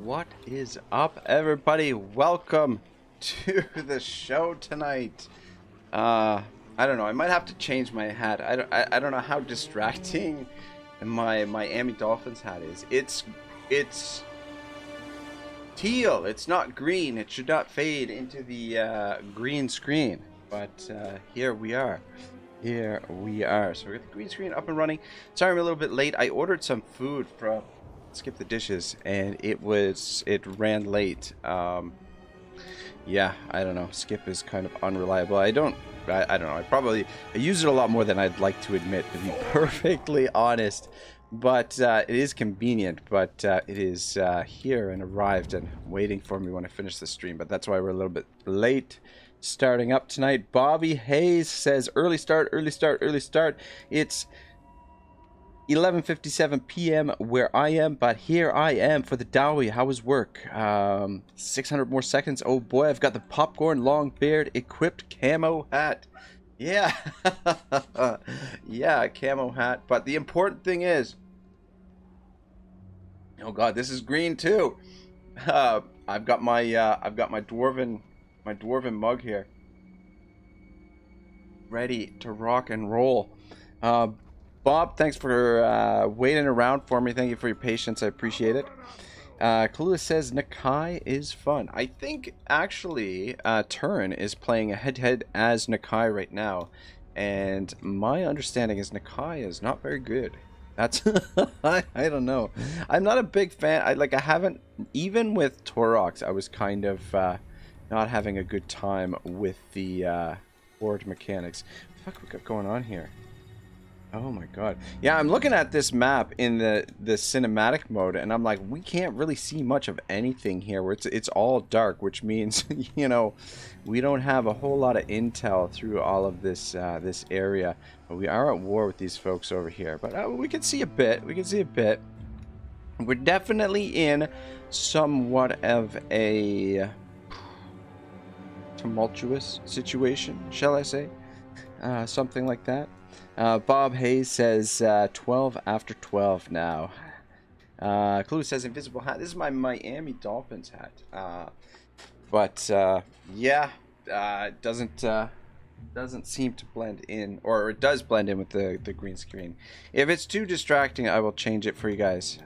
What is up, everybody? Welcome to the show tonight. I don't know. I might have to change my hat. I don't know how distracting my Miami Dolphins hat is. It's teal. It's not green. It should not fade into the green screen. But here we are. Here we are. So we got the green screen up and running. Sorry, I'm a little bit late. I ordered some food from Skip the Dishes, and it ran late. Yeah, I don't know. Skip is kind of unreliable. I don't know. I use it a lot more than I'd like to admit, to be perfectly honest. But it is convenient. But it is here and arrived and waiting for me when I finish the stream. But that's why we're a little bit late starting up tonight. Bobby Hayes says early start, early start, early start. It's 11:57 p.m. where I am, but here I am for the Dowie. How was work? 600 more seconds. Oh boy, I've got the popcorn long beard equipped camo hat. Yeah. Yeah, camo hat. But the important thing is, oh god, this is green too. I've got my dwarven mug here, ready to rock and roll. Bob, thanks for waiting around for me. Thank you for your patience. I appreciate it. Clueless says Nakai is fun. I think actually Turin is playing a head-to-head as Nakai right now, and my understanding is Nakai is not very good. That's I don't know. I'm not a big fan. I haven't, even with Thorek, I was kind of not having a good time with the board mechanics. What the fuck we got going on here? Oh my god. Yeah, I'm looking at this map in the cinematic mode, and I'm like, we can't really see much of anything here. Where it's all dark, which means, you know, we don't have a whole lot of intel through all of this this area. But we are at war with these folks over here. But we can see a bit. We can see a bit. We're definitely in somewhat of a tumultuous situation, shall I say? Something like that. Bob Hayes says 12 after 12 now. Clue says invisible hat. This is my Miami Dolphins hat. Yeah, it doesn't seem to blend in, or it does blend in with the green screen. If it's too distracting, I will change it for you guys.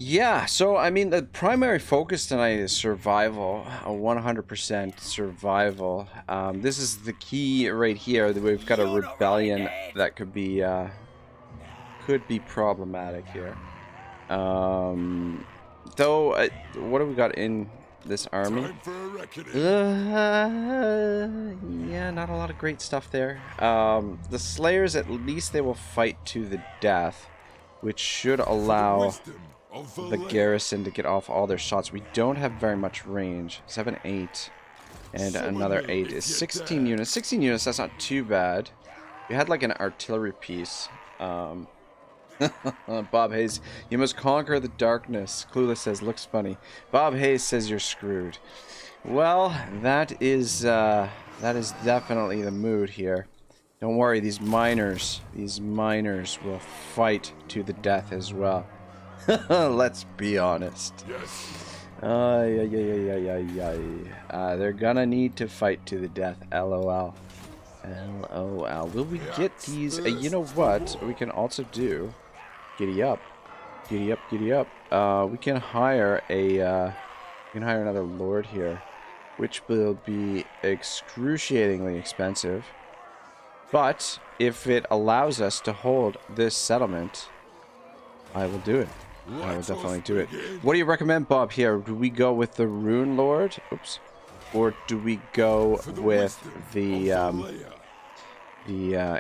Yeah, so I mean, the primary focus tonight is survival, 100% survival. This is the key right here. That we've got a rebellion that could be problematic here. Though, what do we got in this army? Yeah, not a lot of great stuff there. The Slayers, at least they will fight to the death, which should allow the garrison to get off all their shots. We don't have very much range. 7, 8, and another 8 is 16 units. 16 units, that's not too bad. We had like an artillery piece. Bob Hayes, you must conquer the darkness. Clueless says, looks funny. Bob Hayes says you're screwed. Well, that is definitely the mood here. Don't worry, these miners will fight to the death as well. Let's be honest. Yes. They're gonna need to fight to the death. LOL. LOL. Will we get these? You know what? We can also do. Giddy up. Giddy up. Giddy up. We can hire a. We can hire another lord here, which will be excruciatingly expensive. But if it allows us to hold this settlement, I will do it. I will definitely do it. What do you recommend, Bob, here? Do we go with the Rune Lord? Oops. Or do we go with the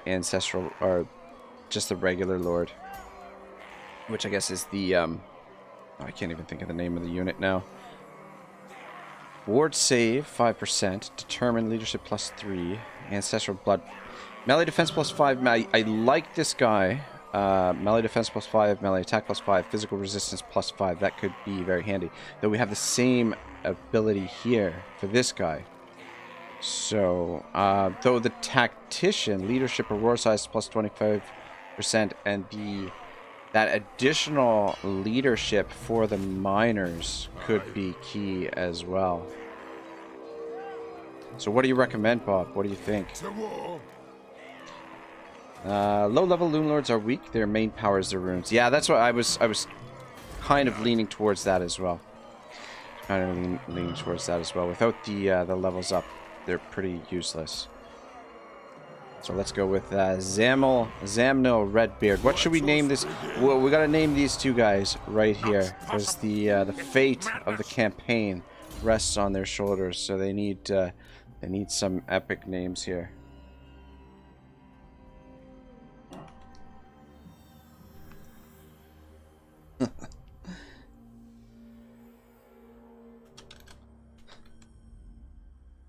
Ancestral, or just the regular Lord? Which I guess is the, oh, I can't even think of the name of the unit now. Ward save, 5%. Determined leadership +3. Ancestral blood. Melee defense +5. I like this guy. Melee defense +5, melee attack +5, physical resistance +5. That could be very handy. Though we have the same ability here for this guy. So, though the tactician, leadership or war size +25%, and the that additional leadership for the miners could be key as well. So what do you recommend, Bob? What do you think? Low-level Loon Lords are weak. Their main power is their runes. Yeah, that's what I was kind of leaning towards that as well. Leaning towards that as well. Without the levels up, they're pretty useless. So let's go with Zamnil Redbeard. What should we name this? Well, we gotta name these two guys right here, because the fate of the campaign rests on their shoulders. So they need some epic names here.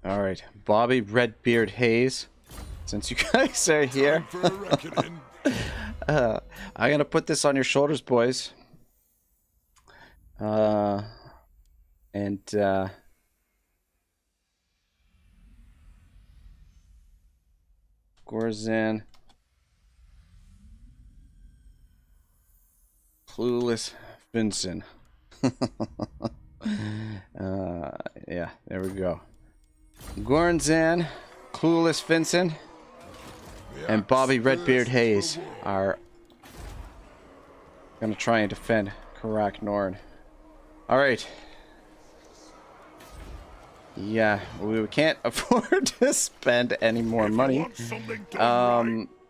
All right, Bobby Redbeard Hayes. Since you guys are here, I'm gonna put this on your shoulders, boys. Gorzan, Clueless Vincent. Yeah, there we go. Gorzan, Clueless Vincent, and Bobby Redbeard Hayes are gonna try and defend Karak Norn. Alright. Yeah, we can't afford to spend any more money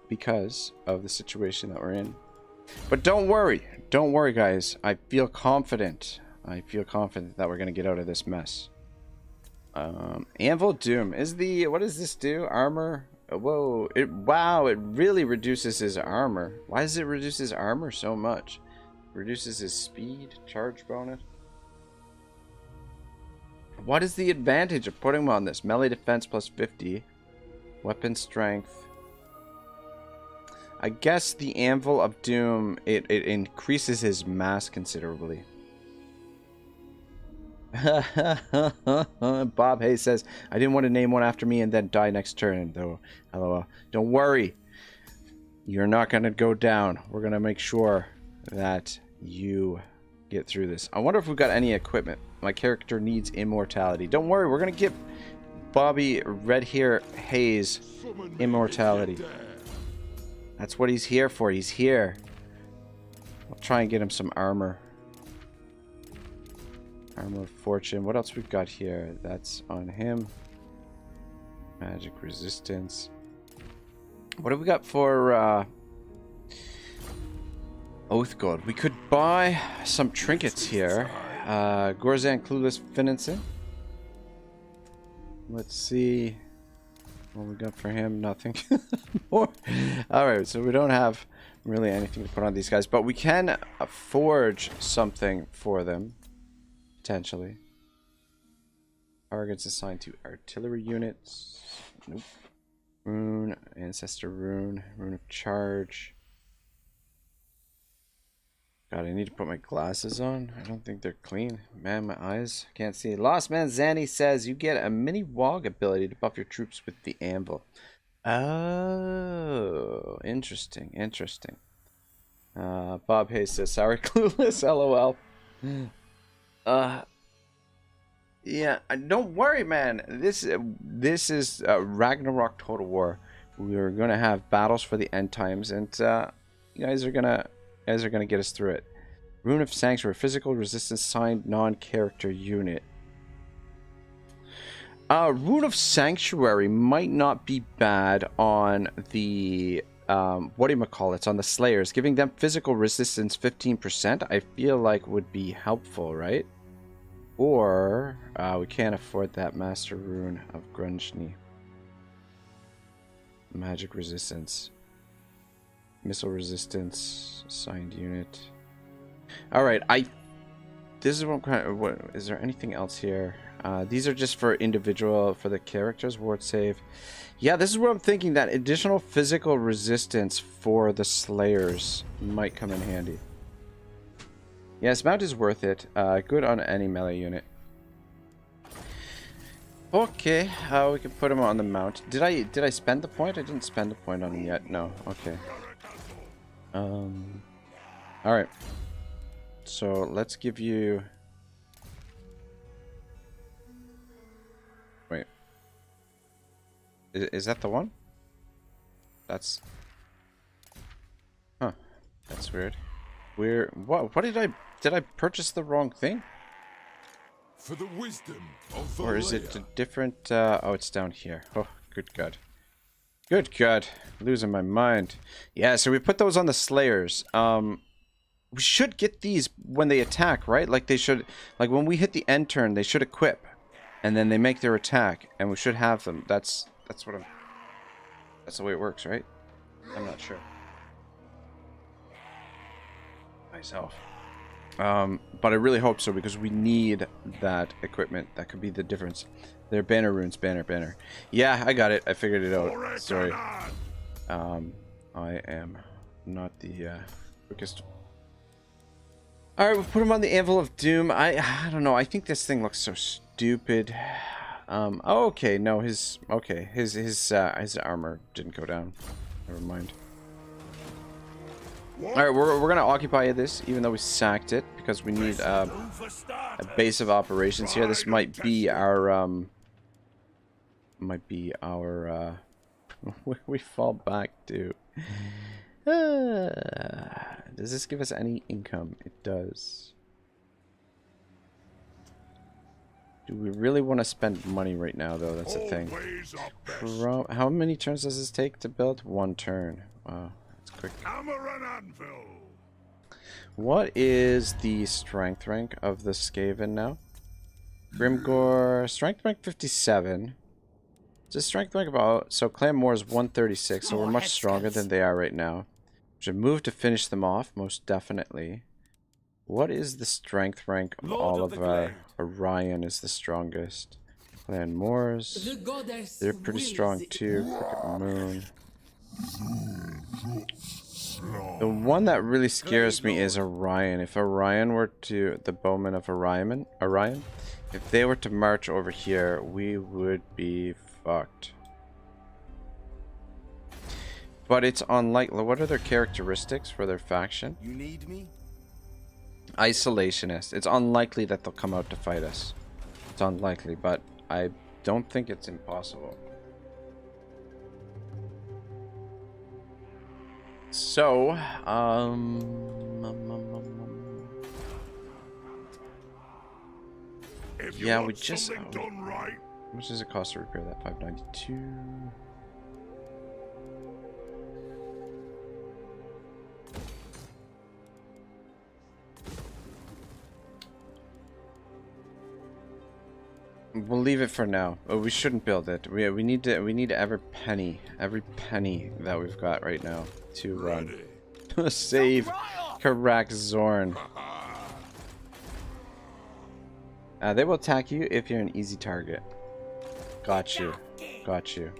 because of the situation that we're in. But don't worry, guys. I feel confident. I feel confident that we're gonna get out of this mess. Anvil Doom is the, what does this do? Armor. Whoa! Wow! It really reduces his armor. Why does it reduce his armor so much? Reduces his speed, charge bonus. What is the advantage of putting him on this? Melee defense plus 50, weapon strength. I guess the Anvil of Doom, it increases his mass considerably. Bob Hayes says, I didn't want to name one after me and then die next turn, though. LOL. Don't worry. You're not going to go down. We're going to make sure that you get through this. I wonder if we've got any equipment. My character needs immortality. Don't worry. We're going to give Bobby Redhair Hayes immortality. That's what he's here for. He's here. I'll try and get him some armor. Armor of Fortune. What else we've got here? That's on him. Magic resistance. What have we got for Oath Gold? We could buy some trinkets here. Gorzan Clueless Finneson. Let's see what we got for him. Nothing more. Alright, so we don't have really anything to put on these guys, but we can forge something for them. Potentially. Targets assigned to artillery units. Nope. Rune, Ancestor Rune, Rune of Charge. God, I need to put my glasses on. I don't think they're clean. Man, my eyes can't see. Lost Man Zanny says you get a mini Wog ability to buff your troops with the anvil. Oh, interesting, interesting. Bob Hayes says, sorry, Clueless, LOL. Yeah, don't worry, man. This is Ragnarok Total War. We're gonna have battles for the end times, and you guys are gonna get us through it. Rune of Sanctuary, physical resistance signed non-character unit. Rune of Sanctuary might not be bad on the whatchamacallits, on the Slayers. Giving them physical resistance 15%, I feel like would be helpful, right? Or we can't afford that Master Rune of Grunge. Magic resistance. Missile resistance. Signed unit. Alright, this is what kind of, what is there anything else here? These are just for individual, for the characters. Ward save. Yeah, this is what I'm thinking, that additional physical resistance for the Slayers might come in handy. Yes, mount is worth it. Good on any melee unit. Okay, we can put him on the mount. Did I spend the point? I didn't spend the point on him yet. No. Okay. All right. So let's give you. Wait. Is that the one? That's. Huh. That's weird. What did I purchase the wrong thing? For the wisdom of the Or is it a different oh, it's down here. Oh, good God. Good God. Losing my mind. Yeah, so we put those on the Slayers. We should get these when they attack, right? Like they should, like when we hit the end turn, they should equip. And then they make their attack, and we should have them. That's what I'm... That's the way it works, right? I'm not sure. Myself. But I really hope so, because we need that equipment. That could be the difference. They're banner runes, banner. Yeah, I got it. I figured it out. Sorry. I am not the quickest. Alright, we'll put him on the Anvil of Doom. I don't know. I think this thing looks so stupid. Oh, okay. No, his armor didn't go down. Never mind. Alright, we're gonna occupy this, even though we sacked it, because we need a base of operations here. This might be our we fall back to. Does this give us any income? It does. Do we really want to spend money right now, though? That's the thing. How many turns does this take to build? 1 turn. Wow, that's quick. What is the strength rank of the Skaven now? Grimgore, strength rank 57. It's a strength rank about... So Clan Moore is 136, so we're much stronger than they are right now. Should move to finish them off, most definitely. What is the strength rank of all of Orion is the strongest? Clan Moors. They're pretty strong too. Crooked Moon. The one that really scares me is Orion. If Orion were to... The bowmen of Orion. If they were to march over here, we would be fucked. But it's unlikely. What are their characteristics for their faction? You need me? Isolationist. It's unlikely that they'll come out to fight us. It's unlikely, but I don't think it's impossible. So, yeah, we just... done right. How much does it cost to repair that? 592. We'll leave it for now. Oh, we shouldn't build it. We need every penny that we've got right now to run. Save Karak Zorn. They will attack you if you're an easy target. Got you.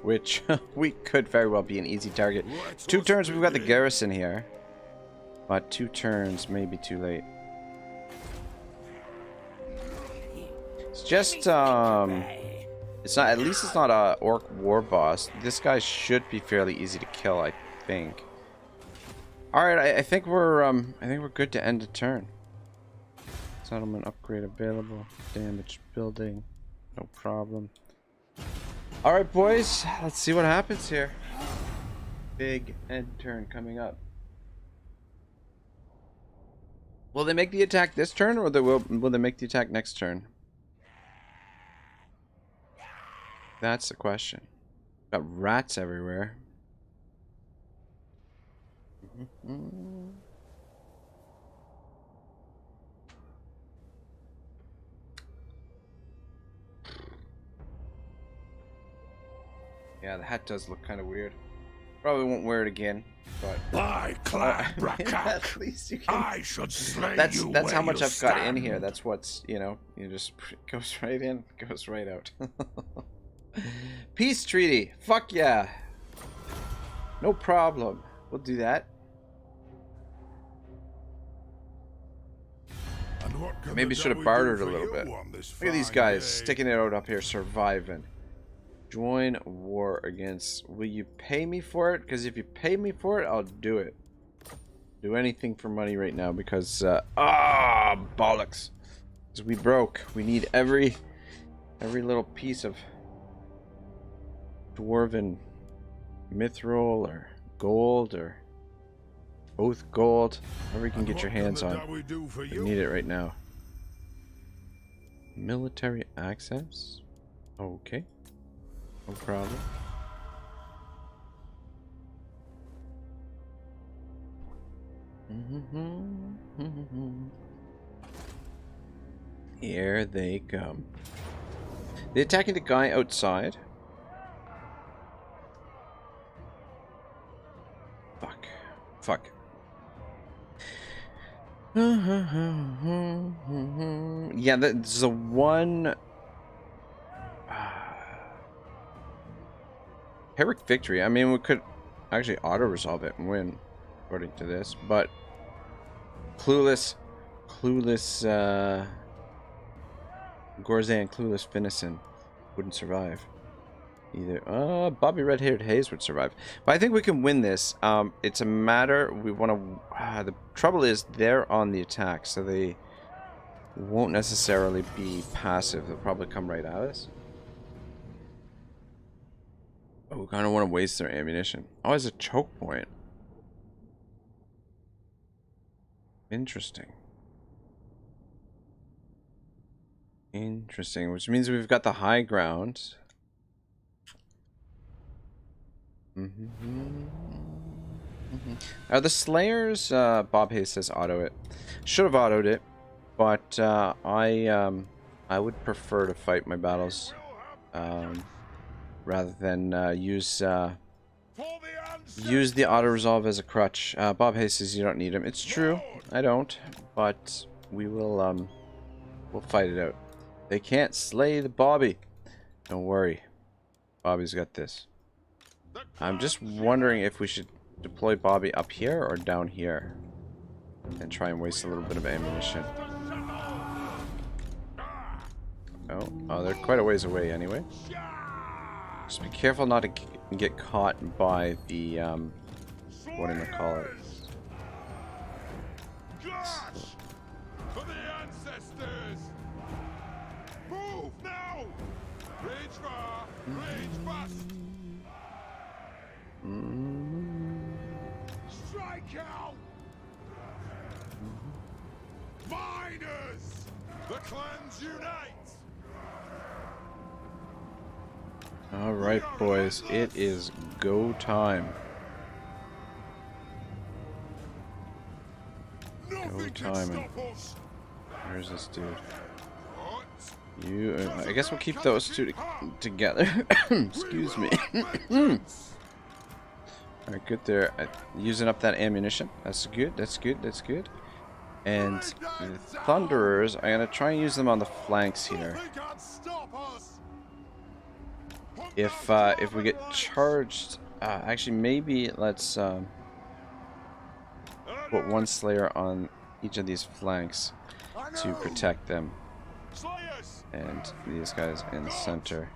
Which we could very well be an easy target. 2 turns, we've got the garrison here. But 2 turns may be too late. It's just, it's not, at least it's not a orc war boss. This guy should be fairly easy to kill, I think. Alright, I think we're good to end a turn. Settlement upgrade available. Damaged building. No problem. Alright, boys. Let's see what happens here. Big end turn coming up. Will they make the attack this turn, or will they make the attack next turn? That's the question. Got rats everywhere. Yeah, the hat does look kind of weird. Probably won't wear it again, but at least you can. I should slay you. That's how much I've got in here. That's what's, you know, you just goes right in, goes right out. Peace treaty. Fuck yeah. No problem. We'll do that. Maybe should have bartered a little bit. Look at these guys sticking it out up here, surviving. Join war against... Will you pay me for it? Because if you pay me for it, I'll do it. do anything for money right now because bollocks. Because we broke. We need every little piece of Dwarven mithril or gold or oath gold, whatever you can get your hands on. We need it right now. Military access? Okay. No problem. Here they come. They're attacking the guy outside. Fuck. Yeah, that's the one. Heroic victory. I mean, we could actually auto-resolve it and win, according to this, but Clueless, Gorzan, Clueless Finison wouldn't survive either. Bobby Red-Haired Hayes would survive, but I think we can win this. It's a matter we want to. The trouble is they're on the attack, so they won't necessarily be passive. They'll probably come right at us. Oh, we kind of want to waste their ammunition. Oh, it's a choke point. Interesting. Interesting, which means we've got the high ground. Are the Slayers, Bob Hayes says auto it. Should have autoed it, but I would prefer to fight my battles rather than use the auto resolve as a crutch. Bob Hayes says you don't need him. It's true, I don't, but we will we'll fight it out. They can't slay the Bobby. Don't worry, Bobby's got this. I'm just wondering if we should deploy Bobby up here or down here and try and waste a little bit of ammunition. Oh, they're quite a ways away anyway. Just be careful not to get caught by the, what do I call it? For the ancestors! Move now! Rage far! Rage fast! Strike out! Miners! The clans unite! Alright, boys, it is go time. Go timing. Where's this dude? You, I guess we'll keep those two together. Excuse me. Alright, good there. Using up that ammunition. That's good, that's good, that's good. And the Thunderers, I'm going to try and use them on the flanks here. If we get charged, actually maybe let's put one Slayer on each of these flanks to protect them, and these guys in the center.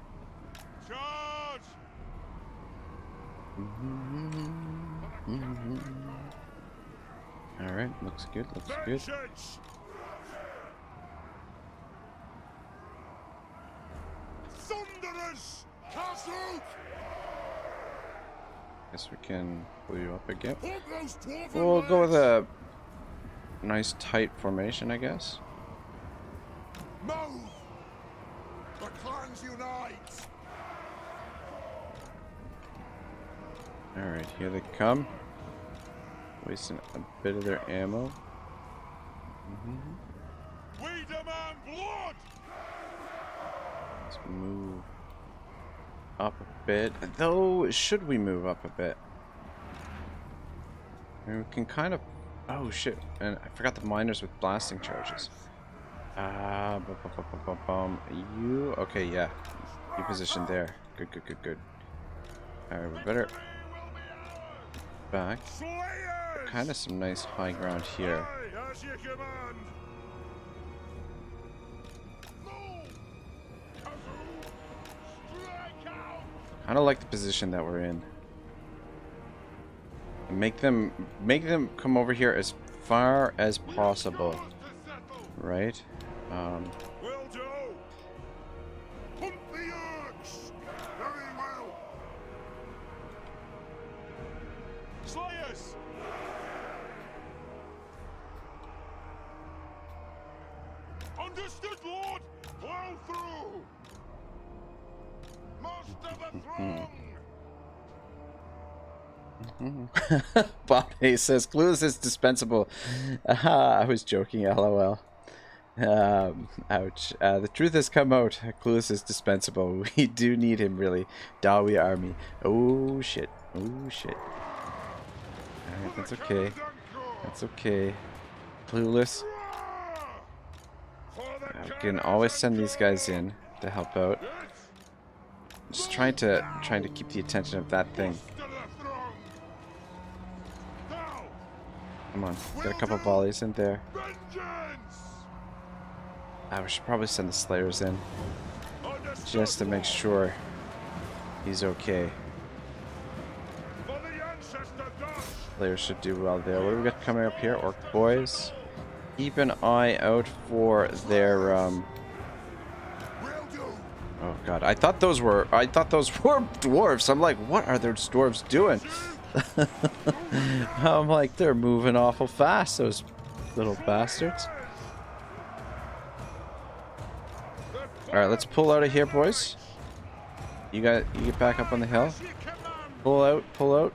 All right, looks good. Looks good. Thunderers! Guess we can pull you up again. We'll go with a nice tight formation, I guess. Move! The clans unite! Alright, here they come. Wasting a bit of their ammo. We demand blood! Let's move up a bit. Though, should we move up a bit? And we can kind of... Oh shit, and I forgot the miners with blasting charges. You... Okay, yeah. You positioned there. Good, good, good, good. Alright, we better... back. Kind of some nice high ground here. Kind of like the position that we're in. Make them come over here as far as possible. Right? Will do. Hunt the urge. Very well. Slayers. Understood, Lord. Plow through. Master the throng. Bob Hayes says, Clueless is dispensable. I was joking, lol. Ouch. The truth has come out. Clueless is dispensable. We do need him, really. Dawi army. Oh, shit. Oh, shit. Alright, that's okay. That's okay. Clueless. We can always send these guys in to help out. Just trying to keep the attention of that thing. Come on, get a couple volleys in there. We should probably send the Slayers in, just to make sure he's okay. Slayers should do well there. What do we got coming up here? Orc boys. Keep an eye out for their Oh god, I thought those were dwarves. I'm like, what are those dwarves doing? I'm like, they're moving awful fast, those little bastards. Alright, let's pull out of here, boys. You get back up on the hill. Pull out, pull out.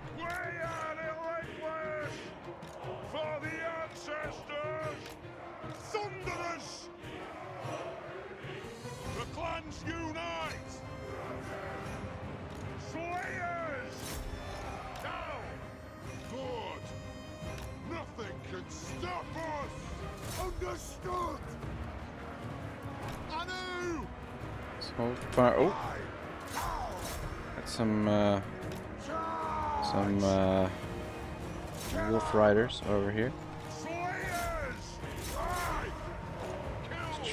Hold fire. Oh, got some wolf riders over here.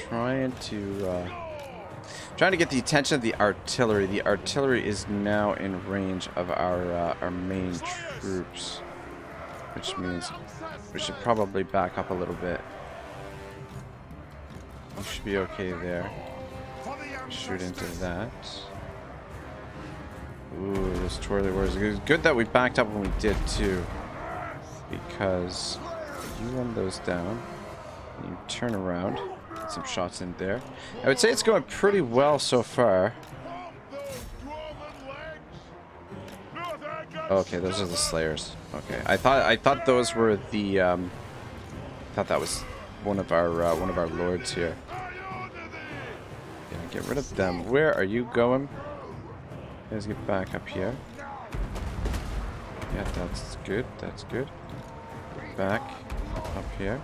Trying to get the attention of the artillery. The artillery is now in range of our main troops, which means we should probably back up a little bit. We should be okay there. Shoot into that. Ooh, this twirly wars. It was good that we backed up when we did too, because you run those down, and you turn around, get some shots in there. I would say it's going pretty well so far. Okay, those are the Slayers. Okay, I thought those were the I thought that was one of our lords here. Get rid of them. Where are you going? Let's get back up here. Yeah, that's good. That's good. Back up here.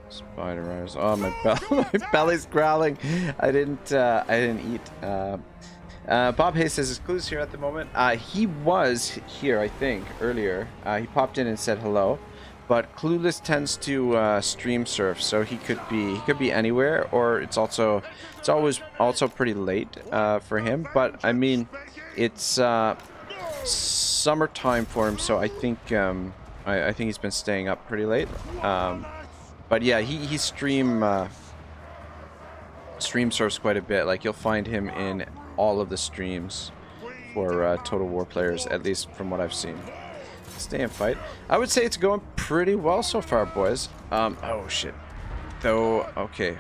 Spider eyes. Oh, my belly's growling. I didn't eat. Bob Hayes says his clues here at the moment. He was here, I think, earlier. He popped in and said hello, but Clueless tends to stream surf, so he could be anywhere, or it's always also pretty late for him. But I mean, it's summertime for him, so I think I think he's been staying up pretty late. But yeah, he stream surfs quite a bit. Like, you'll find him in all of the streams for Total War players, at least from what I've seen. Stay and fight. I would say it's going pretty well so far, boys. Oh shit. Though, okay.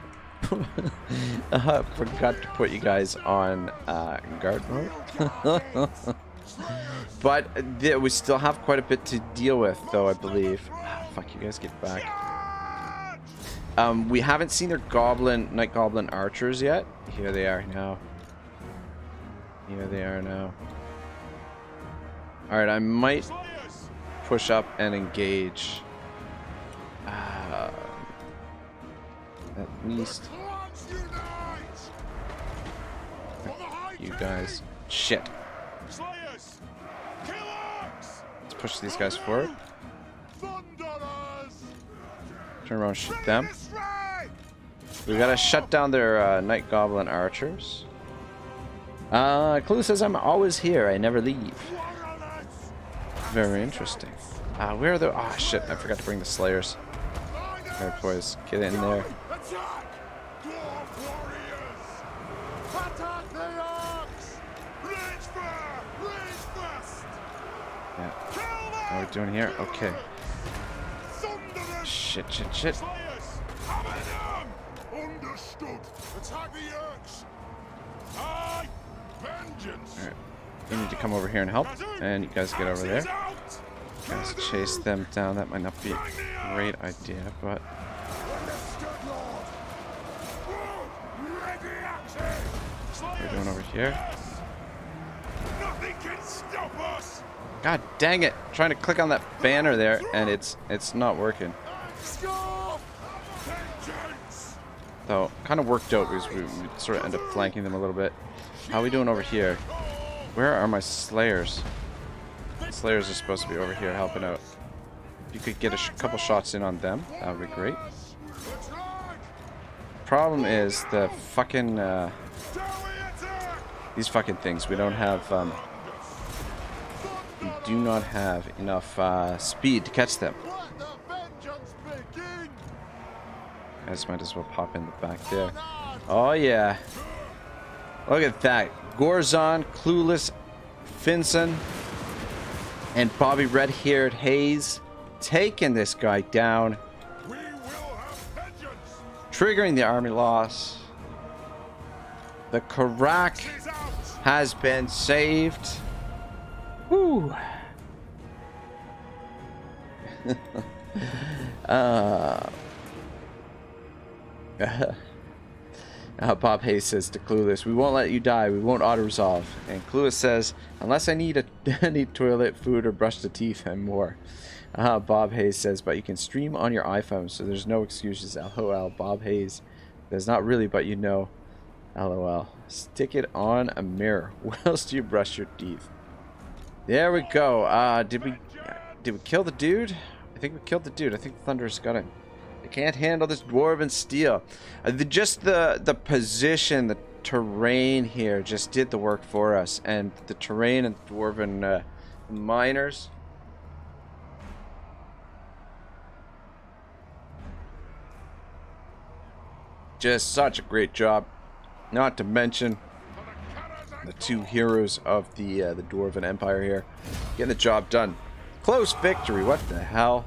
I forgot to put you guys on guard mode. But we still have quite a bit to deal with, though, I believe. Fuck, you guys get back. We haven't seen their night goblin archers yet. Here they are now. Here they are now. Alright, I might push up and engage. At least. You guys. Shit. Let's push these guys forward. Turn around and shoot them. We gotta shut down their Night Goblin archers. Clue says I'm always here. I never leave. Very interesting. Where are the... Ah, shit. I forgot to bring the Slayers. Alright, boys. Get in there. Attack! Dwarf warriors! Attack the orcs! Rage fire! Rage fest! Yeah. Kill them! What are we doing here? Okay. Thunderous! Shit. Slayers! Hammer them! Understood! Attack the orcs! Aye! Vengeance! Alright. You need to come over here and help. And you guys get over there. You guys chase them down. That might not be a great idea, but... What are we doing over here? Nothing can stop us! God dang it! I'm trying to click on that banner there, and it's not working. Vengeance! So, kind of worked out because we sort of end up flanking them a little bit. How are we doing over here? Where are my Slayers? Slayers are supposed to be over here helping out. If you could get a couple shots in on them, that would be great. Problem is the fucking these fucking things. We don't have we do not have enough speed to catch them. Guys might as well pop in the back there. Oh yeah. Look at that. Gorzon, Clueless, Finson, and Bobby Red-Haired Hayes taking this guy down. We will have vengeance! Triggering the army loss. The Karak Is out! has been saved. Woo. Bob Hayes says to Clueless, "We won't let you die. We won't auto-resolve." And Clueless says, "Unless I need any toilet, food, or brush the teeth, and more." Bob Hayes says, "But you can stream on your iPhone, so there's no excuses." LOL. Bob Hayes says, "Not really, but you know." LOL. Stick it on a mirror whilst you brush your teeth. There we go. Did we kill the dude? I think we killed the dude. I think Thunder's got him. They can't handle this Dwarven steel. Just the position, the terrain here just did the work for us. And the terrain and Dwarven miners. Just such a great job. Not to mention the two heroes of the Dwarven Empire here. Getting the job done. Close victory. What the hell?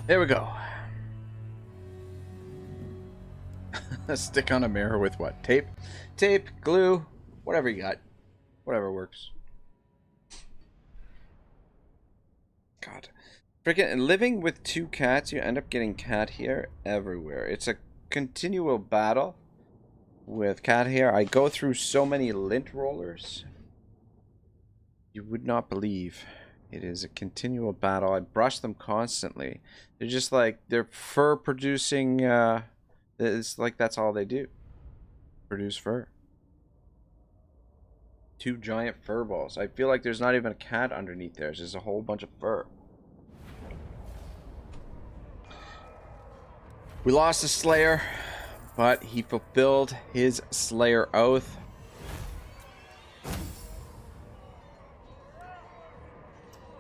There we go. Stick on a mirror with what? Tape? Tape, glue, whatever you got. Whatever works. God. Freaking living with two cats, you end up getting cat hair everywhere. It's a continual battle with cat hair. I go through so many lint rollers. You would not believe. It is a continual battle. I brush them constantly. They're just like, they're fur producing, it's like that's all they do. Produce fur. Two giant fur balls. I feel like there's not even a cat underneath there. There's just a whole bunch of fur. We lost a Slayer, but he fulfilled his Slayer oath.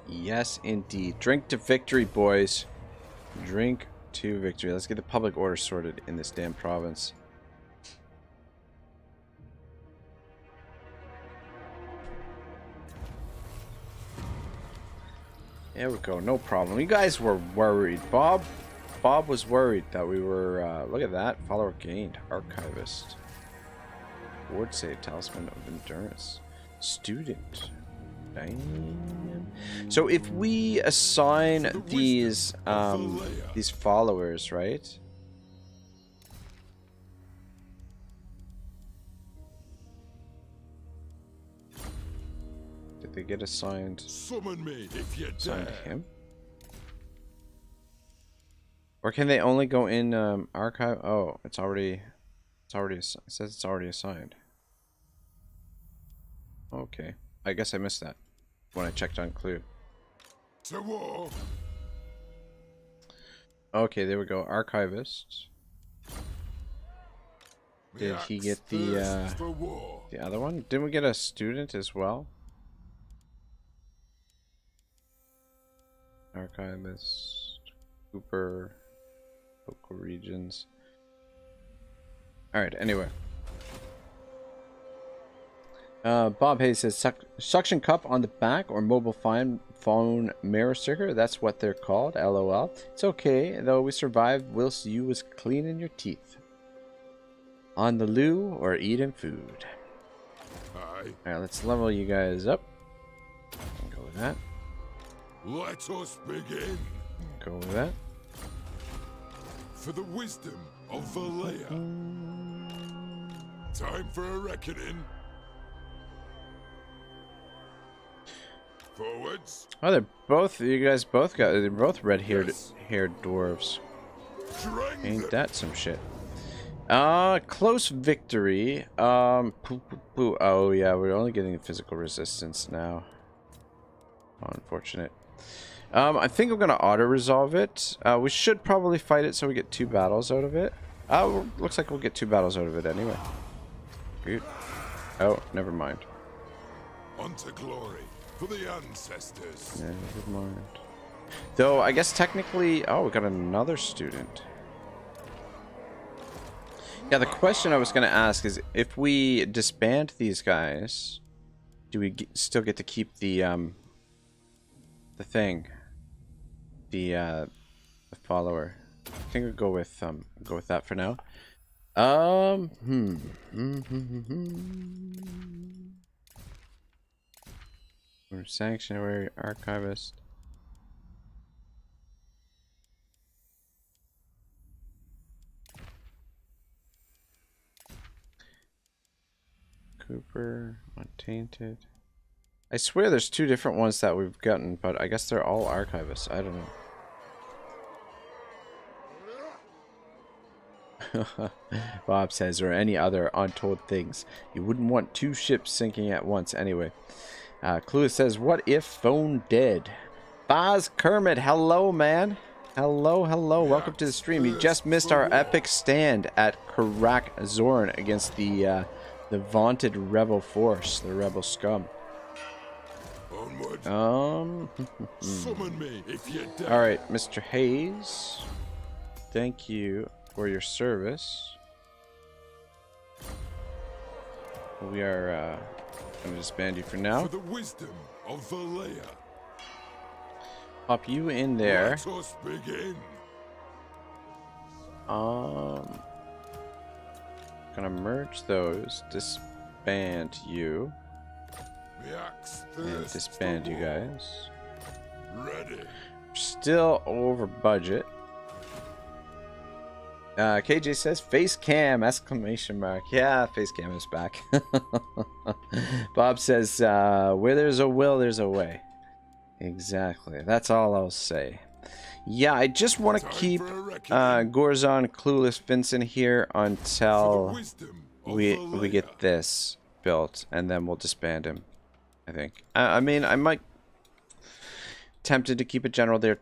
Yes, indeed. Drink to victory, boys. Drink to victory. Let's get the public order sorted in this damn province. There we go. No problem. You guys were worried. Bob was worried that we were... look at that. Follower gained. Archivist. Ward save. Talisman of Endurance. Student. Damn. So if we assign these followers, right? they get assigned. Summon me if you Assigned dare. him. Or can they only go in archive? Oh, it's already. It says it's already assigned. Okay, I guess I missed that when I checked on Clue. To war. Okay, there we go. Archivist. Did he get the other one? Didn't we get a student as well? Archivist, Cooper, local regions. All right. Anyway, Bob Hayes says suction cup on the back or mobile phone mirror sticker. That's what they're called. LOL. It's okay though. We survived whilst you was cleaning your teeth. On the loo or eating food. Aye. Alright, let's level you guys up. Go with that. Let us begin. Go with that. For the wisdom of Valea. Time for a reckoning. Forwards. Oh, they're both. They're both red-haired dwarves. Ain't that some shit? Close victory. Oh yeah, we're only getting physical resistance now. Oh, unfortunate. I think I'm gonna auto-resolve it. We should probably fight it so we get 2 battles out of it. Looks like we'll get 2 battles out of it anyway. Good. Oh, never mind. Unto glory for the ancestors. Never mind. Though, I guess technically... Oh, we got another student. Yeah, the question I was going to ask is, if we disband these guys, do we still get to keep the thing? The follower. I think we'll go with that for now. We're Sanctuary Archivist. Cooper, Untainted. I swear there's 2 different ones that we've gotten, but I guess they're all archivists. I don't know. Bob says, or any other untold things. You wouldn't want 2 ships sinking at once anyway. Clue says, what if phone dead? Baz Kermit, hello, man. Hello. Welcome to the stream. You just missed our epic stand at Karak Zorn against the vaunted rebel force, the rebel scum. Onward. Summon me if you dare. All right, Mr. Hayes. Thank you for your service. We are going to disband you for now. For the wisdom of Valea. Pop you in there. Let us begin. Gonna merge those, disband you, and disband you guys. Ready. Still over budget. KJ says face cam exclamation mark. Yeah, face cam is back. Bob says where there's a will, there's a way. Exactly. That's all I'll say. Yeah, I just want to keep Gorzon, Clueless, Vincent here until we get this built, and then we'll disband him, I think. I mean, I might tempted to keep a general there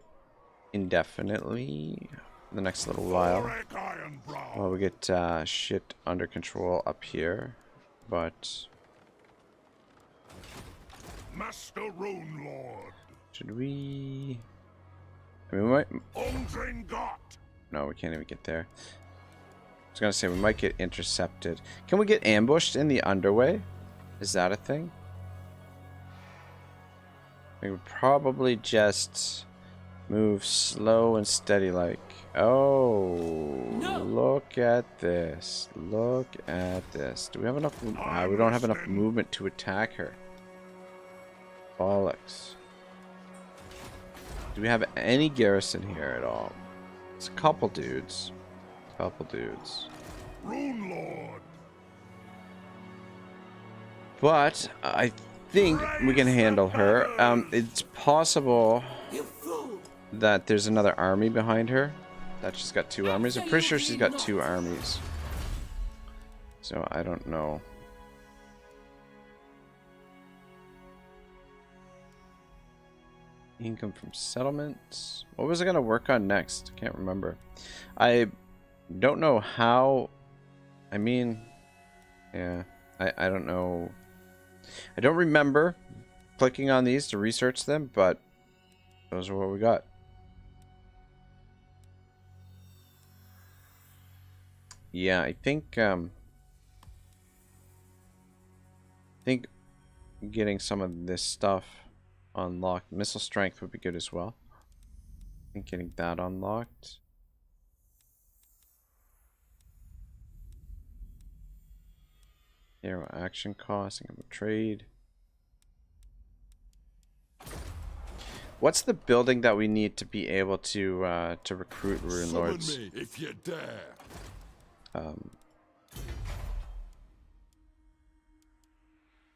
indefinitely the next little while. Thorek Ironbrow. Well, we get shit under control up here, but Master Rune Lord. should we... I mean, we might... Undringot. No, we can't even get there. I was gonna say, we might get intercepted. Can we get ambushed in the underway? Is that a thing? We would probably just move slow and steady like... Oh, no. Look at this. Look at this. Do we have enough... we don't have enough movement to attack her. Bollocks. Do we have any garrison here at all? It's a couple dudes. Rune Lord. But I think we can handle her. It's possible that there's another army behind her. That she's got 2 armies. I'm pretty sure she's got 2 armies. So I don't know. Income from settlements. What was I going to work on next? I can't remember. I don't know how. I mean, yeah, I don't know. I don't remember clicking on these to research them, but those are what we got. Yeah, I think getting some of this stuff unlocked. Missile strength would be good as well. I think getting that unlocked. Hero action cost, income of trade. What's the building that we need to be able to recruit rune lords? Summon me if you dare.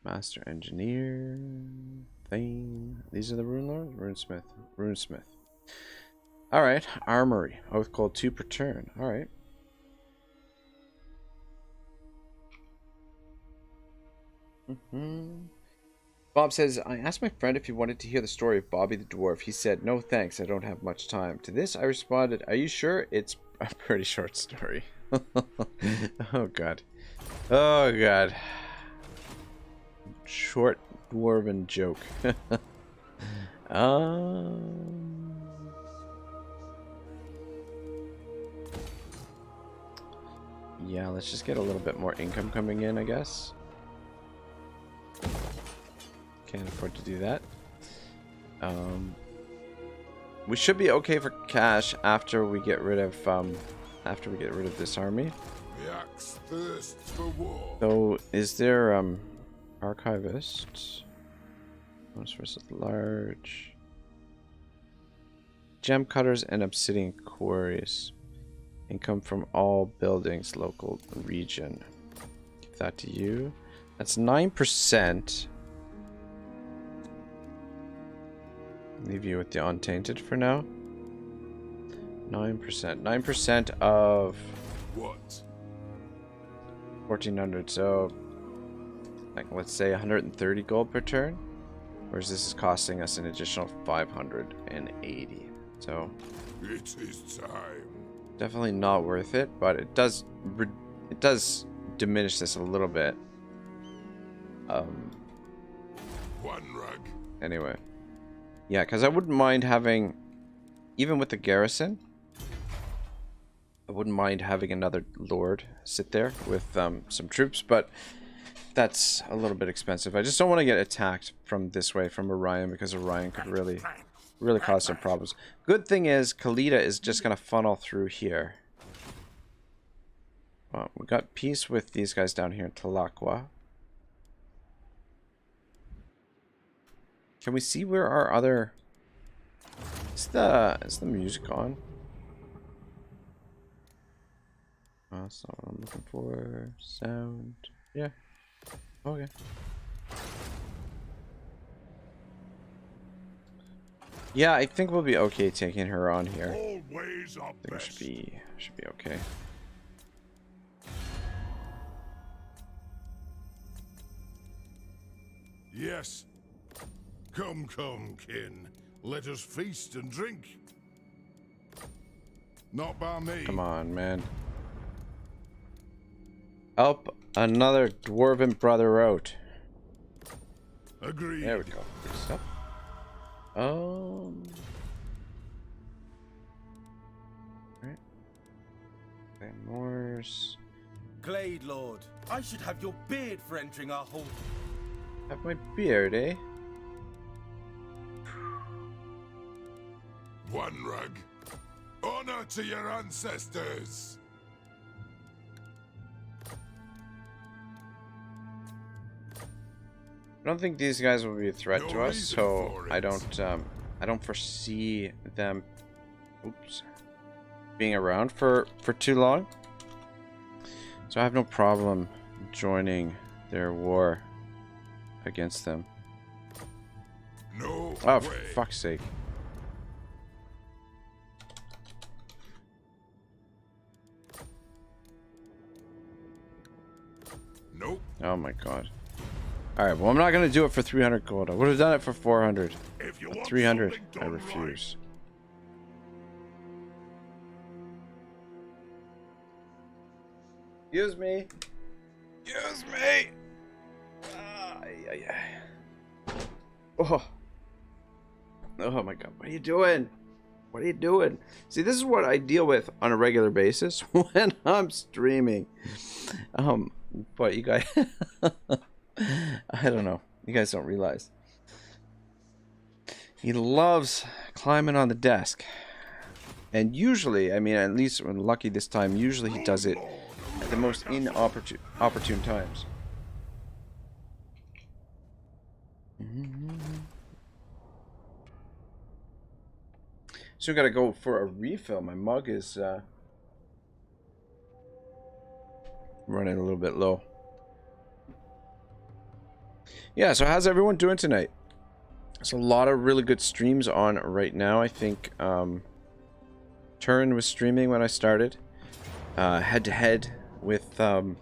Master engineer, Thane. These are the rune lords. Runesmith. All right, armory. Oath cold 2 per turn. All right. Bob says, I asked my friend if he wanted to hear the story of Bobby the Dwarf. He said, no thanks, I don't have much time. To this I responded, are you sure? It's a pretty short story. Oh god. Oh god. Short dwarven joke. Yeah, let's just get a little bit more income coming in, I guess. Can't afford to do that. We should be okay for cash after we get rid of this army. The axe thirsts for war. So is there archivist? Most versus large. Gem cutters and obsidian quarries. Income from all buildings, local region. Give that to you. That's 9%. Leave you with the untainted for now. 9%. 9% of What? 1400. So, like, let's say 130 gold per turn. Whereas this is costing us an additional 580. So, It is time. definitely not worth it, but it does diminish this a little bit. One rug. Anyway. Yeah, because I wouldn't mind having, even with the garrison, I wouldn't mind having another lord sit there with some troops, but that's a little bit expensive. I just don't want to get attacked from this way, from Orion, because Orion could really cause some problems. Good thing is, Khalida is just going to funnel through here. Well, we got peace with these guys down here in Talakwa. Can we see where our other... Is the music on? Oh, that's not what I'm looking for. Sound. Yeah. Okay. Yeah, I think we'll be okay taking her on here. Always our I think best. should be okay. Yes. Come, kin. Let us feast and drink. Not by me. Come on, man. Help another dwarven brother out. Agreed. There we go. Good stuff. Right. Moors. Glade Lord, I should have your beard for entering our hall. Have my beard, eh? One rug. Honor to your ancestors. I don't think these guys will be a threat No to us, reason so for it. I don't foresee them being around for too long. So I have no problem joining their war against them. Oh, for fuck's sake. Nope. Oh my god. Alright, well I'm not gonna do it for 300 gold. I would have done it for 400. If you But want 300, something I done refuse. Excuse me. Excuse me. Oh. Oh my god, what are you doing? What are you doing? See, this is what I deal with on a regular basis when I'm streaming. But you guys, I don't know. You guys don't realize. He loves climbing on the desk. And usually, I mean, at least when lucky this time, usually he does it at the most opportune times. So we gotta go for a refill. My mug is running a little bit low. Yeah, so how's everyone doing tonight? There's a lot of really good streams on right now. I think Turin was streaming when I started. Head to head with I'm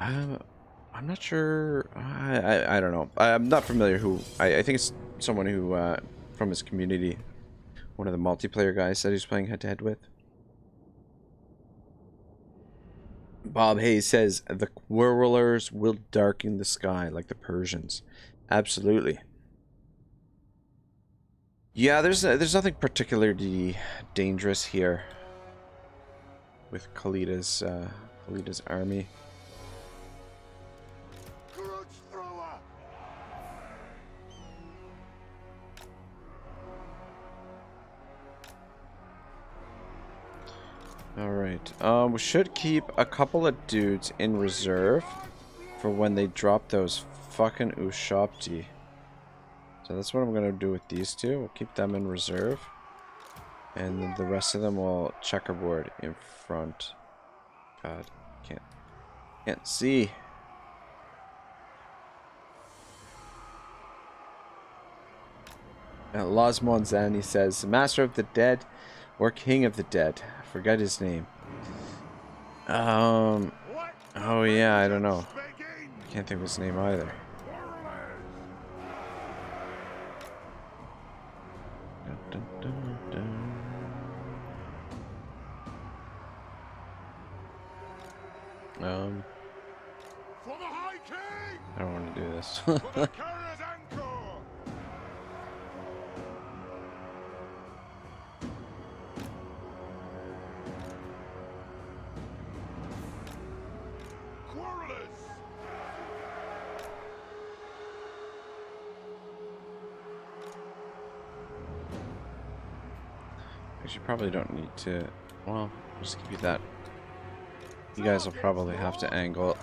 not sure. I don't know. I'm not familiar who. I think it's someone who from his community. One of the multiplayer guys said he's playing head to head with. Bob Hayes says the whirlers will darken the sky like the Persians. Absolutely. Yeah, there's nothing particularly dangerous here with Khalid's army. Alright, we should keep a couple of dudes in reserve for when they drop those fucking Ushopti. So that's what I'm gonna do with these two. We'll keep them in reserve. And then the rest of them will checkerboard in front. God, can't see. Losmon Zani says, Master of the Dead or King of the Dead. I forgot his name. Oh yeah, I don't know. I can't think of his name either. Dun, dun, dun, dun. For the High King! I don't want to do this. For the Carrier's Anchor! Quarrelers! Actually, probably don't need to. Well, I'll just give you that. You guys will probably have to angle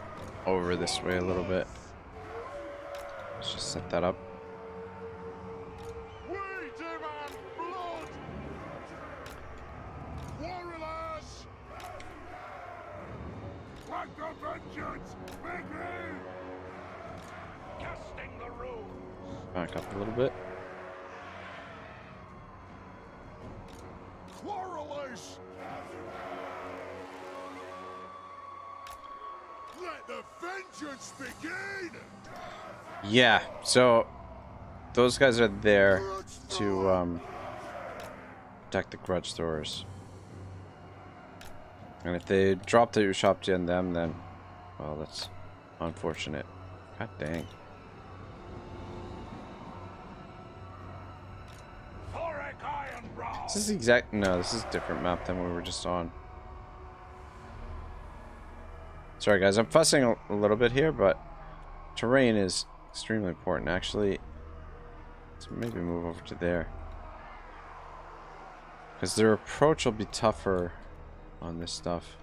over this way a little bit. Let's just set that up. We demand blood! Warriors! Let the vengeance begin! Casting the runes! Back up a little bit. Quarrelers! Let the vengeance begin! Yeah, so those guys are there to protect the grudge throwers. And if they drop the Ushopti on them, then, well, that's unfortunate. God dang. Thorek Ironbrow! This is exact. No, this is a different map than we were just on. Sorry, guys, I'm fussing a little bit here, but terrain is extremely important. Actually, let's maybe move over to there. Because their approach will be tougher on this stuff.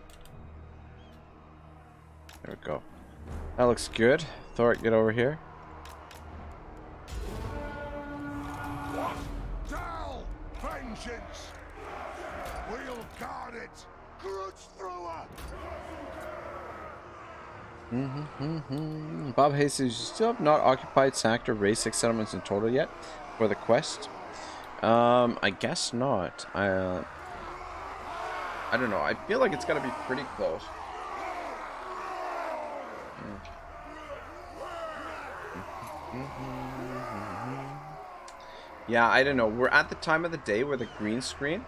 There we go. That looks good. Thorek, get over here. What? Tell! Vengeance! We'll guard it! Grudge thrower! Bob Hayes says, you still have not occupied, sacked, or raised 6 settlements in total yet for the quest? I guess not. I don't know. I feel like it's gonna be pretty close. Yeah, I don't know. We're at the time of the day where the green screen,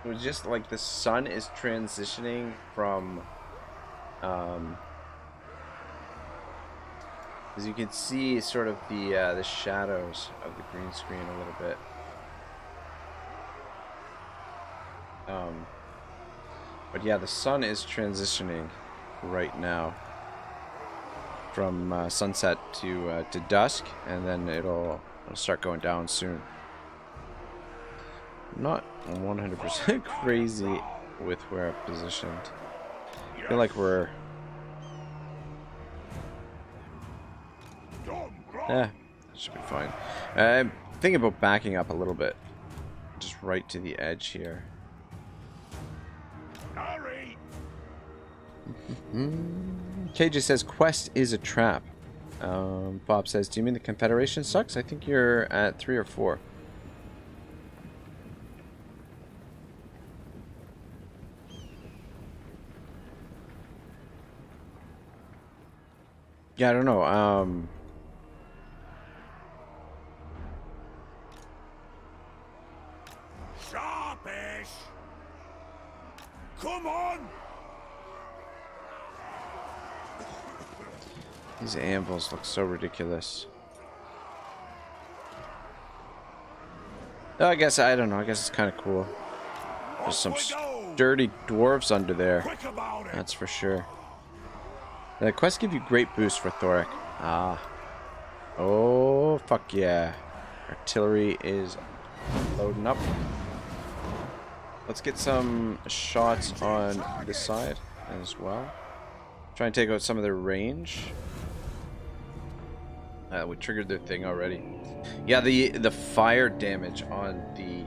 it was just like the sun is transitioning from, as you can see, sort of the shadows of the green screen a little bit. But yeah, the sun is transitioning right now from sunset to dusk, and then it'll start going down soon. I'm not 100% crazy with where I'm positioned. I feel like we're... Yeah, that should be fine. I'm thinking about backing up a little bit. Just right to the edge here. KJ says, quest is a trap. Bob says, do you mean the Confederation sucks? I think you're at 3 or 4. Yeah, I don't know. Sharpish! Come on! These anvils look so ridiculous. Oh, I guess, I don't know. I guess it's kind of cool. There's some sturdy dwarves under there. That's for sure. The quests give you great boost for Thorek. Ah. Oh, fuck yeah. Artillery is loading up. Let's get some shots on this side as well. Try and take out some of their range. We triggered their thing already. Yeah, the fire damage on the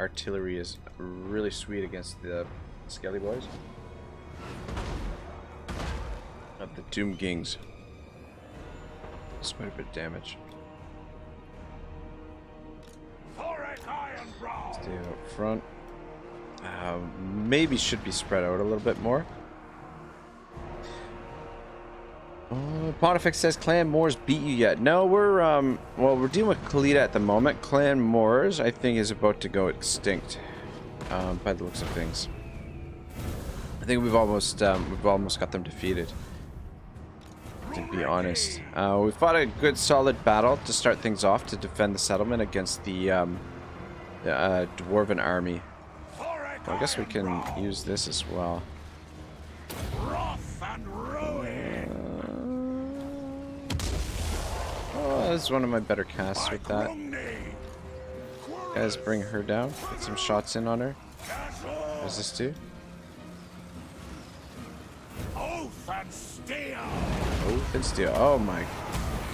artillery is really sweet against the Skelly boys. Of the Doom Kings. It's quite a bit of damage. Thorek Ironbrow! Stay out front. Maybe should be spread out a little bit more. Pontifex says Clan Moors beat you yet? No, we're well, we're dealing with Kalita at the moment. Clan Moors, I think, is about to go extinct. By the looks of things, I think we've almost got them defeated. To be honest, we fought a good solid battle to start things off to defend the settlement against the Dwarven army. Well, I guess we can use this as well. Oh, this is one of my better casts with that. Guys, bring her down. Get some shots in on her. What does this do? Oath and steel! Oath and steel. Oh my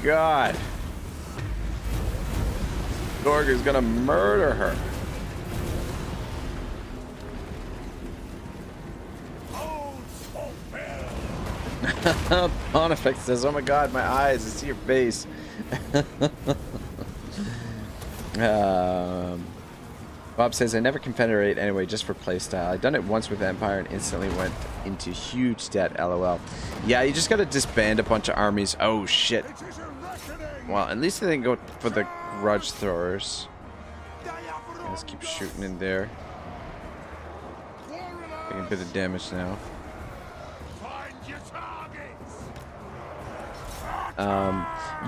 god. Thorek is gonna murder her. Pontifex says, oh my god, my eyes, I see your face. Bob says, I never confederate anyway, just for playstyle. I've done it once with Empire and instantly went into huge debt, lol. Yeah, you just gotta disband a bunch of armies. Oh shit. Well, at least they didn't go for the grudge throwers. Let's keep shooting in there. Taking a bit of damage now.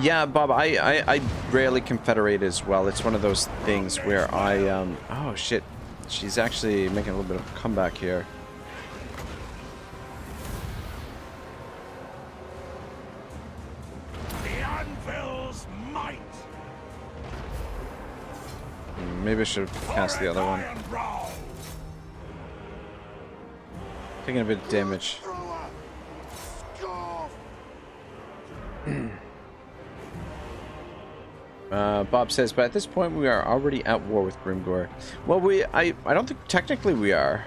Yeah, Bob, I rarely confederate as well. It's one of those things where I, oh shit, she's actually making a little bit of a comeback here. The anvil's might. Maybe I should have cast the other one. Taking a bit of damage. Bob says, but at this point we are already at war with Grimgor. Well, I don't think technically we are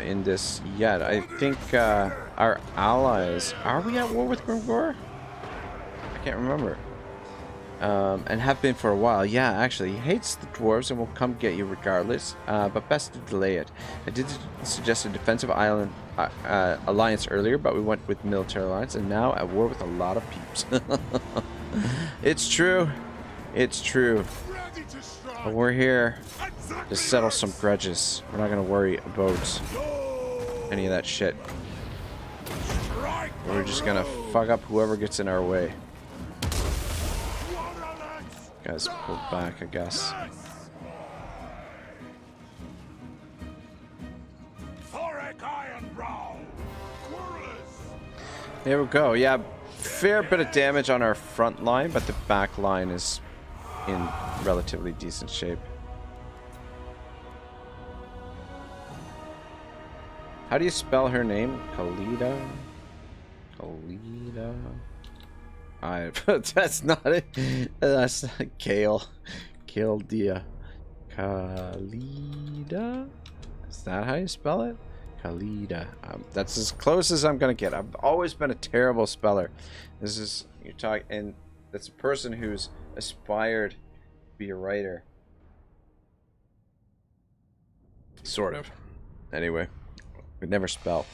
in this yet. I think our allies, are we at war with Grimgor? I can't remember. And have been for a while. Yeah, actually, he hates the dwarves and will come get you regardless, but best to delay it. I did suggest a defensive island alliance earlier, but we went with military alliance, and now at war with a lot of peeps. It's true. It's true. But we're here to settle some grudges. We're not going to worry about any of that shit. We're just going to fuck up whoever gets in our way. Guys, pull back, I guess. Thorek Ironbrow. There we go. Yeah, fair bit of damage on our front line, but the back line is in relatively decent shape. How do you spell her name? Khalida? Khalida? That's not it. That's not Kale. Khaldia. Khalida? Is that how you spell it? Khalida. That's as close as I'm gonna get. I've always been a terrible speller. This is, you're talking, and that's a person who's aspired to be a writer. Sort of. Anyway, could never spell.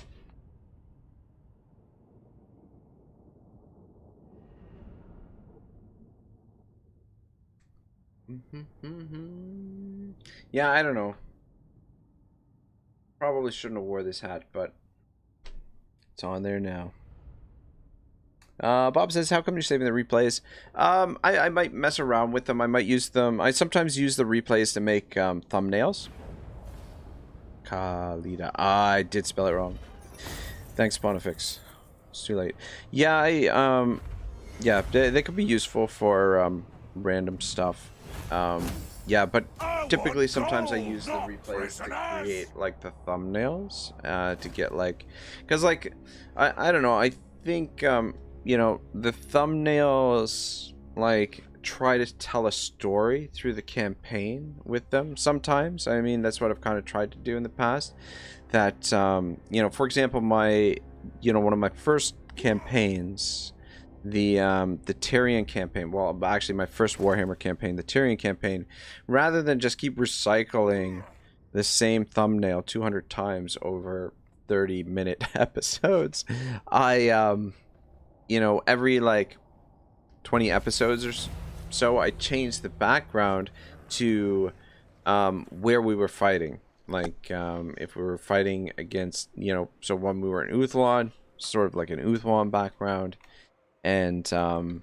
Yeah, I don't know. Probably shouldn't have wore this hat, but it's on there now. Bob says, how come you're saving the replays? I might mess around with them. I might use them. I sometimes use the replays to make thumbnails. Khalida. I did spell it wrong. Thanks, Pontifex. It's too late. Yeah, yeah, they could be useful for random stuff. Yeah, but typically sometimes I use the replays to create like the thumbnails to get like, because like I don't know, I think you know, the thumbnails like try to tell a story through the campaign with them sometimes. I mean, that's what I've kind of tried to do in the past. That you know, for example, my, you know, one of my first campaigns, the Tyrion campaign, well, actually my first Warhammer campaign, the Tyrion campaign, rather than just keep recycling the same thumbnail 200 times over 30-minute episodes, I you know, every like 20 episodes or so, I changed the background to where we were fighting. Like if we were fighting against, you know, so when we were in Uthlon, sort of like an Uthlon background, and you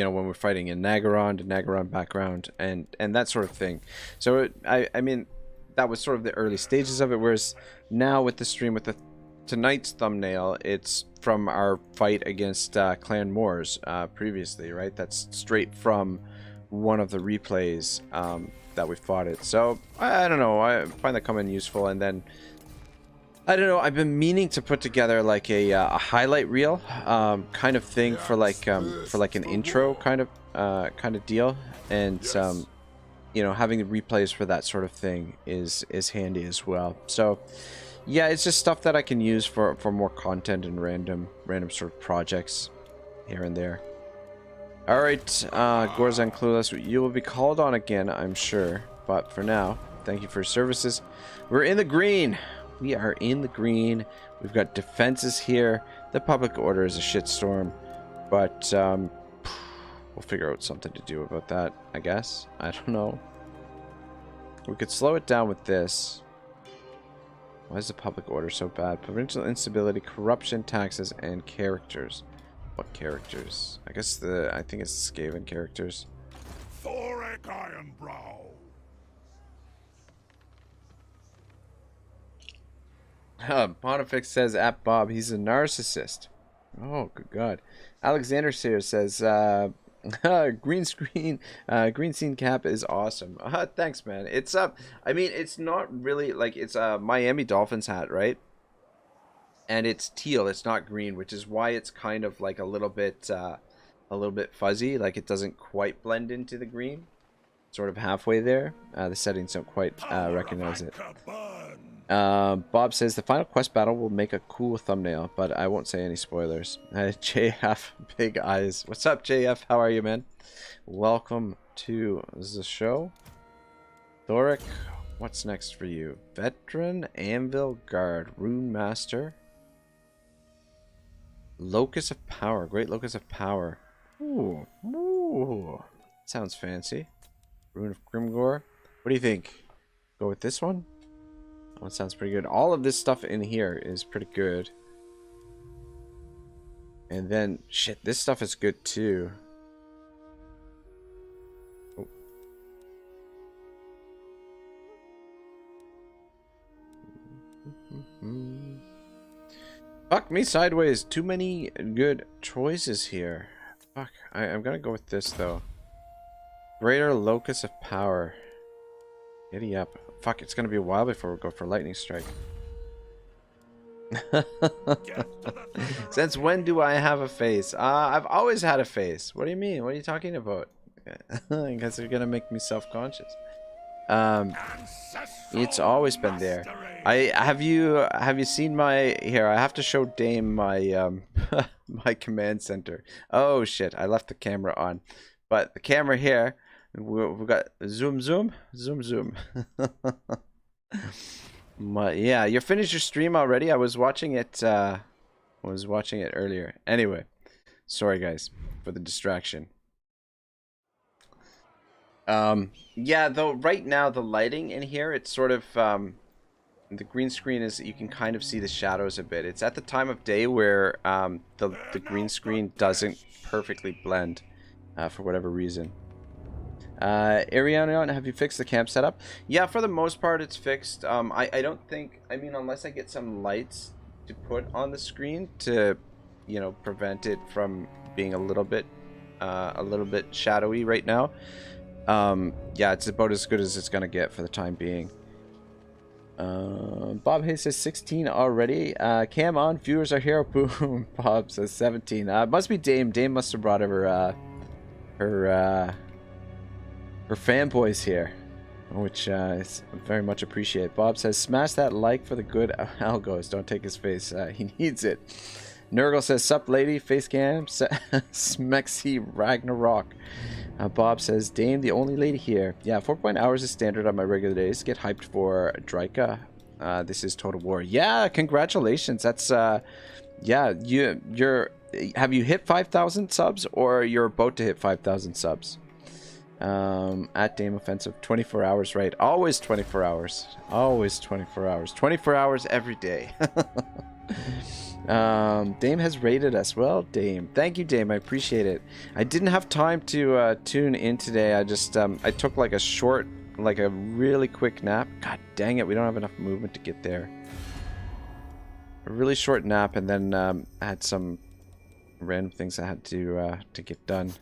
know, when we're fighting in Nagaron, the Nagaron background, and that sort of thing. So I mean, that was sort of the early stages of it, whereas now with the stream, with the tonight's thumbnail, it's from our fight against Clan Moors previously, right? That's straight from one of the replays that we fought it. So I don't know, I find that coming useful. And then I don't know, I've been meaning to put together like a highlight reel kind of thing for like an intro kind of deal, and you know, having the replays for that sort of thing is handy as well. So yeah, it's just stuff that I can use for more content and random sort of projects here and there. All right, Gorzan Clueless, you will be called on again, I'm sure. But for now, thank you for your services. We're in the green. We are in the green. We've got defenses here. The public order is a shitstorm, but we'll figure out something to do about that, I guess. I don't know. We could slow it down with this. Why is the public order so bad? Provincial instability, corruption, taxes, and characters. What characters? I guess I think it's Skaven characters. Thorek Ironbrow. Pontifex says at Bob, he's a narcissist. Oh, good God. Alexander Sears says, green scene cap is awesome. Thanks, man. It's I mean, it's not really like, it's a Miami Dolphins hat, right? And it's teal, it's not green, which is why it's kind of like a little bit a little bit fuzzy, like it doesn't quite blend into the green. Sort of halfway there. The settings don't quite recognize it. Bob says the final quest battle will make a cool thumbnail, but I won't say any spoilers. JF, big eyes. What's up, JF? How are you, man? Welcome to the show. Thorek, what's next for you? Veteran, Anvil, Guard, Rune Master, Locus of Power, Great Locus of Power. Ooh, ooh, sounds fancy. Rune of Grimgore. What do you think? Go with this one? Oh, it sounds pretty good. All of this stuff in here is pretty good. And then, shit, this stuff is good too. Oh. Fuck me sideways. Too many good choices here. Fuck. I'm gonna go with this though. Greater Locus of Power. Giddy up. Fuck, it's gonna be a while before we go for Lightning Strike. Since when do I have a face? I've always had a face. What do you mean? What are you talking about? I guess you're gonna make me self-conscious. It's always been there. Have you seen my here? I have to show Dame my my command center. Oh shit! I left the camera on, but the camera here. We've got zoom. Yeah, you finished your stream already? I was watching it. Earlier. Anyway, sorry guys for the distraction. Yeah, though right now the lighting in here, it's sort of the green screen is, you can kind of see the shadows a bit. It's at the time of day where the green screen doesn't perfectly blend for whatever reason. Ariana, have you fixed the camp setup? Yeah, for the most part it's fixed. I don't think, I mean, unless I get some lights to put on the screen to, you know, prevent it from being a little bit shadowy right now. Yeah, it's about as good as it's gonna get for the time being. Bob Hayes says 16 already. Cam on, viewers are here. Boom. Bob says 17. Must be Dame. Dame must have brought her fanboys here, which is very much appreciated. Bob says smash that like for the good algos. Don't take his face. He needs it. Nurgle says sup lady. Face cam. Smexy Ragnarok. Bob says Dame the only lady here. Yeah, 4 hours is standard on my regular days. Get hyped for Drika. This is Total War. Yeah, congratulations. That's yeah, you're have you hit 5,000 subs or you're about to hit 5,000 subs? At Dame Offensive, 24 hours, right? Always 24 hours. Always 24 hours. 24 hours every day. Dame has rated us. Well, Dame. Thank you, Dame. I appreciate it. I didn't have time to tune in today. I just I took like a short, like a really quick nap. God dang it, we don't have enough movement to get there. A really short nap, and then I had some random things I had to get done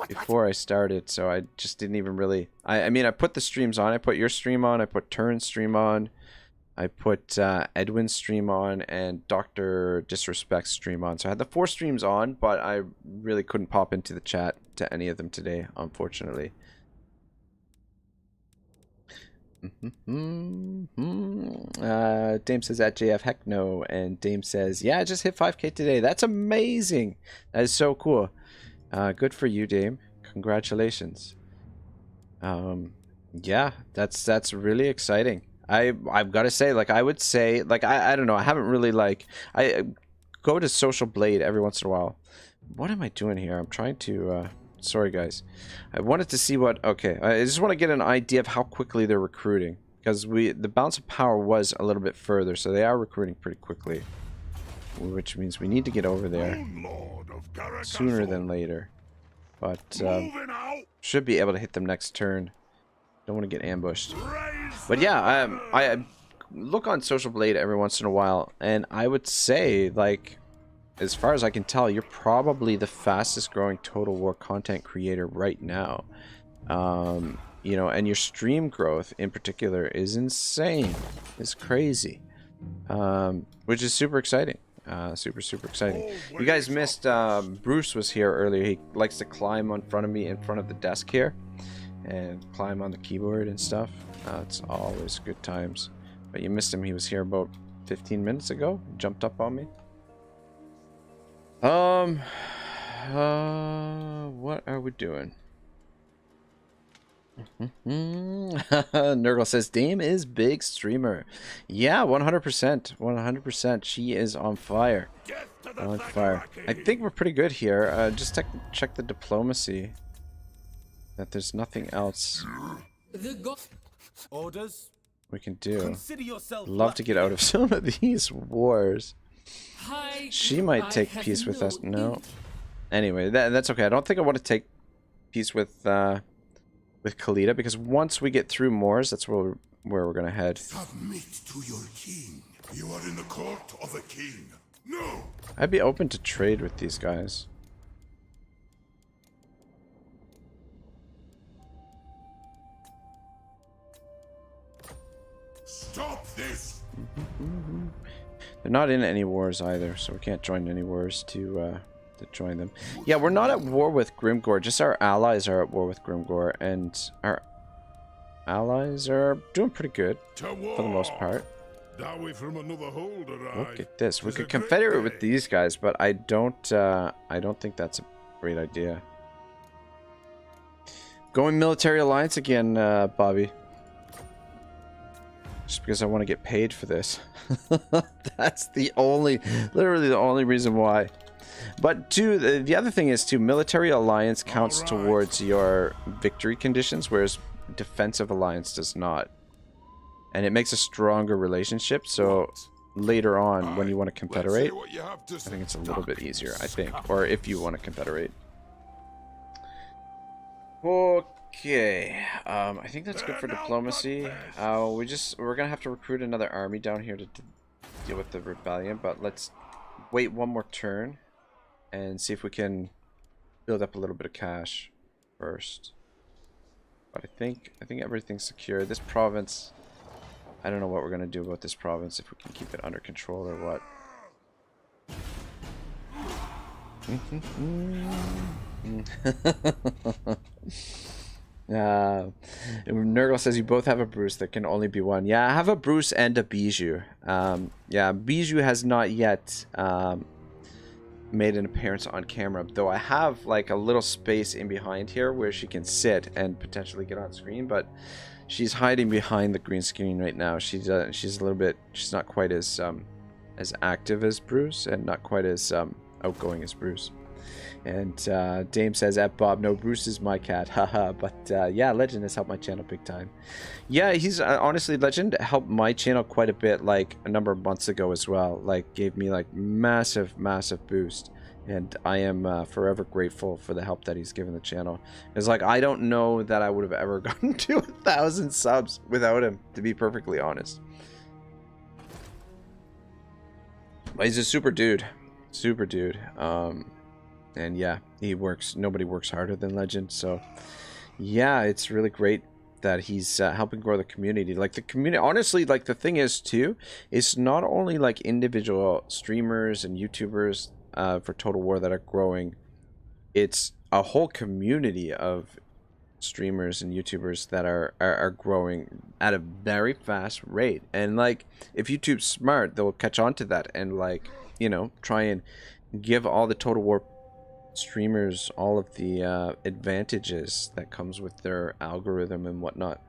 before I started, so I just didn't even really. I mean, I put the streams on. I put your stream on. I put Turn's stream on. I put Edwin's stream on and Dr. Disrespect's stream on. So I had the 4 streams on, but I really couldn't pop into the chat to any of them today, unfortunately. Dame says at JF, heck no. And Dame says, yeah, I just hit 5K today. That's amazing. That is so cool. Good for you, Dame. Congratulations. Yeah, that's really exciting. I've got to say, like, I would say, like, I don't know, I haven't really, like, I go to Social Blade every once in a while. What am I doing here? I'm trying to, sorry guys. I wanted to see what, okay, I just want to get an idea of how quickly they're recruiting. Because the balance of power was a little bit further, so they are recruiting pretty quickly. Which means we need to get over there sooner than later. But, should be able to hit them next turn. Don't want to get ambushed. But yeah, I look on Social Blade every once in a while, and I would say, like, as far as I can tell, you're probably the fastest growing Total War content creator right now. You know, and your stream growth in particular is insane. It's crazy. Which is super exciting. Super exciting. You guys missed Bruce was here earlier. He likes to climb on front of me in front of the desk here and climb on the keyboard and stuff. It's always good times. But you missed him. He was here about 15 minutes ago. Jumped up on me. What are we doing? Nurgle says Dame is big streamer. Yeah, 100%. 100%. She is on fire. On fire. I think we're pretty good here. Just check the diplomacy. That there's nothing else Orders. we can do. Consider yourself Love to get out of some of these wars. She might take peace with us. No. Anyway, that's okay. I don't think I want to take peace with Khalida, because once we get through Moors, that's where we're gonna head. Submit to your king. You are in the court of a king. No! I'd be open to trade with these guys. Stop this! They're not in any wars either, so we can't join any wars to join them. Yeah, we're not at war with Grimgor. Just our allies are at war with Grimgor, and our allies are doing pretty good for the most part. From another hold Look at this. We could confederate with these guys, but I don't think that's a great idea. Going military alliance again, Bobby. Just because I want to get paid for this. That's literally the only reason why. But the other thing is military alliance counts towards your victory conditions, whereas defensive alliance does not. And it makes a stronger relationship, so later on when you want to confederate, I think it's a little bit easier, I think. Or if you want to confederate. Okay, I think that's good for diplomacy. We're gonna have to recruit another army down here to deal with the rebellion, but let's wait one more turn and see if we can build up a little bit of cash first. But I think everything's secure. This province, I don't know what we're gonna do about this province, if we can keep it under control or what. Nurgle says you both have a Bruce. There can only be one. Yeah, I have a Bruce and a Bijou. Yeah, Bijou has not yet made an appearance on camera, though I have like a little space in behind here where she can sit and potentially get on screen, but she's hiding behind the green screen right now. She's a little bit, she's not quite as active as Bruce, and not quite as outgoing as Bruce. And Dame says, at Bob, no, Bruce is my cat, haha. But yeah, Legend has helped my channel big time. Yeah, he's honestly, Legend helped my channel quite a bit, like a number of months ago as well. Like, gave me like massive boost, and I am forever grateful for the help that he's given the channel. Because like, I don't know that I would have ever gotten to 1,000 subs without him, to be perfectly honest. But he's a super dude. And yeah, nobody works harder than Legend. So yeah, it's really great that he's helping grow the community. Like the community, honestly, like the thing is too, it's not only like individual streamers and YouTubers for Total War that are growing. It's a whole community of streamers and YouTubers that are growing at a very fast rate. And like, if YouTube's smart, they'll catch on to that and like, you know, try and give all the Total War streamers all of the advantages that comes with their algorithm and whatnot.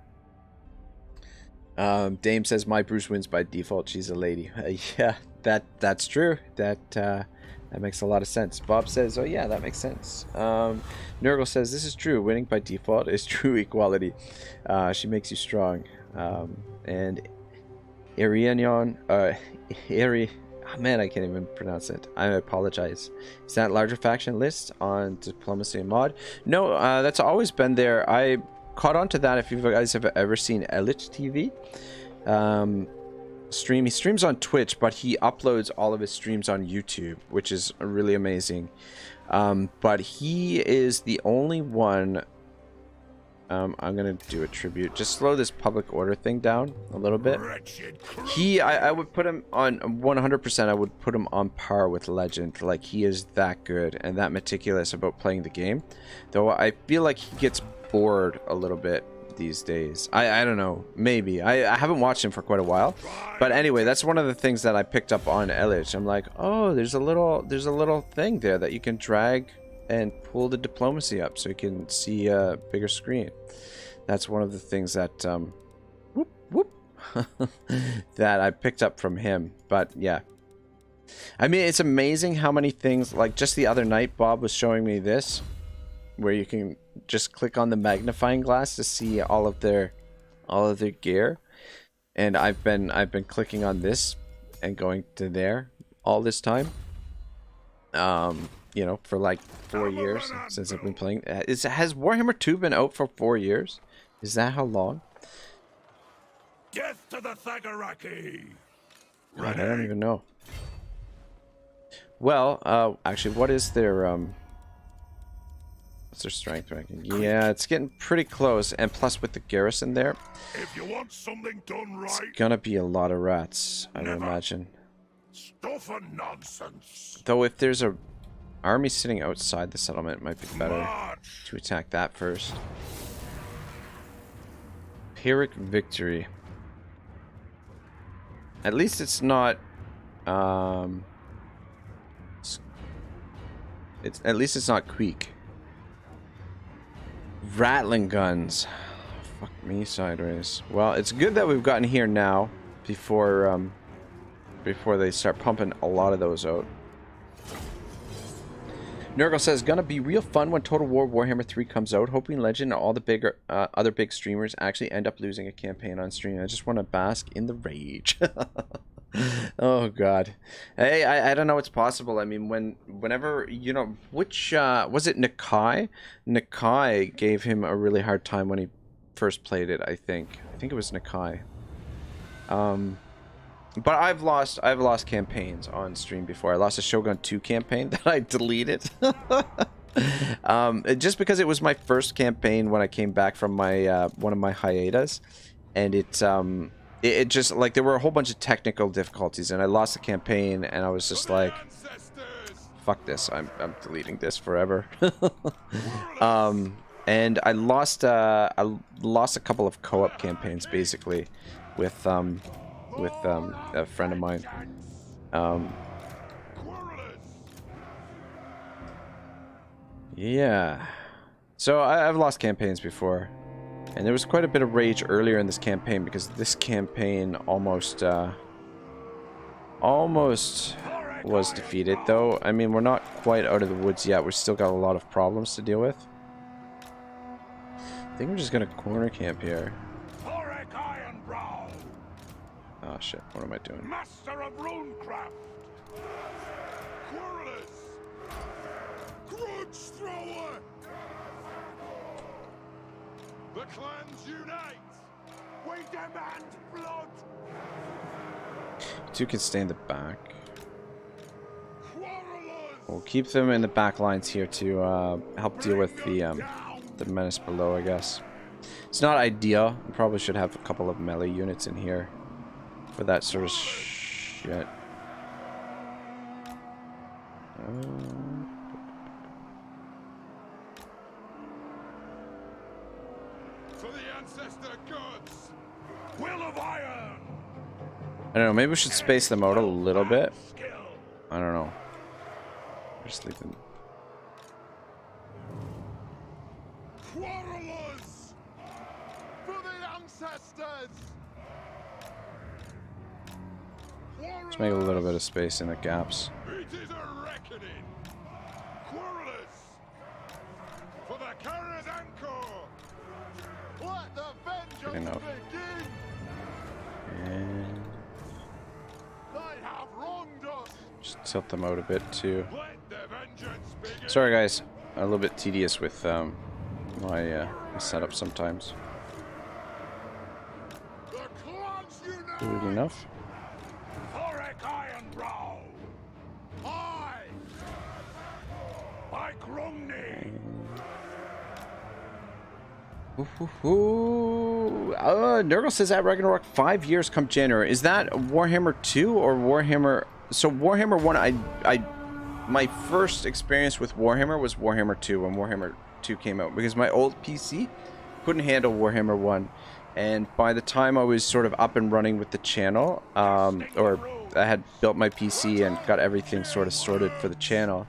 Dame says my Bruce wins by default. She's a lady. Yeah, that's true. That makes a lot of sense. Bob says, oh yeah, that makes sense. Nurgle says this is true. Winning by default is true equality. She makes you strong. And Arianion, man, I can't even pronounce it. I apologize. Is that larger faction list on diplomacy and mod? No, that's always been there. I caught on to that. If you guys have ever seen Elich TV stream, he streams on Twitch, but he uploads all of his streams on YouTube, which is really amazing. But he is the only one I'm gonna do a tribute. Just slow this public order thing down a little bit. Wretched I would put him on 100%. I would put him on par with Legend. Like, he is that good and that meticulous about playing the game. Though I feel like he gets bored a little bit these days. I don't know. Maybe. I haven't watched him for quite a while. But anyway, that's one of the things that I picked up on Elich. I'm like, oh, there's a little thing there that you can drag and pull the diplomacy up so you can see a bigger screen. That's one of the things that that I picked up from him. But yeah, I mean, it's amazing how many things, like just the other night Bob was showing me this, where you can just click on the magnifying glass to see all of their gear, and I've been clicking on this and going to there all this time. You know, for like 4 years since I've been playing. Has Warhammer 2 been out for 4 years? Is that how long? death to the Thagaraki. God, I don't even know. Well, actually, what is their what's their strength ranking? Yeah, it's getting pretty close, and plus with the garrison there, If you want something done right, it's gonna be a lot of rats, I would imagine. stuff and nonsense. Though if there's a army sitting outside the settlement, it might be better March. to attack that first. Pyrrhic victory. At least it's not at least it's not Queek. Rattling guns. Fuck me sideways. Well, it's good that we've gotten here now before they start pumping a lot of those out. Nurgle says, gonna be real fun when Total War Warhammer 3 comes out. Hoping Legend and all the bigger other big streamers actually end up losing a campaign on stream. I just want to bask in the rage. Oh god. Hey, I don't know what's possible. I mean, whenever, you know, which was it Nakai? Nakai gave him a really hard time when he first played it, I think. I think it was Nakai. But I've lost campaigns on stream before. I lost a Shogun 2 campaign that I deleted. Just because it was my first campaign when I came back from my one of my hiatus, and it just, like, there were a whole bunch of technical difficulties, and I lost the campaign, and I was just like, fuck this, I'm deleting this forever. And I lost a couple of co-op campaigns basically with a friend of mine. Yeah. So I've lost campaigns before. And there was quite a bit of rage earlier in this campaign because this campaign almost was defeated, though. I mean, we're not quite out of the woods yet. We've still got a lot of problems to deal with. I think we're just gonna corner camp here. Thorek Ironbrow, Oh shit, what am I doing? master of runecraft. Querulous, grudge thrower. The clans unite. We demand blood. Two can stay in the back. Quarrelers. We'll keep them in the back lines here to help deal with the menace below, I guess. It's not ideal. We probably should have a couple of melee units in here for that sort of shit. For the ancestor gods. Will of iron. I don't know, maybe we should space them out a little bit. Skill. I don't know. We're sleeping. Quarrelers. For the ancestors. Let's make a little bit of space in the gaps. It is a reckoning. Quarrelers. For the Carrot Anchor. Let the Good vengeance enough. begin. And They have wronged us. just tilt them out a bit too. Let the vengeance begin. Sorry guys, a little bit tedious with my setup sometimes. The clans unite. Good enough. Thorek Ironbrow. I. By Grumney. Nurgle says at Ragnarok 5 years come January. Is that Warhammer 2 or Warhammer? So Warhammer 1, my first experience with Warhammer was Warhammer 2 when Warhammer 2 came out, because my old PC couldn't handle Warhammer 1, and by the time I was sort of up and running with the channel, or I had built my PC and got everything sort of sorted for the channel.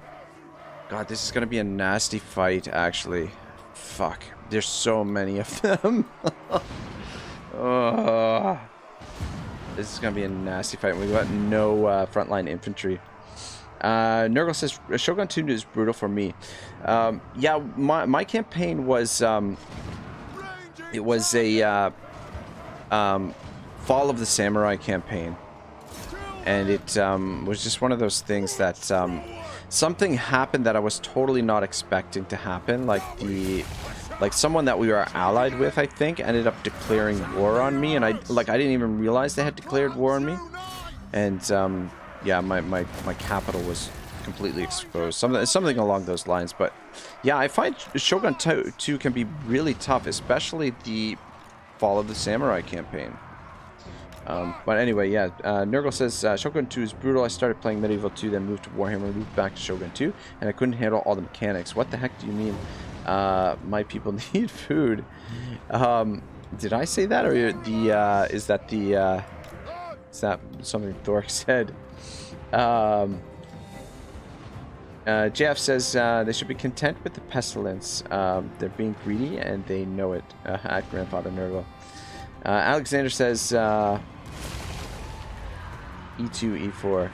God, this is gonna be a nasty fight, actually. Fuck, there's so many of them. This is gonna be a nasty fight. We've got no frontline infantry. Nurgle says Shogun 2 is brutal for me. Yeah, my campaign was it was a Fall of the Samurai campaign, and it was just one of those things that something happened that I was totally not expecting to happen. Like someone that we were allied with, I think, ended up declaring war on me, and I didn't even realize they had declared war on me, and yeah, my capital was completely exposed. Something along those lines. But yeah, I find Shogun 2 can be really tough, especially the Fall of the Samurai campaign. But anyway, yeah, Nurgle says Shogun 2 is brutal. I started playing Medieval 2, then moved to Warhammer, moved back to Shogun 2, and I couldn't handle all the mechanics. What the heck do you mean? My people need food. Did I say that, or is that something Thorek said? JF says they should be content with the pestilence. They're being greedy and they know it. At Grandfather Nurgle. Alexander says E2, E4.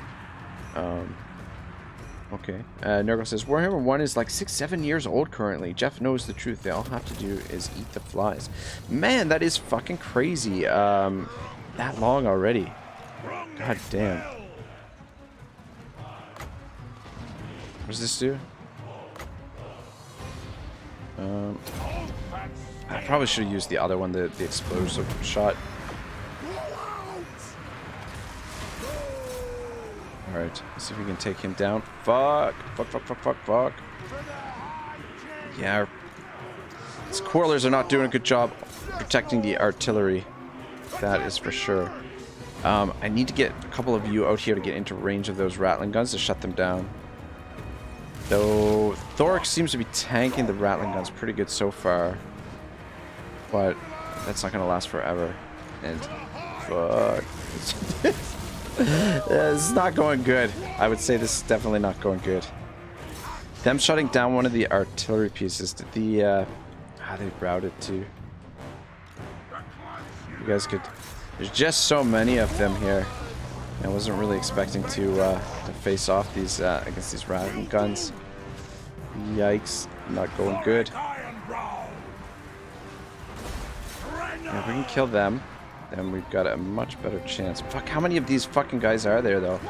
Okay. Nurgle says Warhammer 1 is like 6-7 years old currently. Jeff knows the truth. They all have to do is eat the flies. Man, that is fucking crazy. That long already. God damn. What does this do? I probably should have used the other one, the explosive shot. Alright, let's see if we can take him down. Fuck. Yeah, his Quarlers are not doing a good job protecting the artillery. That is for sure. I need to get a couple of you out here to get into range of those rattling guns to shut them down. Though Thorek seems to be tanking the rattling guns pretty good so far. But that's not going to last forever. And fuck. This is not going good. I would say this is definitely not going good. Them shutting down one of the artillery pieces. Did they routed too. You guys could... There's just so many of them here. I wasn't really expecting to face off these against these rattling guns. Yikes! Not going good. Yeah, if we can kill them, then we've got a much better chance. Fuck! How many of these fucking guys are there though?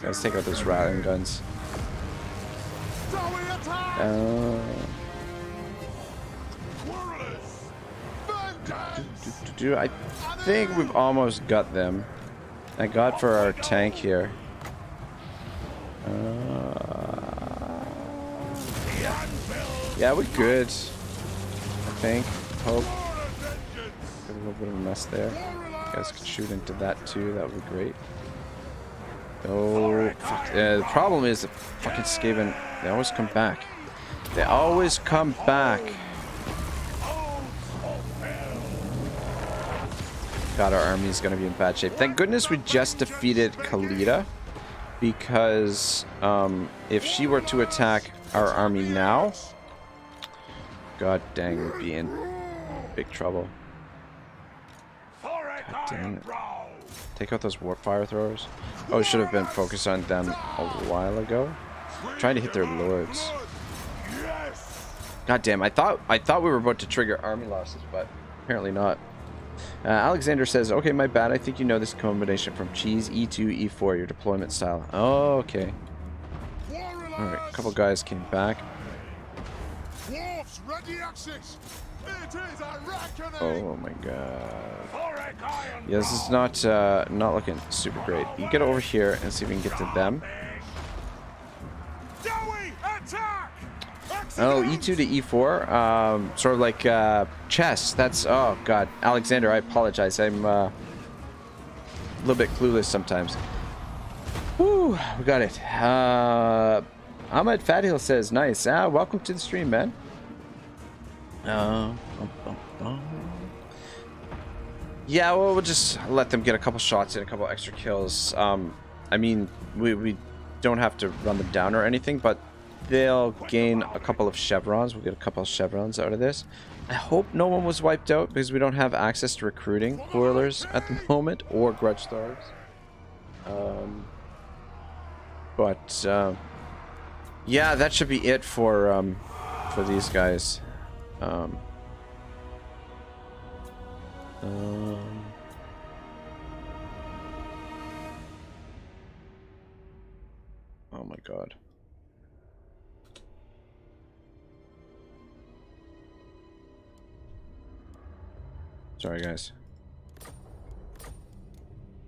Let's take out those rattling guns. I think we've almost got them. Thank God for our tank here. Yeah, we're good. I think. Hope. Got a little bit of a mess there. You guys could shoot into that too. That would be great. Oh, fuck. The problem is the fucking Skaven. They always come back. They always come back. God, our army is going to be in bad shape. Thank goodness we just defeated Khalida, because if she were to attack our army now, god dang, we'd be in big trouble. God dang it. Take out those warfire throwers. Oh, should have been focused on them a while ago. Trying to hit their lords. God damn, I thought we were about to trigger army losses, but apparently not. Alexander says, okay, my bad. I think you know this combination from cheese, E2, E4, your deployment style. Oh, okay. Alright, a couple guys came back. Oh my god. Yeah, this is not looking super great. You get over here and see if we can get to them. Oh, E2 to E4, sort of like chess. That's, oh god, Alexander, I apologize. I'm a little bit clueless sometimes. Woo, we got it. Ahmed Fathill says, nice. Welcome to the stream, man. Yeah, well, we'll just let them get a couple shots in, a couple extra kills. I mean, we don't have to run them down or anything, but they'll gain a couple of chevrons. We'll get a couple of chevrons out of this. I hope no one was wiped out because we don't have access to recruiting boilers at the moment or grudge stars. Yeah, that should be it for these guys. Oh my god. Sorry, guys.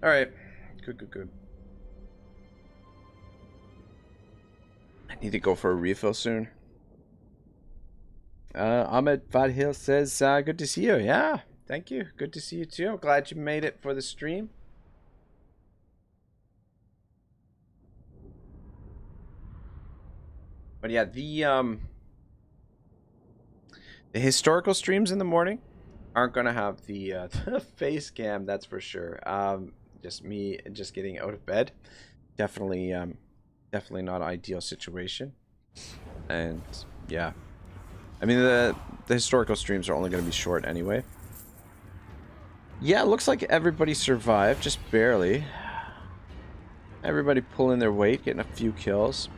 Alright. Good. I need to go for a refill soon. Ahmed Fadhil says, good to see you. Yeah, thank you. Good to see you too. I'm glad you made it for the stream. But yeah, the historical streams in the morning aren't gonna have the face cam, that's for sure. Just me just getting out of bed. Definitely not ideal situation. And yeah, I mean the historical streams are only gonna be short anyway. Yeah, it looks like everybody survived, just barely. Everybody pulling their weight, getting a few kills.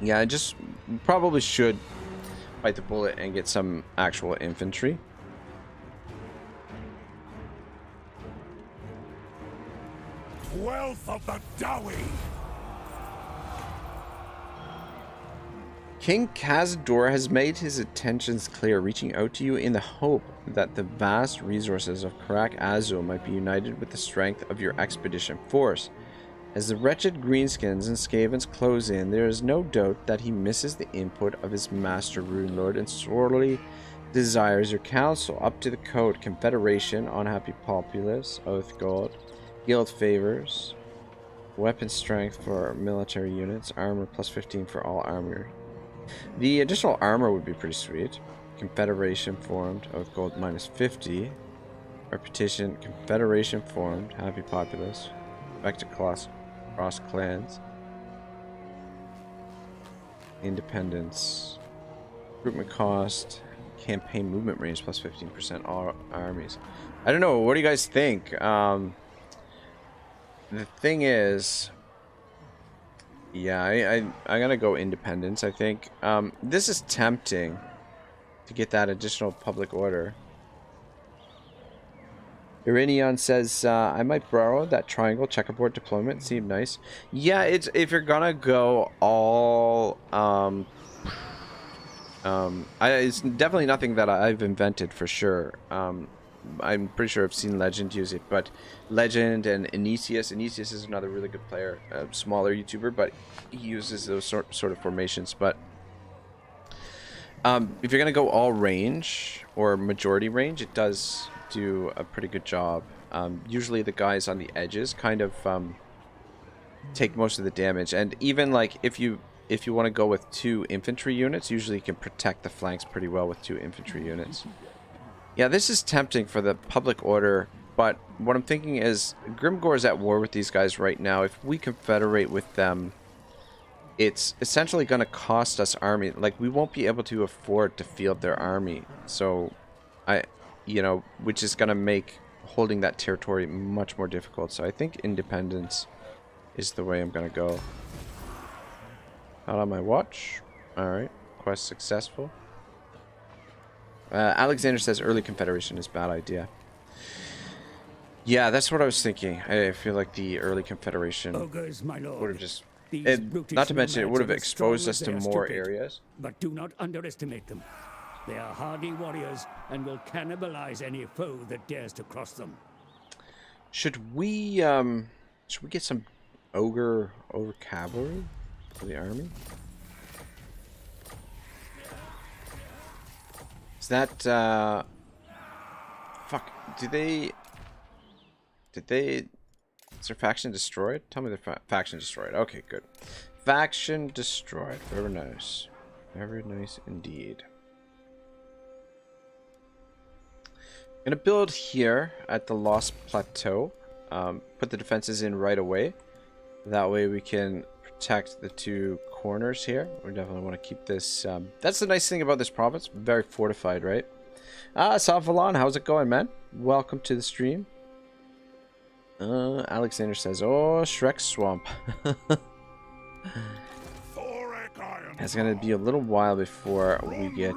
Yeah, I just probably should bite the bullet and get some actual infantry. Wealth of the Dowie! King Khazad-dûr has made his intentions clear, reaching out to you in the hope that the vast resources of Karak Azul might be united with the strength of your expedition force. As the wretched greenskins and scavens close in, there is no doubt that he misses the input of his master Rune Lord and sorely desires your counsel. Up to the code, Confederation, Unhappy Populace, Oath God, Guild Favors, Weapon Strength for military units, Armor plus 15 for all armor. The additional armor would be pretty sweet. Confederation formed, Oath Gold minus 50. Reputation, Confederation formed, Happy Populace. Back to cross clans. Independence. Recruitment cost. Campaign movement range plus 15% all armies. I don't know, what do you guys think? The thing is, yeah, I'm gonna go independence, I think. This is tempting to get that additional public order. Irinion says, I might borrow that triangle checkerboard deployment. Seemed nice. Yeah, it's if you're gonna go all it's definitely nothing that I've invented for sure. I'm pretty sure I've seen Legend use it, but Legend and Anisius is another really good player, a smaller YouTuber, but he uses those sort of formations. But if you're gonna go all range or majority range, it does do a pretty good job. Usually the guys on the edges kind of take most of the damage, and even like if you want to go with 2 infantry units, usually you can protect the flanks pretty well with 2 infantry units. Yeah, this is tempting for the public order, but what I'm thinking is Grimgor is at war with these guys right now. If we confederate with them, it's essentially going to cost us army. Like, we won't be able to afford to field their army. So, which is going to make holding that territory much more difficult. So I think independence is the way I'm going to go. Out on my watch. Alright, quest successful. Alexander says early confederation is a bad idea. Yeah, that's what I was thinking. I feel like the early confederation would have just... not to mention, it would have exposed us to more areas. But do not underestimate them. They are hardy warriors and will cannibalize any foe that dares to cross them. Should we get some ogre cavalry for the army? that, fuck, Did they... Is their faction destroyed? Tell me their faction destroyed. Okay, good. Faction destroyed. Very nice. Very nice indeed. Gonna build here at the Lost Plateau. Put the defenses in right away. That way we can protect the two corners here. We definitely want to keep this. That's the nice thing about this province. Very fortified, right? Savalon, how's it going, man? Welcome to the stream. Alexander says, oh, Shrek Swamp. It's gonna be a little while before we get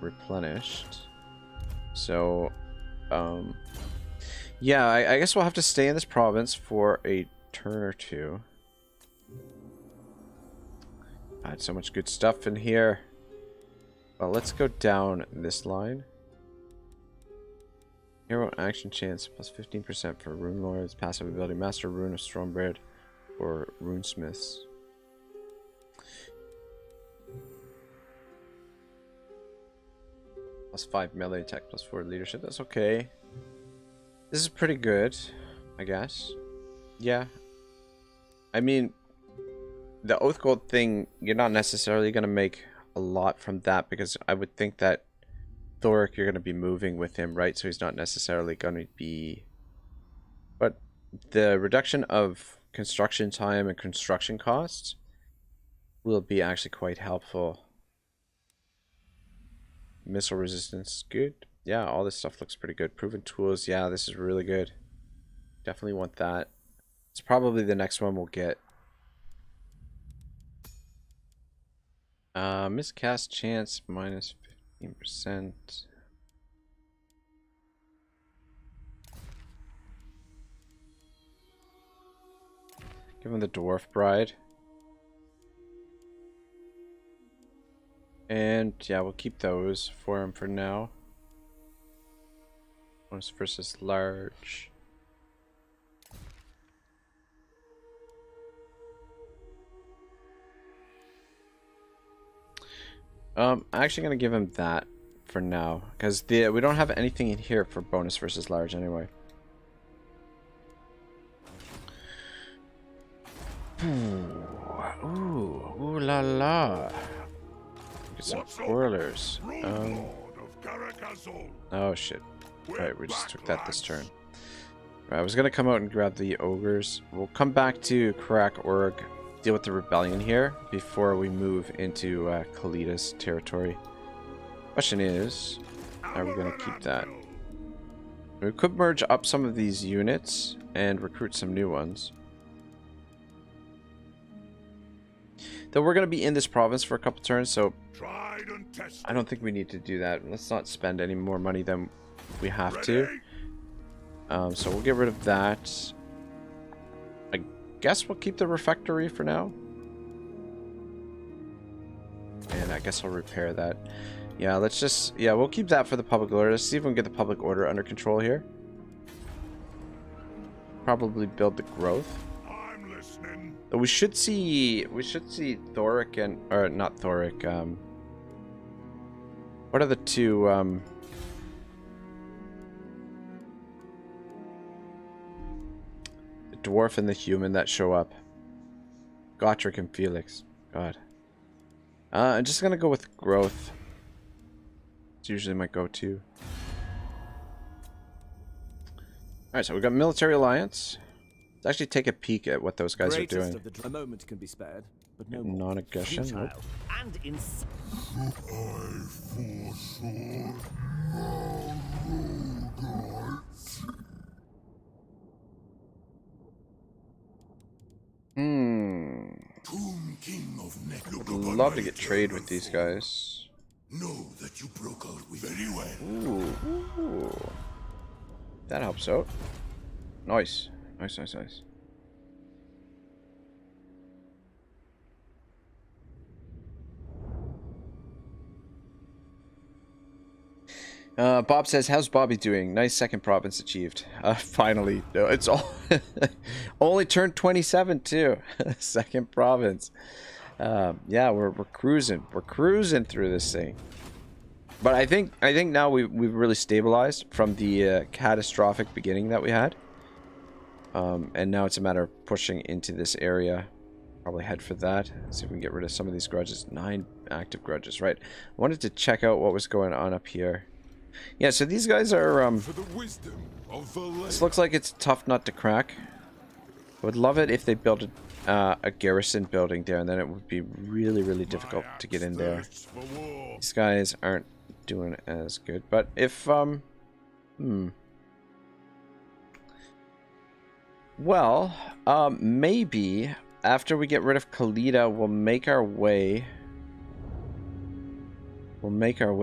replenished. So, yeah, I guess we'll have to stay in this province for a turn or two. I had so much good stuff in here. Well, let's go down this line. Hero action chance plus 15% for Rune Lords, passive ability, Master Rune of Stormbread, or Runesmiths. Plus 5 melee attack, plus 4 leadership. That's okay. This is pretty good, I guess. Yeah. I mean, the Oath Gold thing, you're not necessarily going to make a lot from that, because I would think that Thorek, you're going to be moving with him, right? So he's not necessarily going to be... But the reduction of construction time and construction costs will be actually quite helpful. Missile resistance, good. Yeah, all this stuff looks pretty good. Proven tools, yeah, this is really good. Definitely want that. It's probably the next one we'll get. Miscast chance minus 15%. Give him the Dwarf Bride. And yeah, we'll keep those for him for now. Bonus versus large. I'm actually gonna give him that for now, because we don't have anything in here for bonus versus large anyway. Ooh la la. Get some spoilers. Oh shit. Right, we just took that this turn. Right, I was gonna come out and grab the ogres. We'll come back to Karak Org, deal with the rebellion here before we move into Khalid's territory. Question is, are we gonna keep that? We could merge up some of these units and recruit some new ones. Though we're gonna be in this province for a couple turns, so I don't think we need to do that. Let's not spend any more money than we have to. So we'll get rid of that. I guess we'll keep the refectory for now. And I guess I'll repair that. Yeah, let's just... Yeah, we'll keep that for the public order. Let's see if we can get the public order under control here. Probably build the growth. I'm listening. But we should see Thorek and... Or not Thorek, what are the two, the dwarf and the human that show up? Gotrek and Felix. God. I'm just gonna go with growth. It's usually my go-to. Alright, so we've got military alliance. Let's actually take a peek at what those guys are doing. A moment can be spared, but no Non-aggression. Nope. And Tomb King of Would love to get trade with these guys. Know that you broke out with very well. Ooh. That helps out. Nice. Nice, nice, nice. Bob says, how's Bobby doing? Nice second province achieved. Finally. No, it's all only turned 27 too. Second province. Yeah, we're cruising. We're cruising through this thing. But I think now we've really stabilized from the catastrophic beginning that we had. And now it's a matter of pushing into this area. Probably head for that. See if we can get rid of some of these grudges. 9 active grudges, right? I wanted to check out what was going on up here. Yeah, so these guys are For the wisdom of this looks like it's a tough nut to crack. I would love it if they built a garrison building there, and then it would be really, really difficult to get in there. These guys aren't doing as good, but if well, maybe after we get rid of Khalida, we'll make our way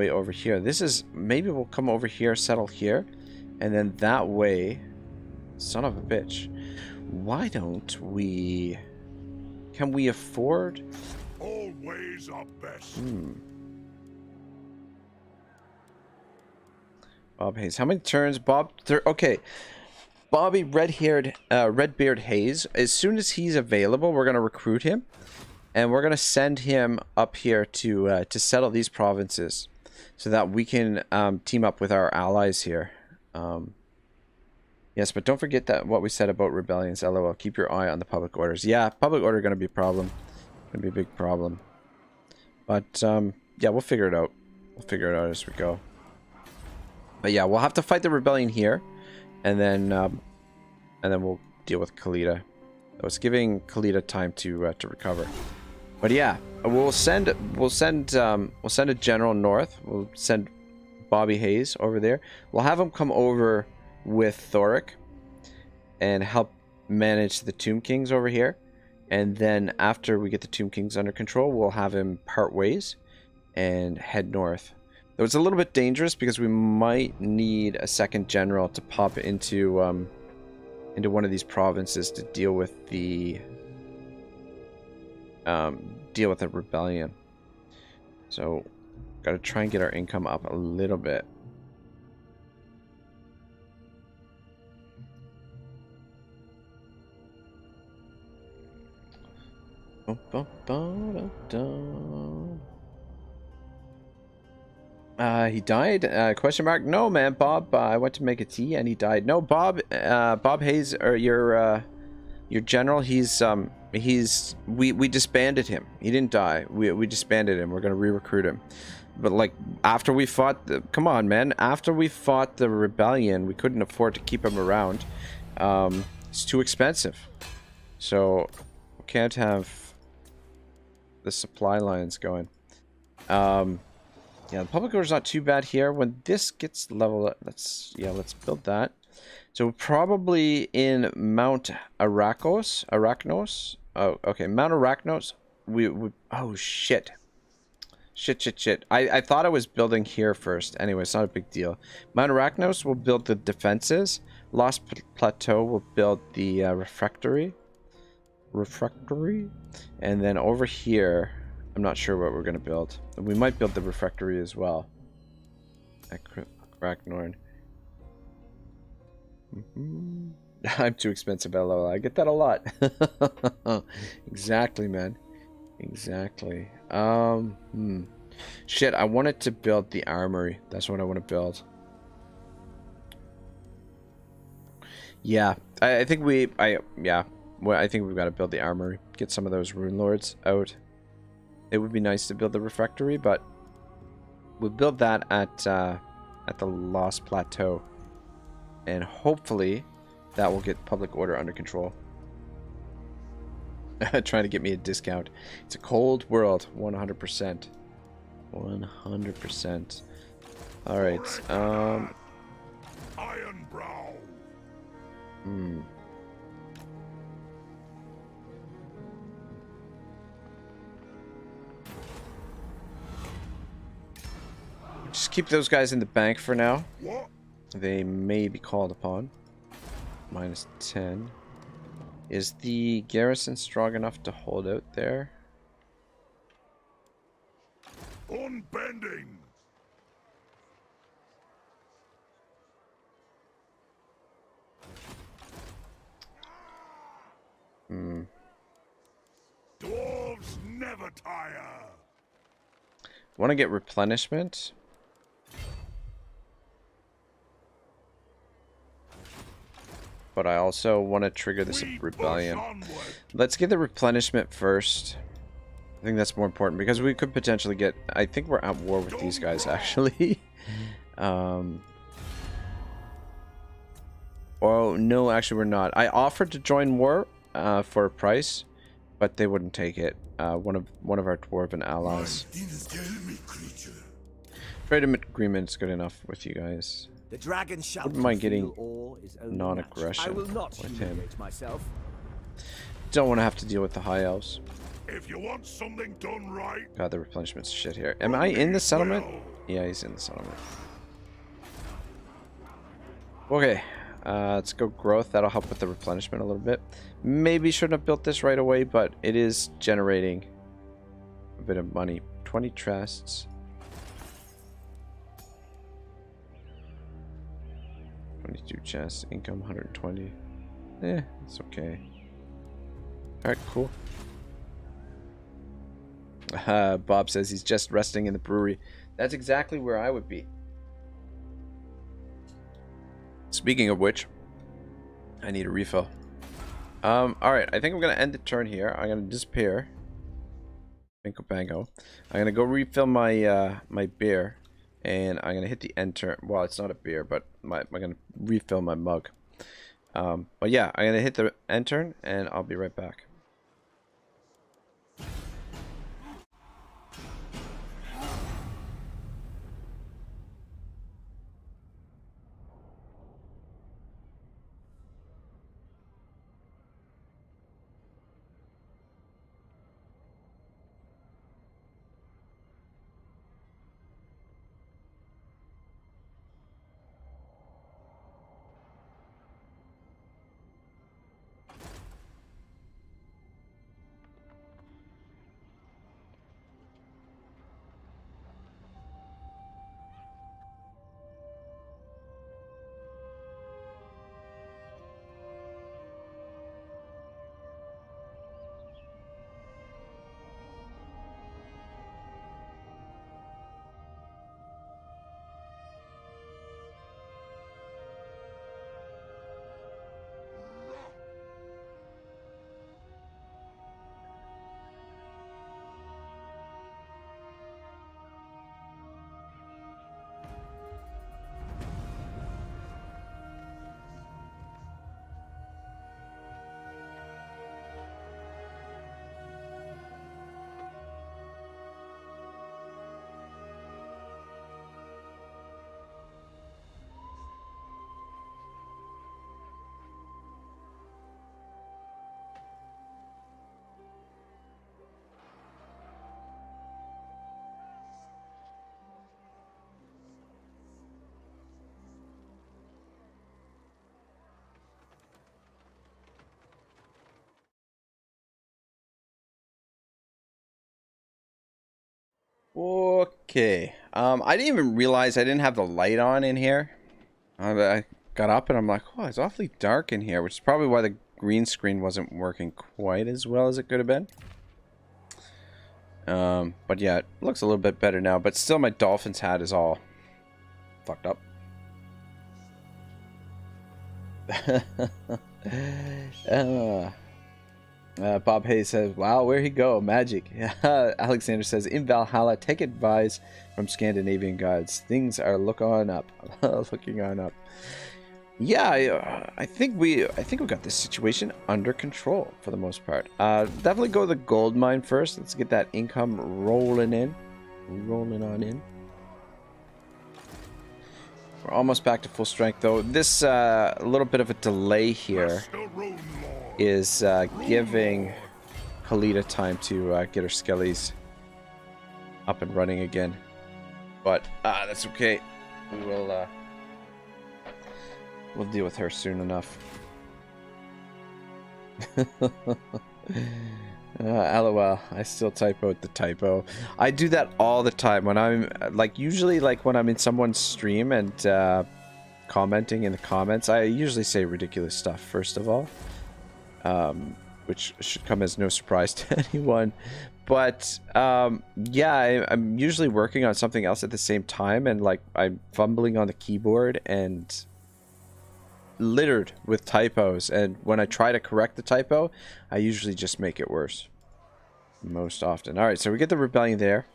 over here. This is, maybe we'll come over here, settle here, and then that way, son of a bitch, why don't we, can we afford? All ways are best. Bob Hayes, how many turns? Bob, okay. Bobby Redbeard Hayes, as soon as he's available, we're going to recruit him. And we're going to send him up here to settle these provinces. So that we can team up with our allies here. Yes, but don't forget that what we said about rebellions, LOL. Keep your eye on the public orders. Yeah, public order going to be a problem. Going to be a big problem. But, yeah, we'll figure it out. We'll figure it out as we go. But yeah, we'll have to fight the rebellion here. And then we'll deal with Khalida. So it's giving Khalida time to recover. But yeah, we'll send a general north. We'll send Bobby Hayes over there. We'll have him come over with Thorek and help manage the Tomb Kings over here. And then after we get the Tomb Kings under control, we'll have him part ways and head north. Though it's a little bit dangerous because we might need a second general to pop into one of these provinces to deal with the rebellion. So, gotta try and get our income up a little bit. He died? Question mark? No, man, Bob. I went to make a tea and he died. No, Bob. Bob Hayes, or your general. We disbanded him. He didn't die. We disbanded him. We're gonna re-recruit him. But like after we fought come on, man. After we fought the rebellion, we couldn't afford to keep him around. It's too expensive. So we can't have the supply lines going. Yeah, the public order's not too bad here. When this gets leveled up, let's build that. So probably in Mount Arachnos. Oh, okay, Mount Arachnos. Oh shit. Shit. I thought I was building here first. Anyway, it's not a big deal. Mount Arachnos will build the defenses. Lost Plateau will build the refractory. And then over here, I'm not sure what we're going to build. We might build the refractory as well. At Cracknorn. I'm too expensive, LOL. I get that a lot. Exactly, man. Exactly. Shit, I wanted to build the armory. That's what I want to build. Yeah, I think we've got to build the armory. Get some of those rune lords out. It would be nice to build the refractory, but we'll build that at the Lost Plateau, and hopefully that will get public order under control. Trying to get me a discount. It's a cold world, 100%. 100%. All right. Ironbrow. Just keep those guys in the bank for now. What? They may be called upon. -10. Is the garrison strong enough to hold out there? Unbending. Dwarves never tire. Want to get replenishment? but I also want to trigger this rebellion. Let's get the replenishment first. I think that's more important because we could potentially get... I think we're at war with these guys, actually. Oh, no, actually we're not. I offered to join war for a price, but they wouldn't take it. One of our Dwarven allies. Trade agreement is good enough with you guys. The dragon shall Wouldn't mind getting is non-aggression with him. myself. Don't want to have to deal with the high elves. If you want something done right, God, the replenishment's shit here. Am I in the settlement? Yeah, he's in the settlement. Okay, let's go growth. That'll help with the replenishment a little bit. Maybe shouldn't have built this right away, but it is generating a bit of money. 20 chests. 22 chests. Income 120. Eh, it's okay. Alright, cool. Bob says he's just resting in the brewery. That's exactly where I would be. Speaking of which, I need a refill. Alright, I think I'm going to end the turn here. I'm going to disappear. Bingo bango. I'm going to go refill my my beer. And I'm going to hit the end turn. Well, it's not a beer, but I'm going to refill my mug. But yeah, I'm going to hit the end turn, and I'll be right back. Okay. I didn't even realize I didn't have the light on in here. I got up and I'm like, oh, it's awfully dark in here, which is probably why the green screen wasn't working quite as well as it could have been. But yeah, it looks a little bit better now, but still my dolphin's hat is all fucked up. Bob Hayes says, wow, where'd he go? Magic. Alexander says, in Valhalla, take advice from Scandinavian gods. Things are looking on up. Looking on up. Yeah, I think we got this situation under control for the most part. Definitely go to the gold mine first. Let's get that income rolling in. Rolling on in. We're almost back to full strength though. This little bit of a delay here is giving Kalita time to get her skellies up and running again. But that's okay. We will we'll deal with her soon enough. LOL, I still type out the typo. I do that all the time when I'm usually when I'm in someone's stream and commenting in the comments. I usually say ridiculous stuff first of all, which should come as no surprise to anyone. But yeah, I'm usually working on something else at the same time, and I'm fumbling on the keyboard, and littered with typos, and when I try to correct the typo, I usually just make it worse. Most often. Alright, so we get the rebellion there.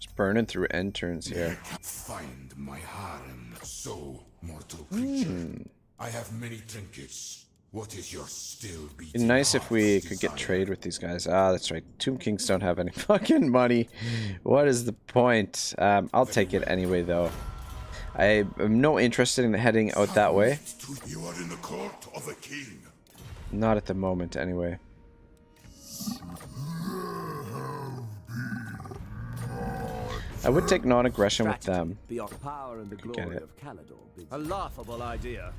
Just burning through end turns here. Find my harem, so mortal creature. I have many trinkets. What is your still beating It'd be nice if we heart's could get desire? trade with these guys. Ah, that's right. Tomb Kings don't have any fucking money. What is the point? I'll take it anyway, though. I am no interested in heading out that way. You are in the court of a king. Not at the moment, anyway. I would take non-aggression with them. Beyond power and the Get glory it. of Caledor. A laughable idea.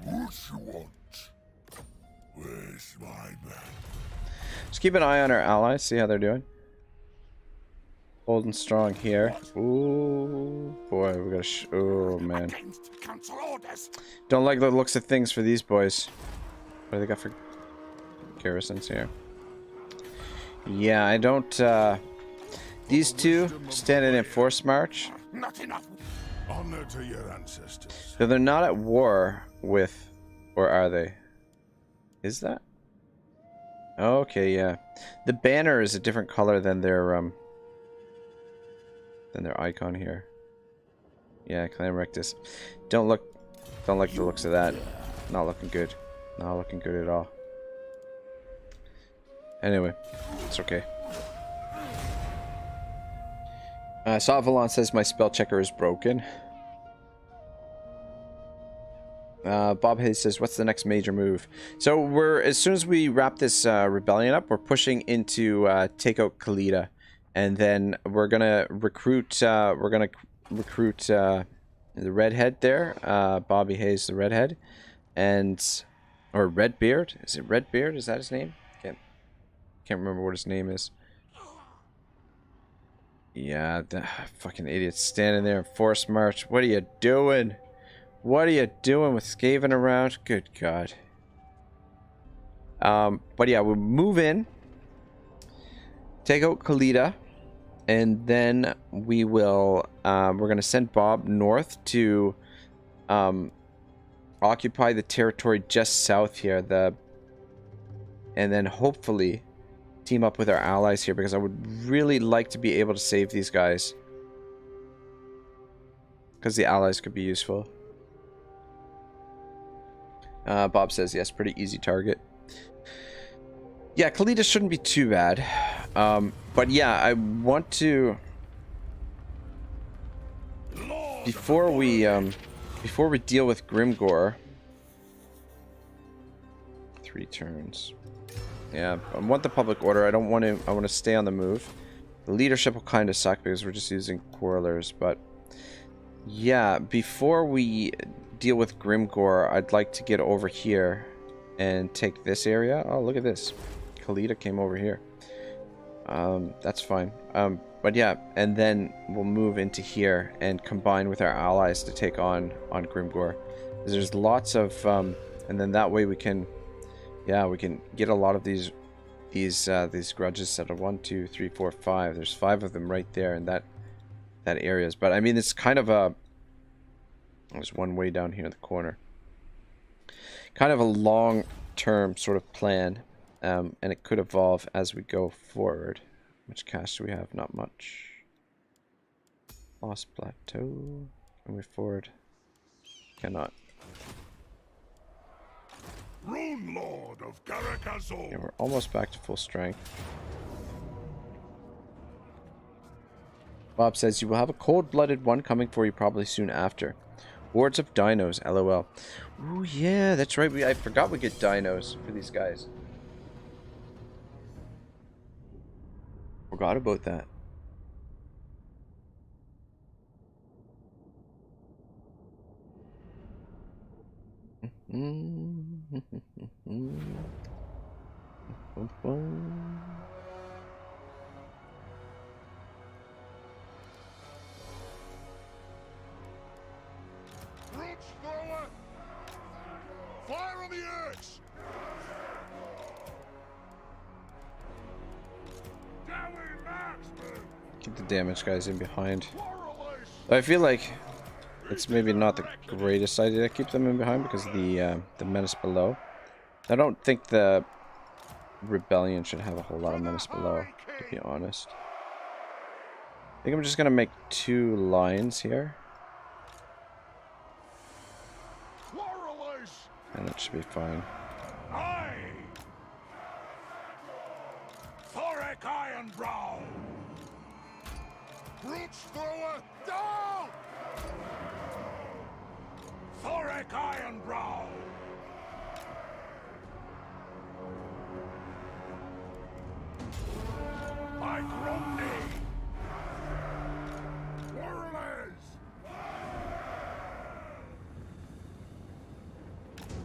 What you want? Where's my man? Just keep an eye on our allies, see how they're doing. Holding strong here. Ooh, boy, we got oh, man. Council orders. Don't like the looks of things for these boys. What do they got for garrisons here? Yeah, I don't, these two standing in force march. Not enough. Honor to your ancestors. So they're not at war with, or are they? Is that? Okay, yeah. The banner is a different color than their icon here. Yeah, Clan Rectus. Don't like the looks of that. Not looking good. Not looking good at all. Anyway, it's okay. Savalon says my spell checker is broken. Bob Hayes says, what's the next major move? So we're, as soon as we wrap this rebellion up, we're pushing into take out Khalida. And then we're gonna recruit the redhead there, Bobby Hayes, the redhead, or Redbeard. Is it Redbeard? Is that his name? Can't remember what his name is. Yeah, the fucking idiot standing there in force march. What are you doing? What are you doing with Skaven around? Good God. But yeah, we'll move in, take out Khalida, and then we will, we're going to send Bob north to occupy the territory just south here, and then hopefully team up with our allies here, because I would really like to be able to save these guys, because the allies could be useful. Bob says yes, pretty easy target. Yeah, Khalida shouldn't be too bad. But yeah, I want to, before we deal with Grimgor, 3 turns. Yeah, I want the public order. I don't want to. I want to stay on the move. The leadership will kind of suck because we're just using quarrelers. But yeah, before we deal with Grimgor, I'd like to get over here and take this area. Oh, look at this. Khalida came over here. That's fine. But yeah, and then we'll move into here and combine with our allies to take on Grimgor. There's lots of, and then that way we can, yeah, we can get a lot of these grudges set of 1, 2, 3, 4, 5. There's 5 of them right there in that areas. But I mean, it's kind of a, there's one way down here in the corner. Kind of a long-term sort of plan, and it could evolve as we go forward. How much cash do we have? Not much. Lost plateau. Can we forward? Cannot. Rune Lord of Garakazor. Yeah, we're almost back to full strength. Bob says you will have a cold-blooded one coming for you probably soon after. Hordes of dinos, lol. Ooh, yeah, that's right. I forgot we get dinos for these guys. Forgot about that. Brute thrower! Fire on the edge! Keep the damage guys in behind. But I feel like it's maybe not the greatest idea to keep them in behind because of the menace below. I don't think the rebellion should have a whole lot of menace below, to be honest. I think I'm just gonna make 2 lines here. And that should be fine. I, Thorek Ironbrow, Roots Thrower, down! Thorek Ironbrow. I Gromney. Warless.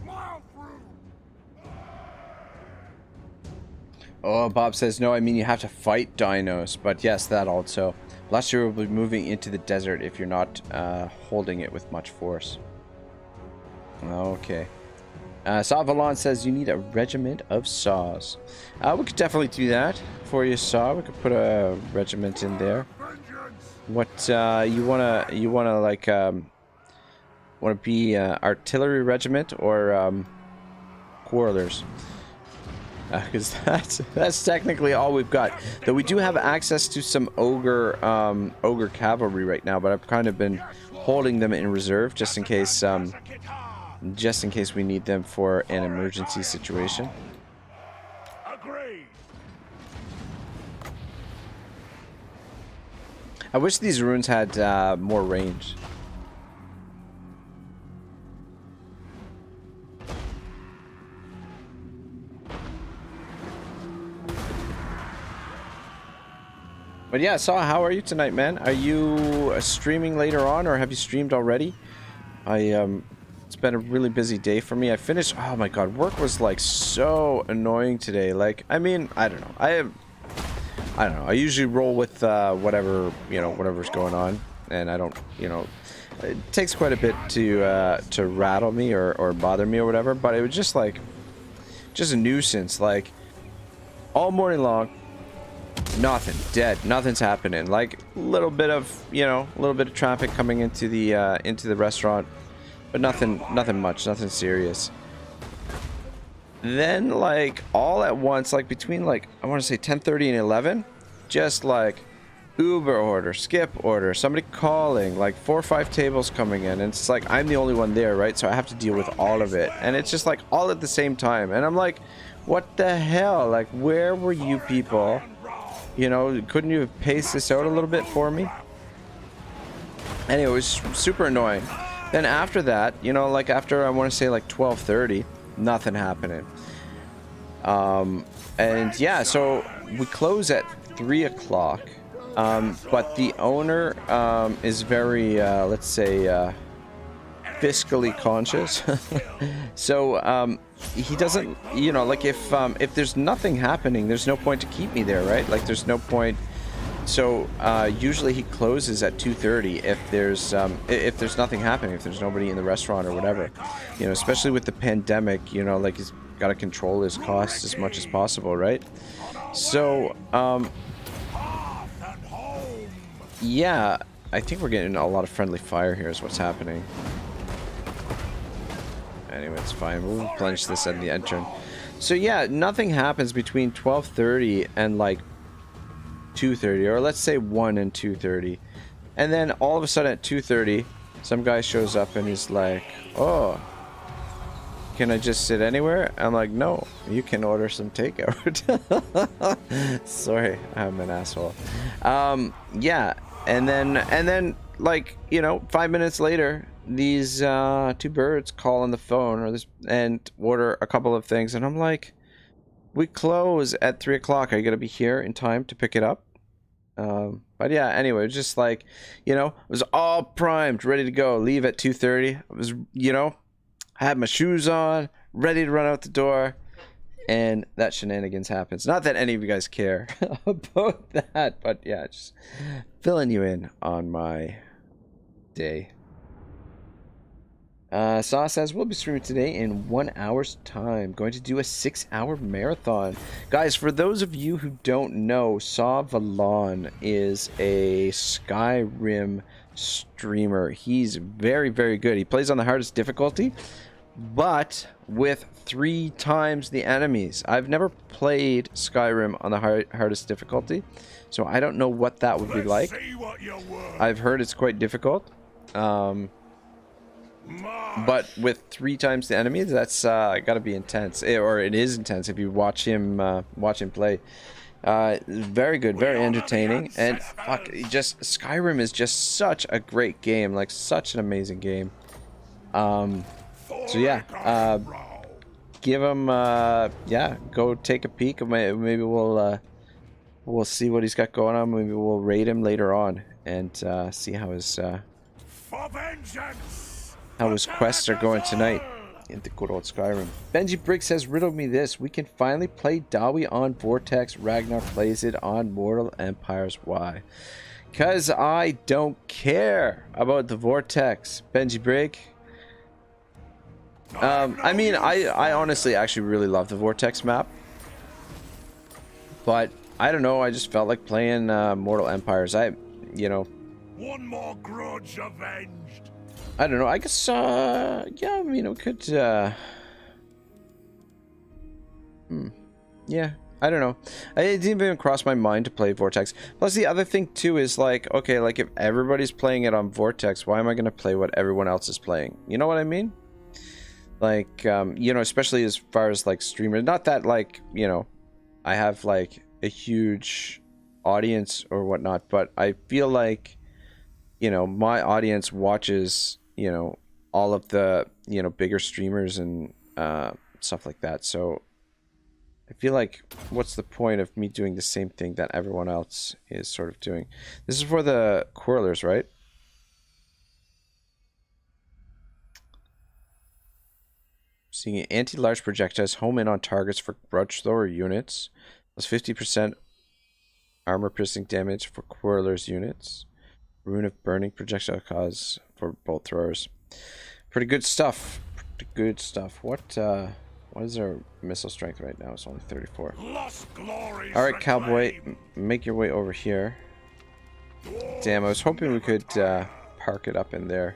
Mile through. Oh, Bob says, no, I mean you have to fight dinos. But yes, that also. Last year will be moving into the desert if you're not holding it with much force. Okay. Savalon says you need a regiment of saws. We could definitely do that for you, Saw. We could put a regiment in there. What you wanna like wanna be artillery regiment or quarrelers? Because that's technically all we've got. Though we do have access to some ogre cavalry right now, but I've kind of been holding them in reserve just in case we need them for an emergency situation. Agree. I wish these runes had more range. But yeah, Saw, how are you tonight, man? Are you streaming later on, or have you streamed already? It's been a really busy day for me. I finished. Oh my god, work was like so annoying today. Like, I mean, I don't know. I don't know. I usually roll with whatever, you know, whatever's going on, and I don't, you know, it takes quite a bit to rattle me or bother me or whatever. But it was just like, just a nuisance. Like, all morning long. Nothing, dead, nothing's happening. Like a little bit of, you know, a little bit of traffic coming into the restaurant, but nothing much, nothing serious. Then like all at once, like between like I want to say 10:30 and 11, just like Uber order, skip order, somebody calling, like 4 or 5 tables coming in, and it's like I'm the only one there, right? So I have to deal with all of it, and it's just like all at the same time, and I'm like, what the hell? Like, where were you people? You know, couldn't you have paced this out a little bit for me? Anyway, it was super annoying. Then after that, you know, like after I want to say like 12:30, nothing happening. And yeah, so we close at 3 o'clock. But the owner is very, let's say, fiscally conscious. So he doesn't, you know, like if there's nothing happening, there's no point to keep me there, right? Like there's no point. So usually he closes at 2:30 if there's nothing happening, if there's nobody in the restaurant or whatever, you know, especially with the pandemic, you know, like he's got to control his costs as much as possible, right? So yeah, I think we're getting a lot of friendly fire here is what's happening. Anyway, it's fine. We'll replenish this at the entrance. So yeah, nothing happens between 12:30 and like 2:30, or let's say 1 and 2:30. And then all of a sudden at 2:30, some guy shows up and he's like, "Oh, can I just sit anywhere?" I'm like, "No, you can order some takeout." Sorry, I'm an asshole. Yeah, and then like, you know, 5 minutes later, these 2 birds call on the phone and order a couple of things, and I'm like, we close at 3 o'clock. Are you gonna be here in time to pick it up? But yeah, anyway, just like, you know, it was all primed, ready to go, leave at 2:30. I was, you know, I had my shoes on, ready to run out the door, and that shenanigans happens. Not that any of you guys care about that, but yeah, just filling you in on my day. Saw says, we'll be streaming today in 1 hour's time. Going to do a 6-hour marathon. Guys, for those of you who don't know, Saw Valon is a Skyrim streamer. He's very, very good. He plays on the hardest difficulty, but with 3 times the enemies. I've never played Skyrim on the hardest difficulty, so I don't know what that would be like. I've heard it's quite difficult. But with 3 times the enemies, that's gotta be intense, or it is intense if you watch him play. Very good, very entertaining, and fuck, Skyrim is just such a great game, like such an amazing game. So yeah, give him yeah, go take a peek. Maybe we'll see what he's got going on. Maybe we'll raid him later on and see how his quests are going tonight in the good old Skyrim. Benji Briggs says, riddle me this. We can finally play Dawi on Vortex. Ragnar plays it on Mortal Empires. Why? Because I don't care about the Vortex, Benji Briggs. I mean, I honestly actually really love the Vortex map. But, I don't know, I just felt like playing Mortal Empires. You know. One more grudge avenged. I don't know, I guess, yeah, I mean, we could, yeah, I don't know. It didn't even cross my mind to play Vortex. Plus, the other thing, too, is, like, okay, like, if everybody's playing it on Vortex, why am I going to play what everyone else is playing? You know what I mean? Like, you know, especially as far as, like, streamers. Not that, like, you know, I have, like, a huge audience or whatnot, but I feel like, you know, my audience watches, you know, all of the, you know, bigger streamers and stuff like that. So I feel like, what's the point of me doing the same thing that everyone else is sort of doing? This is for the Quarrelers, right? Seeing anti-large projectiles home in on targets for grudge thrower units. Plus 50% armor piercing damage for Quarrelers units. Rune of burning projectile cause for bolt throwers. Pretty good stuff. Pretty good stuff. What is our missile strength right now? It's only 34. Alright, cowboy, make your way over here. Damn, I was hoping we could park it up in there.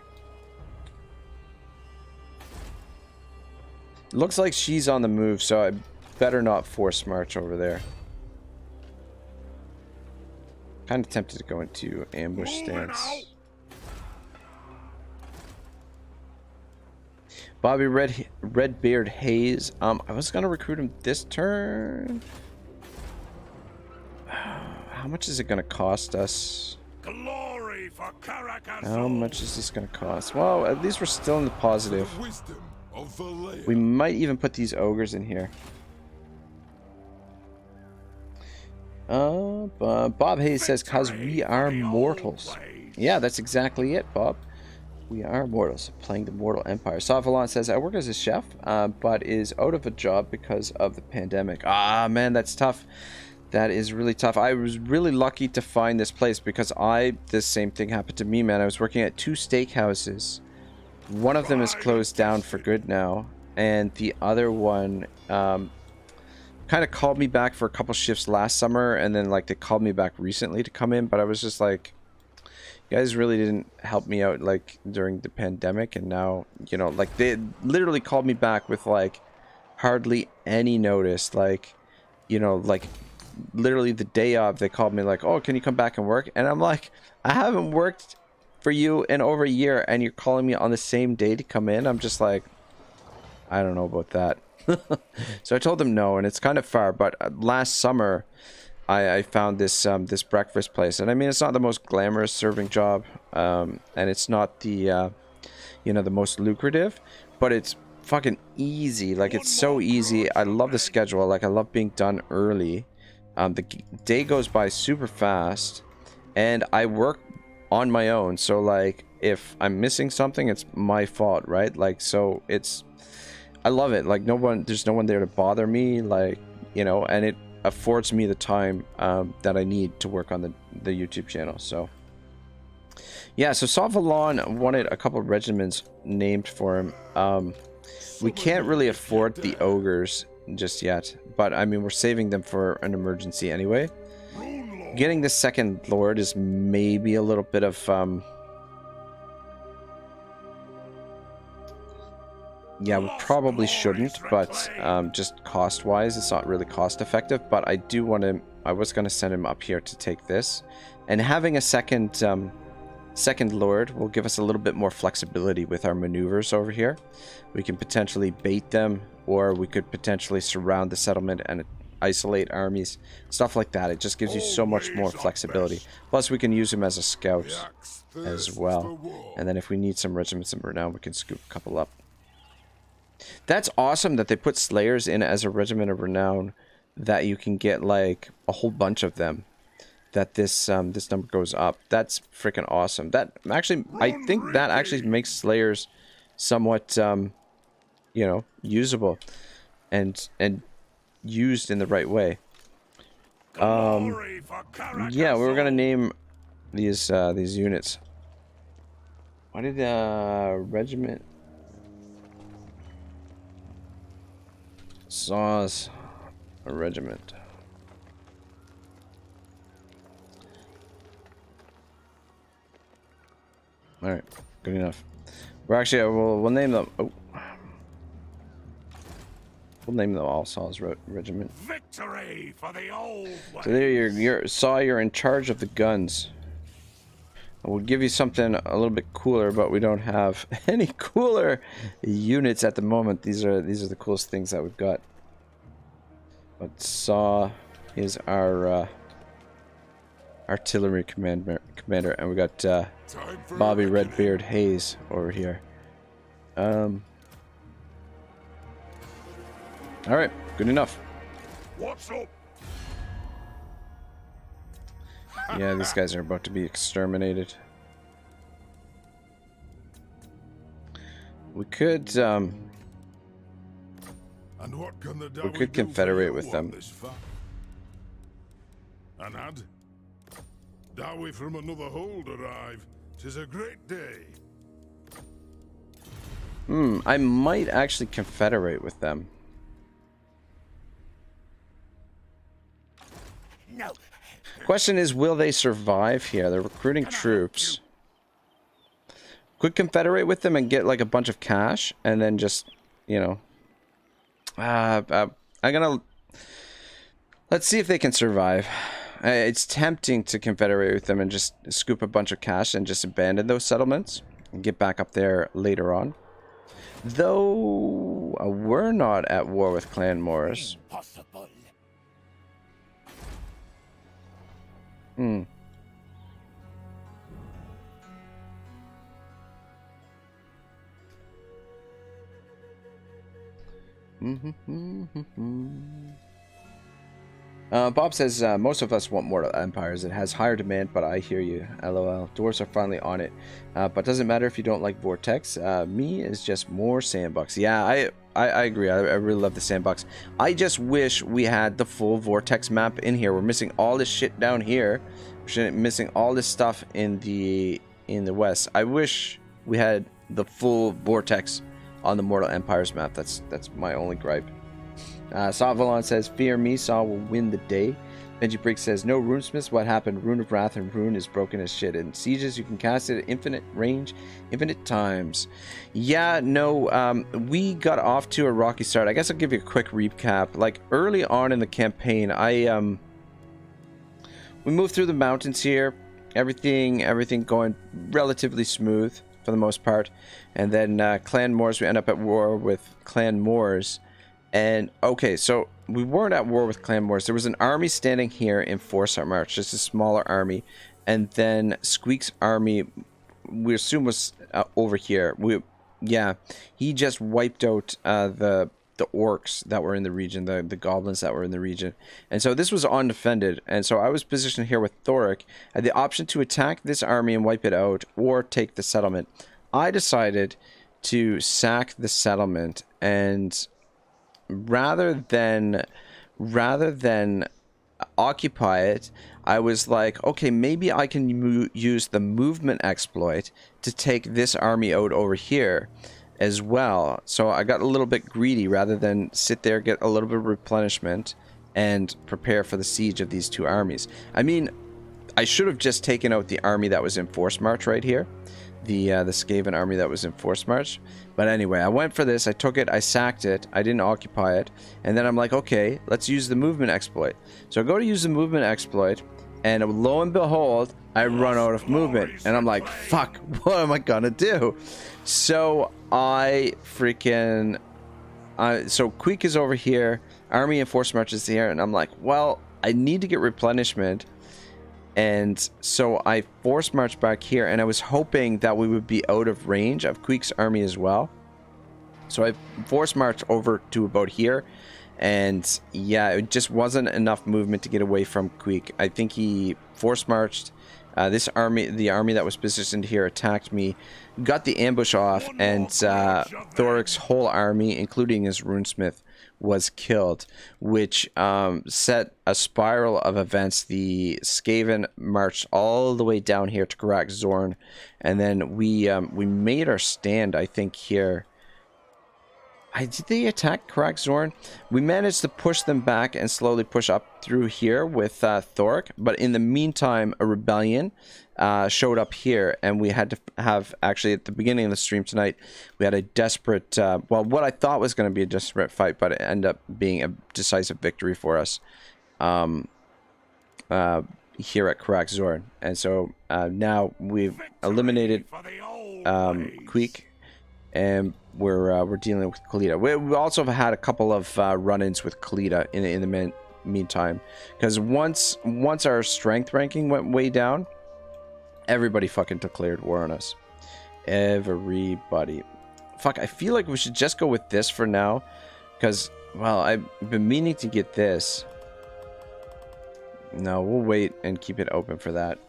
Looks like she's on the move, so I better not force march over there. Kind of tempted to go into ambush stance. Bobby Redbeard Hayes. I was gonna recruit him this turn. How much is it gonna cost us? Glory for How much is this gonna cost? Well, at least we're still in the positive. We might even put these ogres in here. Bob Hayes says, "'Cause we are mortals." Yeah, that's exactly it, Bob. We are mortals, playing the Mortal Empire. Savalon says, "I work as a chef, but is out of a job because of the pandemic." Ah, man, that's tough. That is really tough. I was really lucky to find this place because this same thing happened to me, man. I was working at 2 steakhouses. One of them is closed down for good now, and the other one, kind of called me back for a couple shifts last summer, and then like they called me back recently to come in, but I was just like, you guys really didn't help me out like during the pandemic, and now, you know, like they literally called me back with like hardly any notice, like, you know, like literally the day of they called me like, "Oh, can you come back and work?" And I'm like, I haven't worked for you in over a year and you're calling me on the same day to come in. I'm just like, I don't know about that. So I told them no, and it's kind of far, but last summer I found this this breakfast place, and I mean, it's not the most glamorous serving job, and it's not the you know, the most lucrative, but it's fucking easy. Like, it's so easy. I love the schedule. Like, I love being done early. The day goes by super fast, and I work on my own, so like if I'm missing something, it's my fault, right? Like, so I love it. Like, there's no one there to bother me, like, you know, and it affords me the time that I need to work on the YouTube channel. So Yeah, so Sauvalon wanted a couple of regiments named for him. We can't really afford the ogres just yet, but I mean, we're saving them for an emergency anyway. Getting the second lord is maybe a little bit of yeah, we probably shouldn't, but just cost-wise, it's not really cost-effective. But I do want to. I was going to send him up here to take this, and having a second lord will give us a little bit more flexibility with our maneuvers over here. We can potentially bait them, or we could potentially surround the settlement and isolate armies, stuff like that. It just gives you so much more flexibility. Plus, we can use him as a scout as well. And then if we need some regiments of renown, we can scoop a couple up. That's awesome that they put Slayers in as a regiment of renown, that you can get like a whole bunch of them, that this this number goes up. That's freaking awesome. That actually, I think that actually makes Slayers somewhat you know, usable and used in the right way. Yeah, we were gonna name these units. Why did regiment Saws a regiment? All right, good enough. We're actually we'll name them. Oh. We'll name them all Saul's regiment. Victory for the old way. So there you're in charge of the guns. We'll give you something a little bit cooler, but we don't have any cooler units at the moment. These are the coolest things that we've got. But Saw is our artillery commander, and we got Bobby Redbeard Hayes over here. All right, good enough. What's up? Yeah, these guys are about to be exterminated. We could And what can the we could confederate with them. Anad, Dowie from another hold arrive. 'Tis a great day. I might actually confederate with them. No. Question is, will they survive here? They're recruiting troops. Could confederate with them and get like a bunch of cash, and then just, you know, let's see if they can survive. It's tempting to confederate with them and just scoop a bunch of cash and just abandon those settlements and get back up there later on. Though we're not at war with Clan Moors. Impossible. Bob says, most of us want mortal empires. It has higher demand, but I hear you. LOL. Dwarves are finally on it. But doesn't matter if you don't like Vortex. Me is just more sandbox. Yeah, I agree. I really love the sandbox. I just wish we had the full Vortex map in here. We're missing all this shit down here. We're missing all this stuff in the west. I wish we had the full Vortex on the Mortal Empires map. That's my only gripe. Savalon says, fear me, Saw will win the day. Benji Break says, no runesmiths. What happened? Rune of Wrath and Rune is broken as shit. In sieges, you can cast it at infinite range, infinite times. Yeah, no, we got off to a rocky start. I guess I'll give you a quick recap. Like, early on in the campaign, we moved through the mountains here. Everything going relatively smooth for the most part. And then Clan Moors, we end up at war with Clan Moors. And, okay, so we weren't at war with Clan Moors. There was an army standing here in Forsyth March, just a smaller army. And then Squeak's army, we assume, was over here. He just wiped out the orcs that were in the region, the goblins that were in the region. And so this was undefended. And so I was positioned here with Thorek. I had the option to attack this army and wipe it out, or take the settlement. I decided to sack the settlement, and rather than occupy it, I was like, okay, maybe I can use the movement exploit to take this army out over here as well. So I got a little bit greedy rather than sit there, get a little bit of replenishment, and prepare for the siege of these two armies. I mean, I should have just taken out the army that was in forced march right here. The Skaven army that was in forced march. But anyway, I went for this, I took it, I sacked it, I didn't occupy it, and then I'm like, okay, let's use the movement exploit. So I go to use the movement exploit, and lo and behold, I run out of movement, and I'm like, fuck, what am I gonna do? So I freaking... so Queek is over here, army in forced march is here, and I'm like, well, I need to get replenishment. And so I forced march back here, and I was hoping that we would be out of range of Queek's army as well. So I forced march over to about here, and yeah, it just wasn't enough movement to get away from Queek. I think he forced marched. This army, the army that was positioned here, attacked me, got the ambush off, and Thorek's whole army, including his runesmith, was killed, which set a spiral of events. The Skaven marched all the way down here to Karak Zorn, and then we made our stand, I think, here. Did they attack Karak Zorn? We managed to push them back and slowly push up through here with Thorek, but in the meantime, a rebellion showed up here, and we had to have, actually at the beginning of the stream tonight, we had a desperate, well, what I thought was going to be a desperate fight, but it ended up being a decisive victory for us here at Karak Zorn. And so now we've eliminated Queek, and we're dealing with Kalita. We also have had a couple of run-ins with Kalita in the meantime, because once our strength ranking went way down, everybody fucking declared war on us. Everybody. Fuck, I feel like we should just go with this for now, because, well, I've been meaning to get this. No, we'll wait and keep it open for that.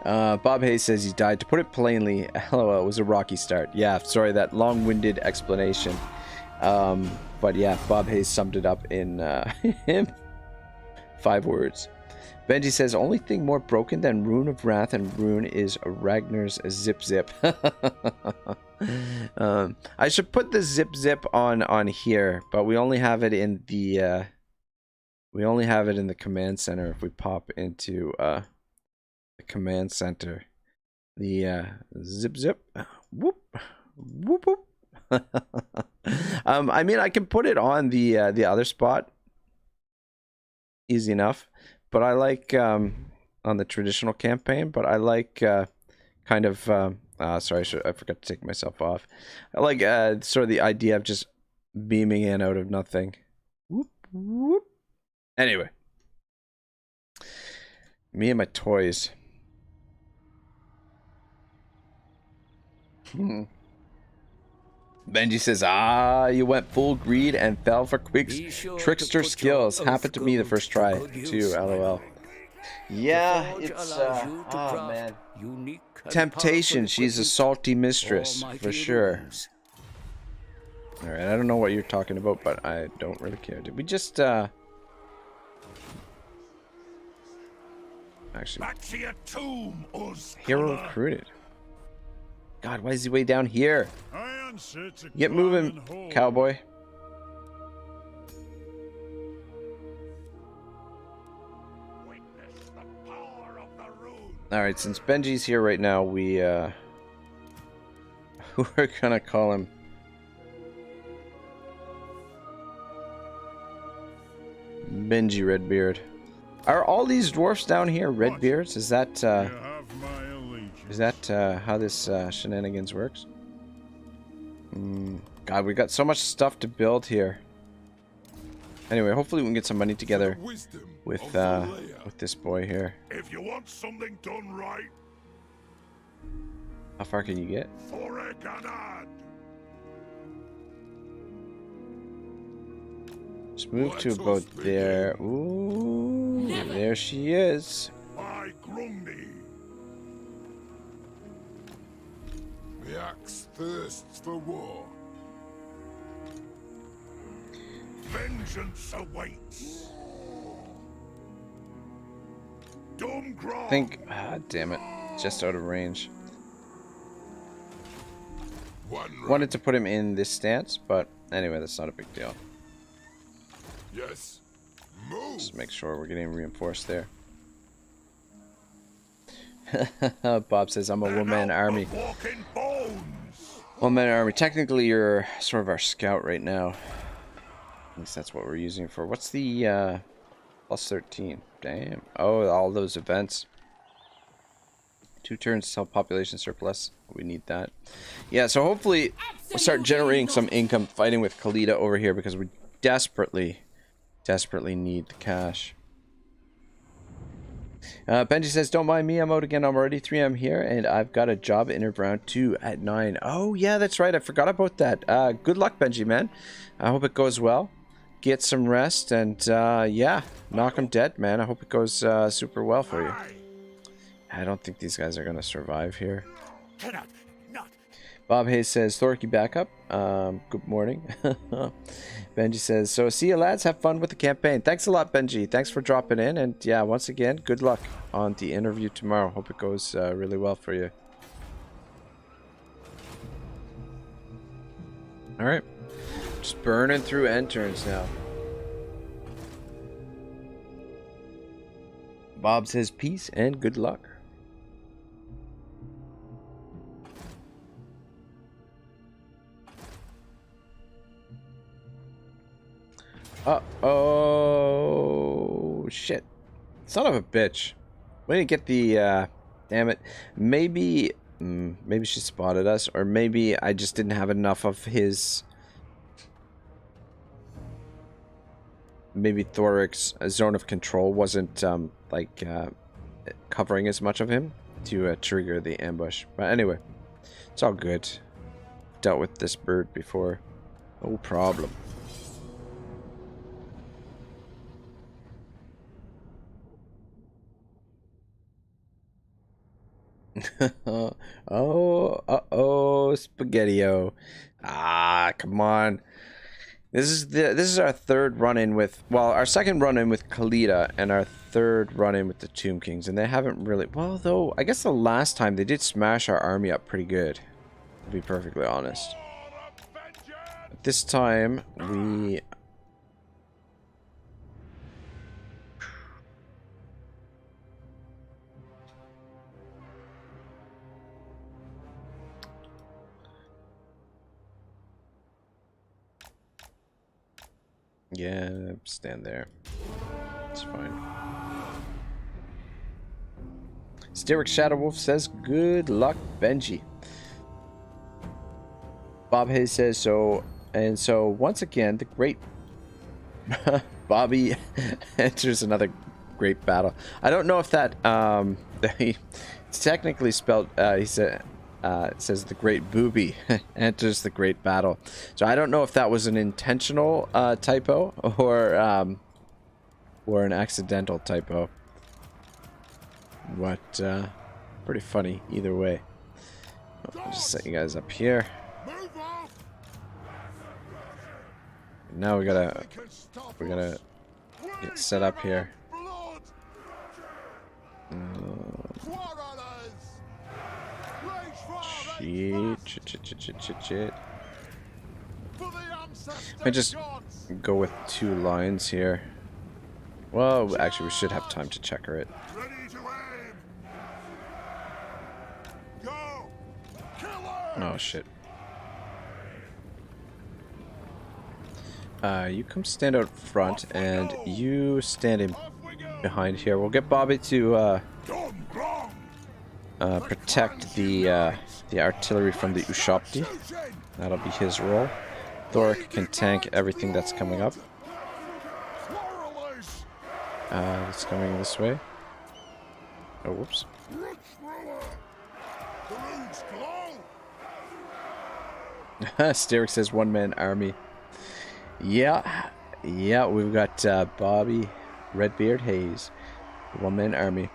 Bob Hayes says he died. To put it plainly, LOL, it was a rocky start. Yeah, sorry, that long-winded explanation. But yeah, Bob Hayes summed it up in 5 words. Benji says, only thing more broken than Rune of Wrath and Rune is Ragnar's Zip Zip. I should put the Zip Zip on here, but we only have it in the command center. If we pop into the command center, the Zip Zip, whoop whoop whoop. I mean, I can put it on the other spot, easy enough. But I like on the traditional campaign. But I like kind of sorry, I forgot to take myself off. I like sort of the idea of just beaming in out of nothing. Whoop whoop. Anyway, me and my toys. Benji says, you went full greed and fell for Queek's trickster skills. Happened to me the first try, too, LOL. Yeah, it's, oh man. Temptation, she's a salty mistress, for sure. Alright, I don't know what you're talking about, but I don't really care. Did we just, actually, hero recruited. God, why is he way down here? Get moving, cowboy. Alright, since Benji's here right now, we're gonna call him Benji Redbeard. Are all these dwarfs down here Redbeards? Is that how this shenanigans works? God, we got so much stuff to build here. Anyway, hopefully we can get some money together with this boy here. If you want something done right, how far can you get? Just move to about there. Ooh, there she is. The axe thirsts for war. Vengeance awaits. I think, damn it, just out of range. Wanted to put him in this stance, but anyway, that's not a big deal. Yes. Move. Just make sure we're getting reinforced there. Bob says, I'm a one-man army. One-man army. Technically, you're sort of our scout right now. At least that's what we're using for. What's the plus 13? Damn. Oh, all those events. 2 turns till population surplus. We need that. Yeah, so hopefully we'll start generating some income fighting with Khalida over here because we desperately need the cash. Benji says, don't mind me, I'm out again. I'm already 3M here, and I've got a job in round 2 at 9. Oh, yeah, that's right. I forgot about that. Good luck, Benji, man. I hope it goes well. Get some rest, and yeah, knock them dead, man. I hope it goes super well for you. I don't think these guys are going to survive here. Bob Hayes says, Thorek, you back up? Good morning. Benji says, so see you lads, have fun with the campaign. Thanks a lot, Benji. Thanks for dropping in. And yeah, once again, good luck on the interview tomorrow. Hope it goes really well for you. Alright. Just burning through end turns now. Bob says, peace and good luck. Uh-oh, shit. Son of a bitch. We didn't get the, damn it. Maybe she spotted us, or maybe I just didn't have enough of his... Maybe Thorek's zone of control wasn't, covering as much of him to trigger the ambush. But anyway, it's all good. Dealt with this bird before. No problem. Uh-oh, Spaghetti-O. Ah, come on. This is our third run-in with, well, our second run-in with Khalida and our third run-in with the Tomb Kings, and they haven't really, well, though, I guess the last time they did smash our army up pretty good, to be perfectly honest. But this time, we... Yeah, stand there. It's fine. Sterrick Shadowwolf says, good luck, Benji. Bob Hayes says, so, and so once again, the great Bobby enters another great battle. I don't know if that, it's technically spelled, he said, it says the great booby enters the great battle. So I don't know if that was an intentional typo or an accidental typo. But pretty funny either way. I'll just set you guys up here. Now we're gonna get set up here. Shit. I just go with 2 lines here. Well, actually, we should have time to checker it. Oh shit. You come stand out front, and you stand in behind here. We'll get Bobby to protect the artillery from the Ushopti. That'll be his role. Thorek can tank everything that's coming up. It's coming this way. Oh, whoops. Sterrick says one-man army. Yeah, we've got Bobby Redbeard Hayes, one-man army.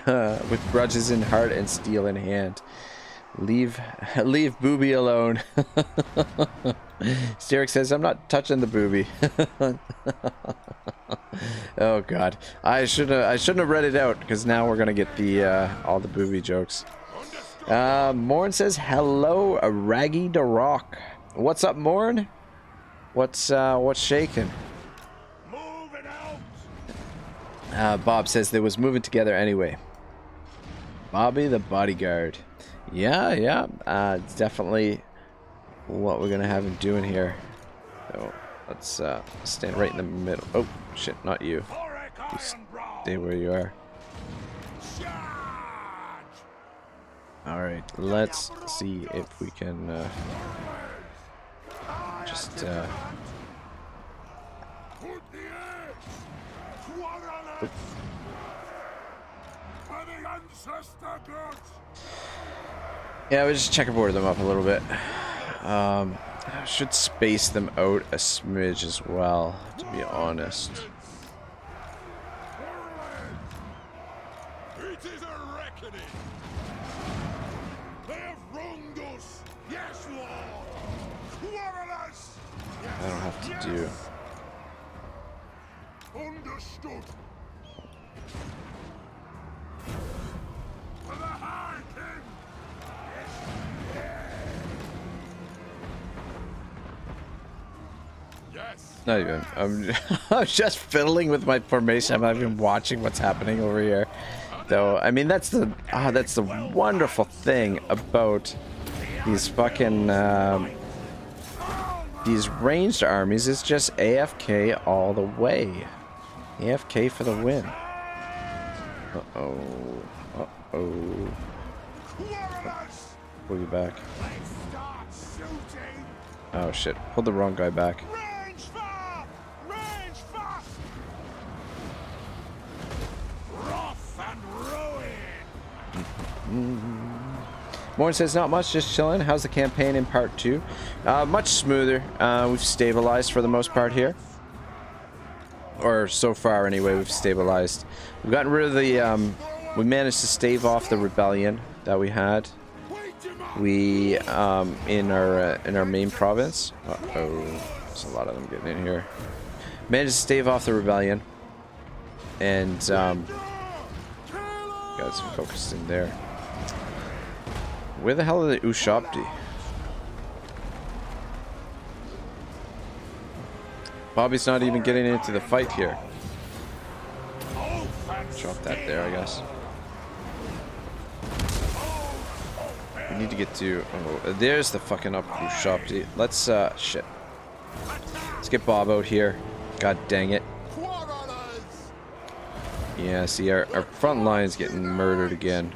With grudges in heart and steel in hand. Leave Booby alone. Sterek says, I'm not touching the booby. Oh god. I shouldn't have read it out, because now we're gonna get the all the booby jokes. Morn says, hello, Raggy the Rock. What's up, Morn? What's shaking? Bob says they was moving together anyway. Bobby the bodyguard. Yeah. It's definitely what we're gonna have him doing here. So let's stand right in the middle. Oh shit, not you. Just stay where you are. All right, let's see if we can just. Yeah, we just checkerboard them up a little bit. I should space them out a smidge as well, to be honest. It is a reckoning. They have wronged us. Yes, Lord. Quarrelers. I don't have to do. Understood. For the High King. Yes. Not even. I'm just fiddling with my formation. I'm not even watching what's happening over here. Though, I mean, that's the wonderful thing about these fucking these ranged armies. It's just AFK all the way. AFK for the win. Pull you back. Oh shit! Pulled the wrong guy back. Morn says not much, just chilling. How's the campaign in part 2? Much smoother. We've stabilized for the most part here. Or so far anyway, we've stabilized. We've gotten rid of the we managed to stave off the rebellion that we had. We in our main province. Uh-oh. There's a lot of them getting in here. Managed to stave off the rebellion. And got some focus in there. Where the hell are the Ushopti? Bobby's not even getting into the fight here. Drop that there, I guess. We need to get to... Oh, there's the fucking up Ushopti. Let's, shit. Let's get Bob out here. God dang it. Yeah, see, our front line's getting murdered again.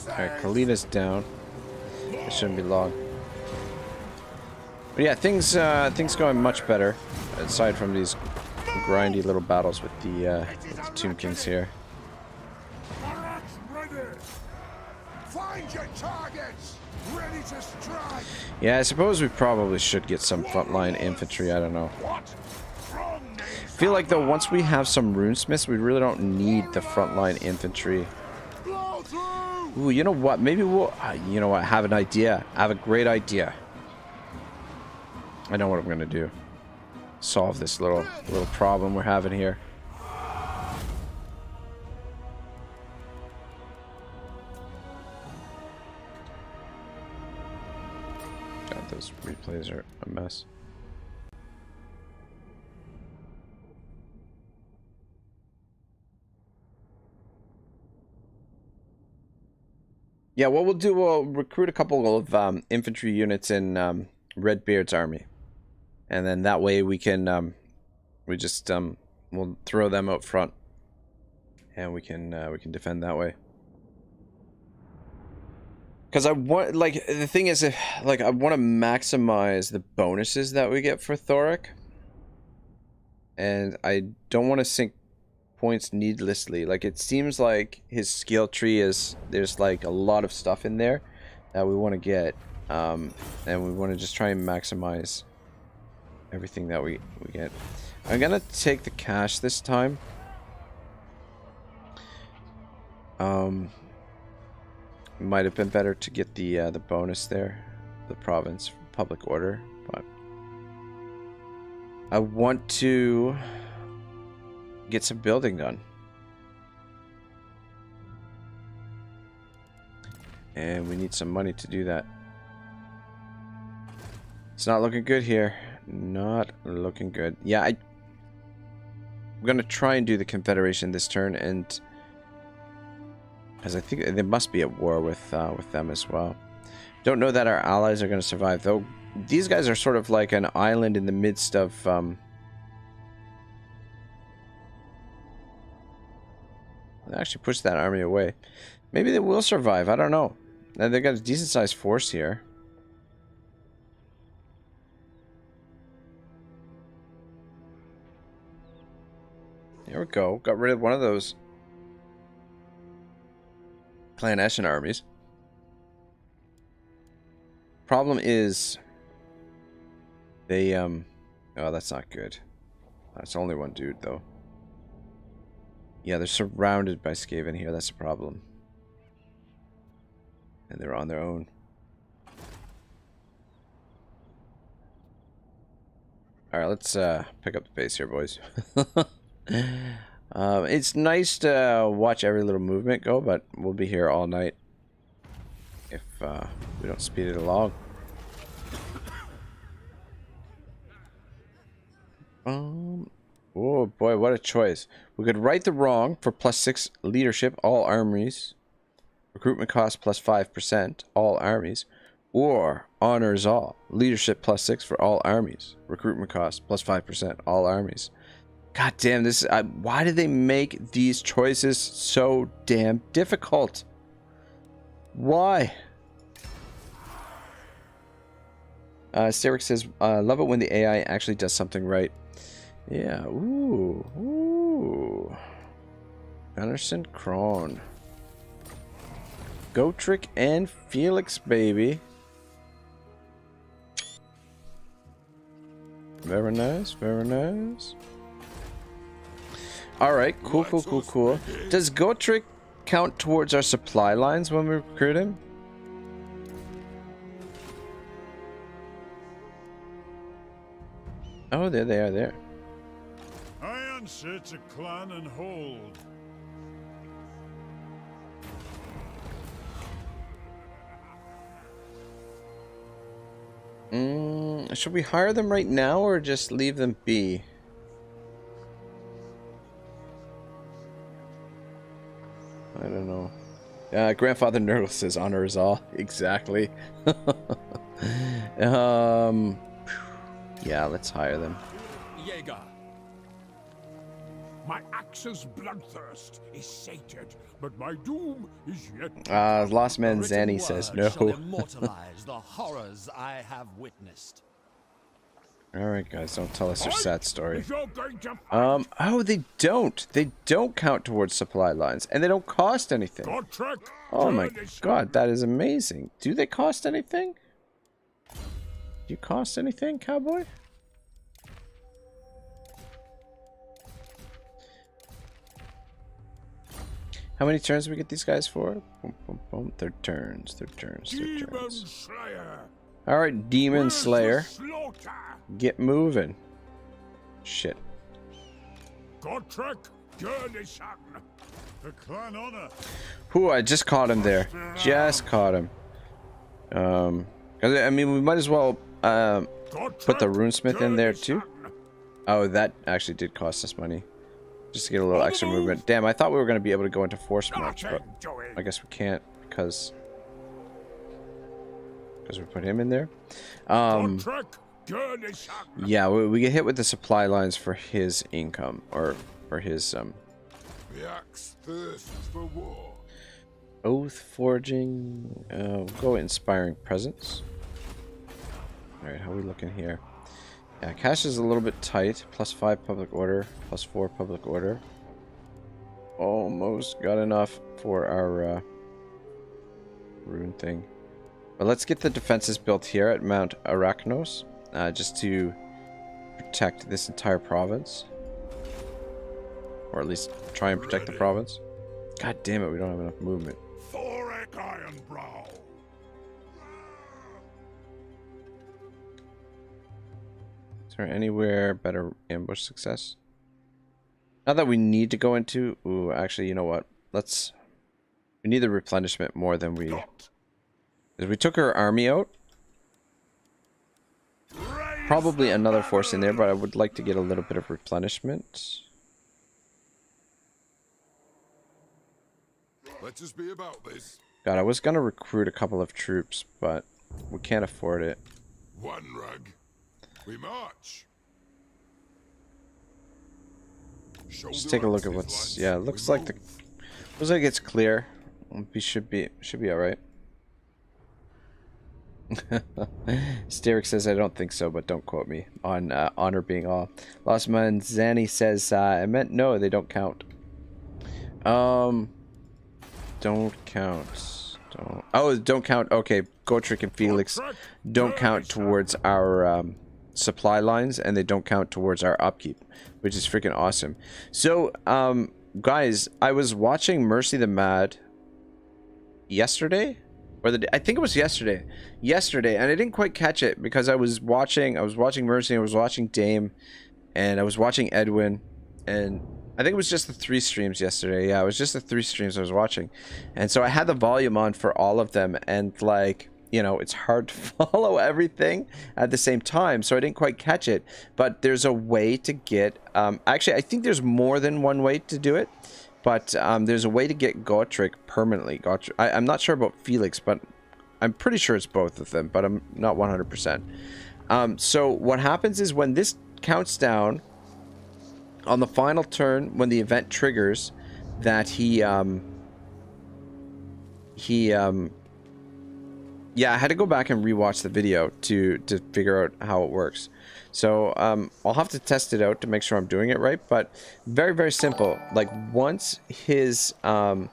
Alright, Kalina's down. It shouldn't be long. But yeah, things going much better. Aside from these grindy little battles with the Tomb Kings here. Find your targets. Ready to strike. Yeah, I suppose we probably should get some frontline infantry. I don't know. I feel like though once we have some runesmiths, we really don't need the frontline infantry. Ooh, you know what? Maybe we'll... you know what? I have an idea. I have a great idea. I know what I'm going to do. Solve this little problem we're having here. God, those replays are a mess. Yeah, what we'll do, we'll recruit a couple of infantry units in Redbeard's army, and then that way we can we'll throw them out front, and we can defend that way. Because I want, like, the thing is, I want to maximize the bonuses that we get for Thorek, and I don't want to sink points needlessly. Like, it seems like his skill tree is, there's like a lot of stuff in there that we want to get, And we want to just try and maximize everything that we get. I'm gonna take the cash this time. Might have been better to get the bonus there, the province public order, but I want to get some building done. And we need some money to do that. It's not looking good here. Not looking good. Yeah, I'm gonna try and do the Confederation this turn, and as I think they must be at war with them as well. Don't know that our allies are going to survive, though. These guys are sort of like an island in the midst of actually push that army away. Maybe they will survive. I don't know. They've got a decent sized force here. There we go. Got rid of one of those Clan Eshin armies. Problem is they oh, that's not good. That's only one dude though. Yeah, they're surrounded by Skaven here. That's a problem. And they're on their own. Alright, let's pick up the pace here, boys. It's nice to watch every little movement go, but we'll be here all night if we don't speed it along. Oh boy, what a choice. We could right the wrong for +6 leadership, all armies. Recruitment cost +5%, all armies. Or honors all. Leadership +6 for all armies. Recruitment cost +5%, all armies. God damn, this is, why do they make these choices so damn difficult? Why? Thorek says, love it when the AI actually does something right. Yeah, ooh. Anderson Krone. Gotrick and Felix, baby. Very nice, very nice. Alright, cool. Does Gotrick count towards our supply lines when we recruit him? Oh, there they are there. I answer to clan and hold. Should we hire them right now or just leave them be? I don't know. Grandfather Nurgle says honor is all. Exactly. Yeah, let's hire them. Jaeger. My axe's bloodthirst is sated, but my doom is yet. Lost Man Written Zanny says word shall no. immortalize the horrors I have witnessed. Alright guys, don't tell us your sad story. If you're going to Oh, they don't. They don't count towards supply lines, and they don't cost anything. Gotrek, Oh my turn this god, that is amazing. Do they cost anything? Do you cost anything, cowboy? How many turns do we get these guys for? Boom, boom, boom. Third turns. Demon Slayer. Alright, Demon Where's the Slayer. slaughter? Get moving. Shit. Gotrek, Gurnison. The clan honor. Whew, I just caught him there. Just caught him. I mean, we might as well put the runesmith in there too. Oh, that actually did cost us money. Just to get a little extra movement. Damn, I thought we were going to be able to go into force march, but I guess we can't because we put him in there. Gotrek, Gurnison. Yeah, we get hit with the supply lines for his income or for his The axe thirsts for war. oath forging. We'll go inspiring presence. All right, how are we looking here? Yeah, cash is a little bit tight. +5 public order, +4 public order. Almost got enough for our rune thing. But let's get the defenses built here at Mount Arachnos, just to protect this entire province. Or at least try and protect the province. God damn it, we don't have enough movement. Thorek Ironbrow. Is there anywhere better ambush success? Not that we need to go into... Ooh, actually, you know what? Let's... We need the replenishment more than we... Because we took our army out. Probably another force in there, but I would like to get a little bit of replenishment. Let's just be about this. God, I was going to recruit a couple of troops, but we can't afford it. One rug. We march. Just take a look at what's... Yeah, it looks like the... Looks like it's clear. We should be alright. Sterek says, I don't think so, but don't quote me on honor being all. Lost Manzani says, I meant no, they don't count. Don't count. Don't count. Okay, Gotrek and Felix don't count towards our supply lines, and they don't count towards our upkeep, which is freaking awesome. So, guys, I was watching Mercy the Mad yesterday. I think it was yesterday, and I didn't quite catch it because I was watching Mercy, I was watching Dame, and I was watching Edwin, and I think it was just the 3 streams yesterday. Yeah, it was just the 3 streams I was watching, and so I had the volume on for all of them, and like, you know, it's hard to follow everything at the same time, so I didn't quite catch it. But there's a way to get, actually, I think there's more than one way to do it. But there's a way to get Gotrek permanently. I'm not sure about Felix, but I'm pretty sure it's both of them, but I'm not 100%. So what happens is when this counts down, on the final turn, when the event triggers, that yeah, I had to go back and rewatch the video to figure out how it works. So I'll have to test it out to make sure I'm doing it right, but very, very simple. Like once his thing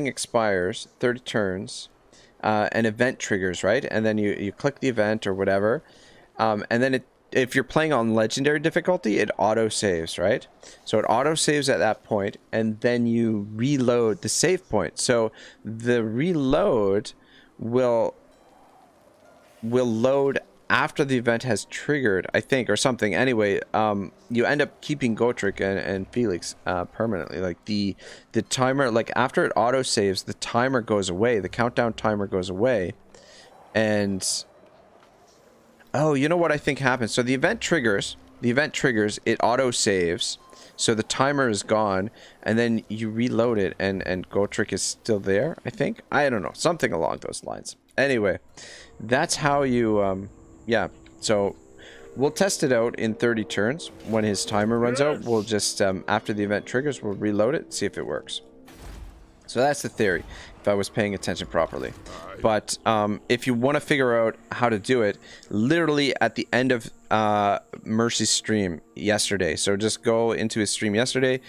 expires, 30 turns, an event triggers, right? And then you click the event or whatever, and then if you're playing on legendary difficulty, it auto saves, right? So it auto saves at that point, and then you reload the save point. So the reload will load after the event has triggered, I think, or something. Anyway, you end up keeping Gotrek and Felix permanently. Like the timer, like after it auto saves, the timer goes away. The countdown timer goes away, and oh, you know what I think happens? So the event triggers, it auto saves, so the timer is gone, and then you reload it, and Gotrek is still there, I think. I don't know, something along those lines. Anyway, that's how you, yeah, so we'll test it out in 30 turns. When his timer runs out, we'll just, after the event triggers, we'll reload it, see if it works. So that's the theory, if I was paying attention properly. But if you want to figure out how to do it, literally at the end of Mercy's stream yesterday, so just go into his stream yesterday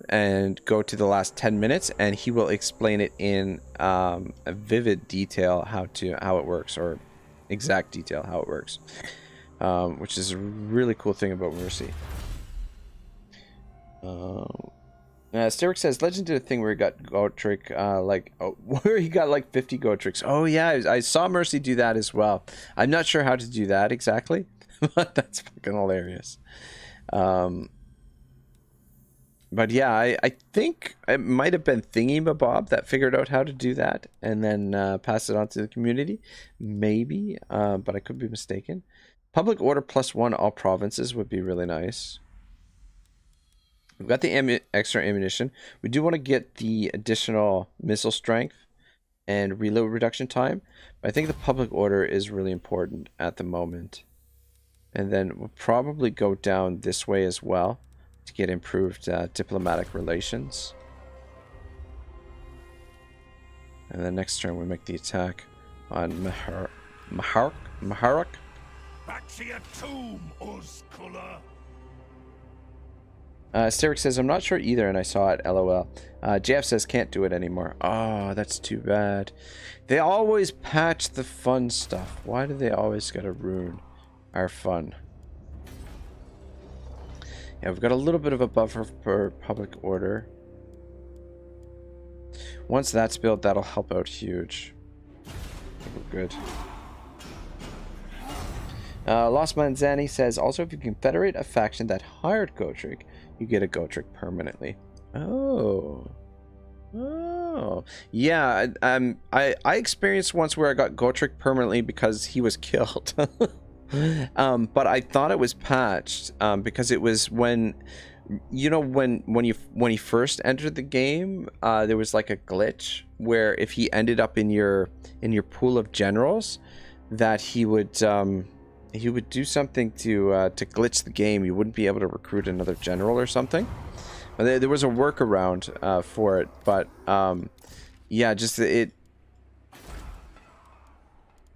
and go to the last 10 minutes, and he will explain it in a vivid detail how it works, or exact detail how it works, which is a really cool thing about Mercy. Sterek says, Legend did a thing where he got Gotrek, where he got like 50 Gotreks. Oh yeah, I saw Mercy do that as well. I'm not sure how to do that exactly, but that's fucking hilarious. But yeah, I think it might have been Thingy-ma-bob that figured out how to do that and then pass it on to the community. Maybe, but I could be mistaken. Public order +1 all provinces would be really nice. We've got the extra ammunition. We do want to get the additional missile strength and reload reduction time. But I think the public order is really important at the moment. And then we'll probably go down this way as well to get improved diplomatic relations. And then next turn we make the attack on Maharak. Back to your tomb, Uzkula. Sterrick says, I'm not sure either, and I saw it, lol. JF says, can't do it anymore. Oh, that's too bad. They always patch the fun stuff. Why do they always gotta ruin our fun? Yeah, we've got a little bit of a buffer for public order. Once that's built, that'll help out huge. We're good. Lost Manzani says, also, if you confederate a faction that hired Gotrek, you get a Gotrek permanently. Oh. Oh. Yeah, I experienced once where I got Gotrek permanently because he was killed. But I thought it was patched because it was when, you know, when he first entered the game, there was like a glitch where if he ended up in your pool of generals, that he would do something to glitch the game. You wouldn't be able to recruit another general or something. There was a workaround for it, but yeah, just there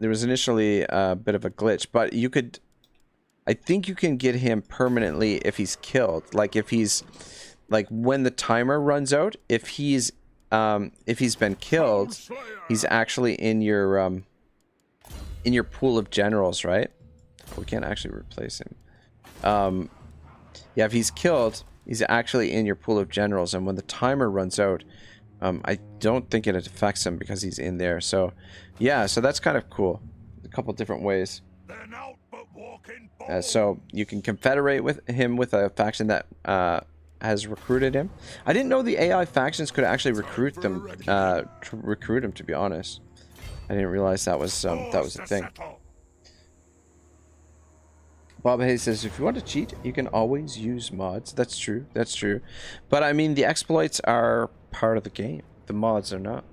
was initially a bit of a glitch, but I think you can get him permanently if he's killed. Like if he's, like when the timer runs out, if he's been killed, he's actually in your pool of generals, right? We can't actually replace him. Yeah, if he's killed, he's actually in your pool of generals, and when the timer runs out, I don't think it affects him because he's in there. So, yeah, so that's kind of cool. A couple different ways. So you can confederate with him with a faction that has recruited him. I didn't know the AI factions could actually recruit them. To be honest, I didn't realize that was a thing. Bob Hayes says, if you want to cheat, you can always use mods. That's true. That's true. But I mean, the exploits are part of the game. The mods are not.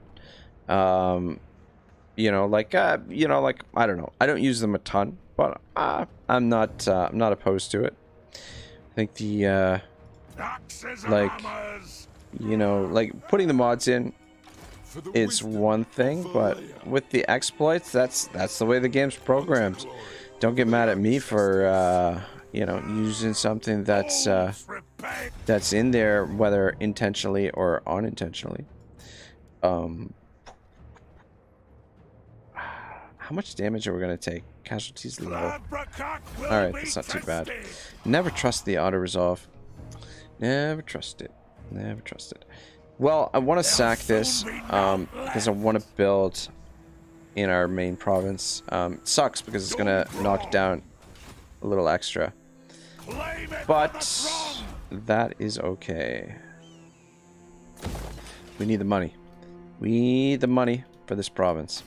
You know, like I don't know. I don't use them a ton, but I'm not opposed to it. I think the like, you know, like putting the mods in is one thing, but with the exploits, that's the way the game's programmed. Don't get mad at me for you know, using something that's in there, whether intentionally or unintentionally. How much damage are we gonna take? Casualties low. Alright, that's not too bad. Never trust the auto resolve. Never trust it. Never trust it. Well, I want to sack this because I want to build in our main province. It sucks because it's gonna knock down a little extra, but that is okay. We need the money. We need the money for this province.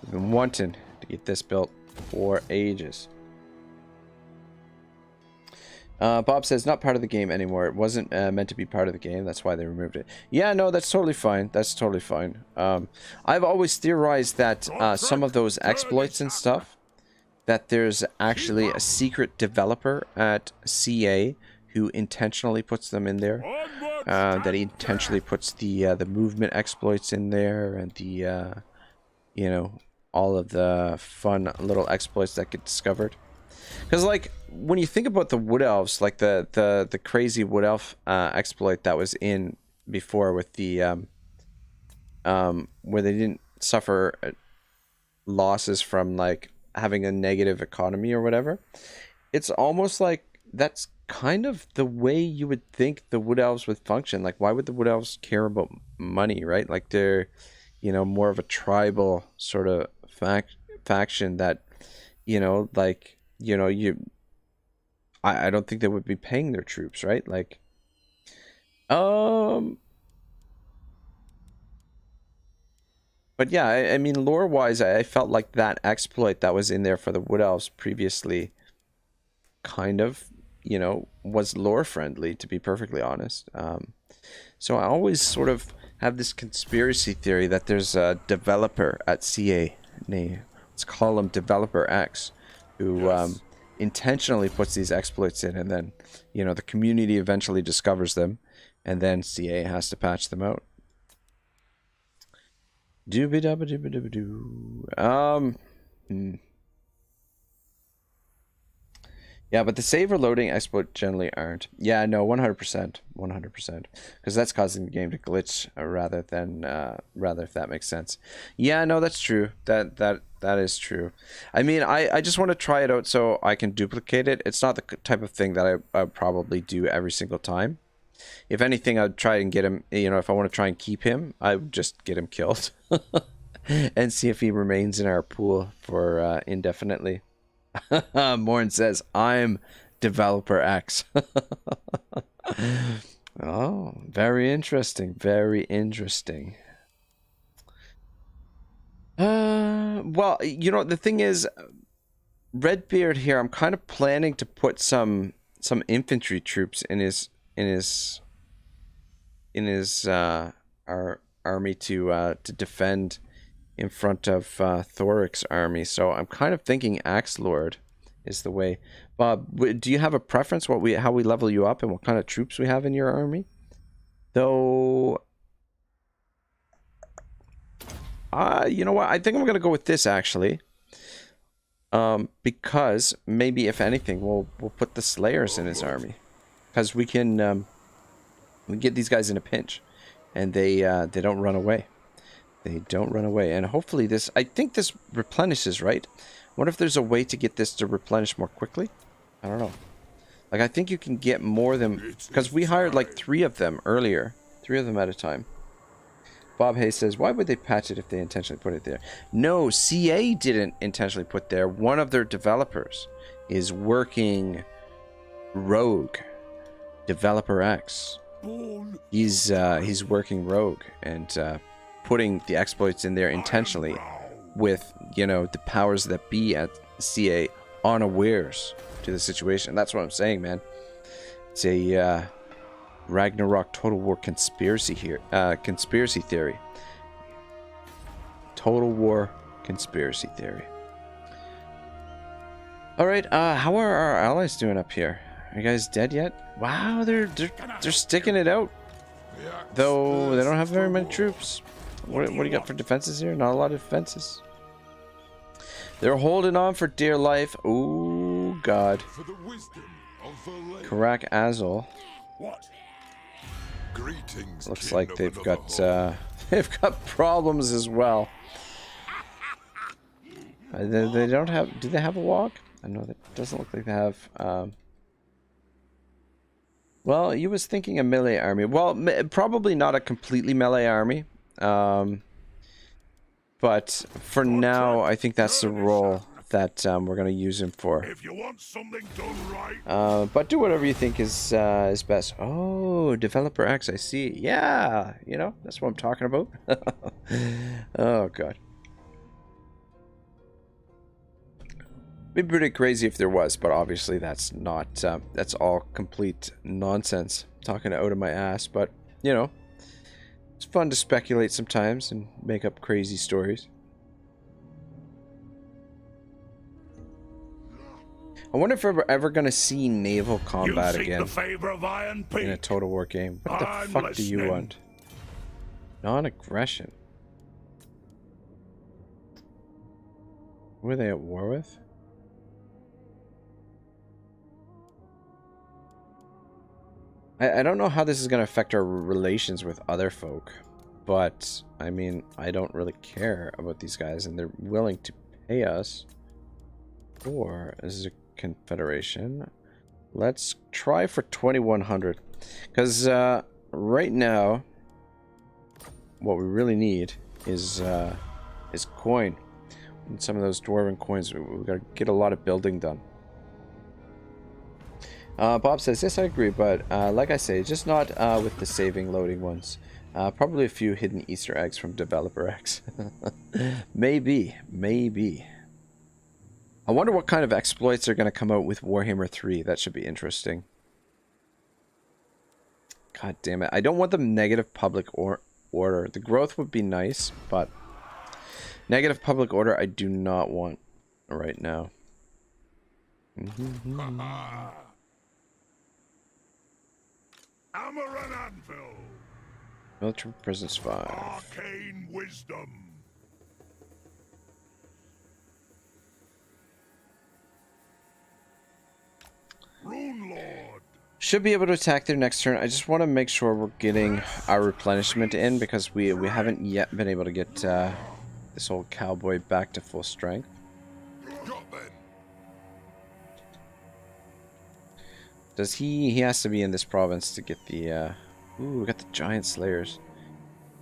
We've been wanting to get this built for ages. Bob says, not part of the game anymore. It wasn't meant to be part of the game. That's why they removed it. Yeah, no, that's totally fine. That's totally fine. I've always theorized that some of those exploits and stuff, that there's actually a secret developer at CA who intentionally puts them in there. That he intentionally puts the movement exploits in there, and the you know, all of the fun little exploits that get discovered. Because, like, when you think about the Wood Elves, like the crazy Wood Elf exploit that was in before with the where they didn't suffer losses from like having a negative economy or whatever, it's almost like that's kind of the way you would think the Wood Elves would function. Like, why would the Wood Elves care about money, right? Like, they're, you know, more of a tribal sort of faction that, you know, like, you know, I don't think they would be paying their troops, right? Like, but yeah, I mean, lore-wise, I felt like that exploit that was in there for the Wood Elves previously kind of, you know, was lore-friendly, to be perfectly honest. So I always sort of have this conspiracy theory that there's a developer at CA, let's call him Developer X, who intentionally puts these exploits in, and then, you know, the community eventually discovers them, and then CA has to patch them out. Doobie dabba doobie doobie doo. Yeah, but the save or loading exploit generally aren't. Yeah, no, 100%. 100%. Because that's causing the game to glitch rather than, rather, if that makes sense. Yeah, no, that's true. That is true. I mean, I just want to try it out so I can duplicate it. It's not the type of thing that I probably do every single time. If anything, I'd try and get him, you know, if I want to try and keep him, I would just get him killed. And see if he remains in our pool for indefinitely. Morn says, I'm developer X. Oh, very interesting. Very interesting. Well, you know, the thing is, Redbeard here, I'm kind of planning to put some infantry troops in his our army to defend in front of Thorek's army. So I'm kind of thinking Axe Lord is the way. Bob, do you have a preference how we level you up and what kind of troops we have in your army? Though, you know what? I think I'm gonna go with this actually. Because maybe if anything, we'll put the Slayers in his army, because we can we get these guys in a pinch, and they don't run away. They don't run away, and hopefully this, I think this replenishes, right? What if there's a way to get this to replenish more quickly? I don't know. Like, I think you can get more than, because we hired like 3 of them earlier. 3 of them at a time. Bob Hayes says, why would they patch it if they intentionally put it there? No, CA didn't intentionally put there. One of their developers is working Rogue. Developer X. He's working Rogue and putting the exploits in there intentionally with, you know, the powers that be at CA unawares to the situation. That's what I'm saying, man. It's a Ragnarok Total War conspiracy here. Conspiracy theory. Total War conspiracy theory. Alright, how are our allies doing up here? Are you guys dead yet? Wow, they're sticking it out. Though they don't have very many troops. What do you got for defenses here? Not a lot of defenses. They're holding on for dear life. Oh God. Karak Azul. Looks like they've got problems as well. They don't have. Do they have a walk? I know that doesn't look like they have. Well, you was thinking a melee army. Well, probably not a completely melee army. But for now, I think that's the role that we're gonna use him for. If you want something done right. But do whatever you think is best. Oh, Developer X, I see. Yeah, you know, that's what I'm talking about. Oh God. It'd be pretty crazy if there was, but obviously that's not. That's all complete nonsense. Talking out of my ass, but you know, it's fun to speculate sometimes and make up crazy stories. I wonder if we're ever going to see naval combat again in a Total War game. What the fuck do you want? Non-aggression. Who are they at war with? I don't know how this is going to affect our relations with other folk, but I mean, I don't really care about these guys, and they're willing to pay us. Or this is a confederation. Let's try for 2100, because right now, what we really need is coin. And some of those Dwarven coins, we've got to get a lot of building done. Bob says, yes, I agree, but like I say, just not with the saving loading ones. Probably a few hidden Easter eggs from Developer X. Maybe. I wonder what kind of exploits are going to come out with Warhammer 3. That should be interesting. God damn it. I don't want them negative public order. The growth would be nice, but negative public order I do not want right now. Hammer and anvil. Military presence 5. Arcane wisdom. Rune Lord. Should be able to attack their next turn. I just want to make sure we're getting our replenishment in because we haven't yet been able to get this old cowboy back to full strength. Got then. Does he has to be in this province to get the ooh, we got the giant slayers.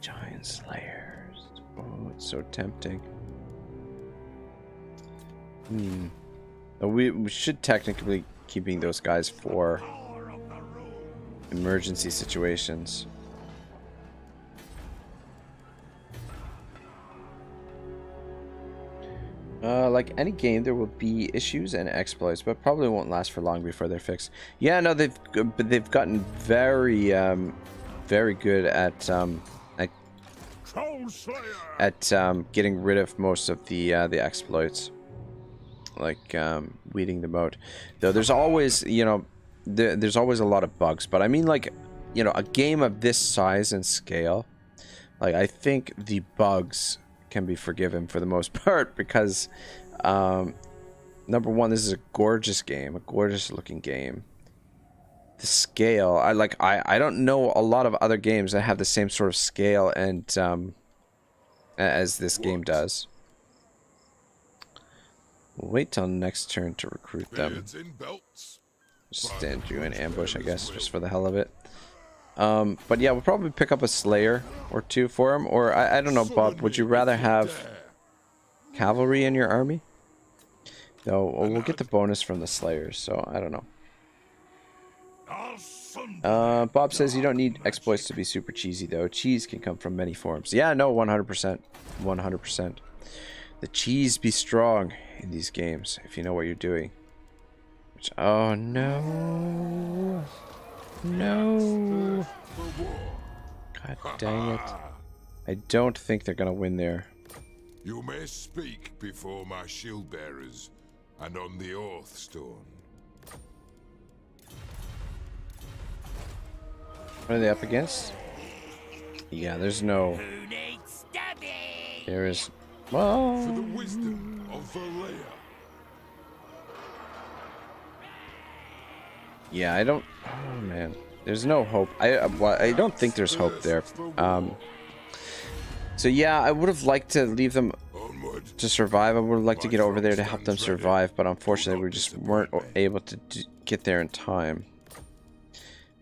Giant slayers. Oh, it's so tempting. Oh, we should technically keeping those guys for emergency situations. Like any game, there will be issues and exploits, but probably won't last for long before they're fixed. Yeah, no, they've gotten very very good at getting rid of most of the exploits, like weeding them out. Though there's always, you know, there's always a lot of bugs. But I mean, like, you know, a game of this size and scale, like, I think the bugs can be forgiven for the most part because number one, this is a gorgeous game, a gorgeous looking game. The scale, I don't know a lot of other games that have the same sort of scale and as this game does. We'll wait till next turn to recruit them. Just stand you in ambush, I guess, just for the hell of it. But yeah, we'll probably pick up a Slayer or two for him. Or, I don't know, Bob, would you rather have cavalry in your army? No, well, we'll get the bonus from the Slayers, so I don't know. Bob says you don't need exploits to be super cheesy, though. Cheese can come from many forms. Yeah, no, 100%. 100%. The cheese be strong in these games, if you know what you're doing. Which, oh, no. No. God dang it. I don't think they're going to win there. You may speak before my shield bearers and on the Oath Stone. What are they up against? Yeah, there's no... There is... Well... For the wisdom of Valea. Yeah, I don't... Oh, man. There's no hope. I don't think there's hope there. So, yeah, I would have liked to leave them to survive. I would have liked to get over there to help them survive, but unfortunately, we just weren't able to get there in time.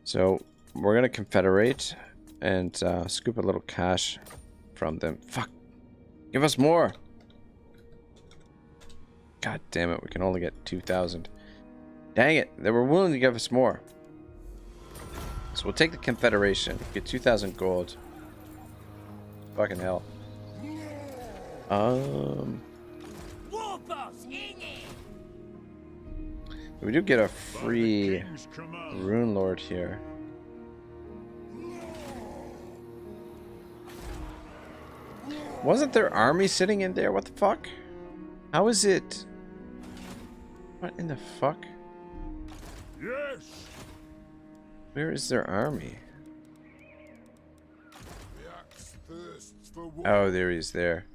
So... We're gonna confederate and scoop a little cash from them. Fuck! Give us more! God damn it, we can only get 2,000. Dang it, they were willing to give us more. So we'll take the confederation, get 2,000 gold. Fucking hell. We do get a free Rune Lord here. Wasn't their army sitting in there? What the fuck? How is it? What in the fuck? Yes. Where is their army? Oh, there he is there.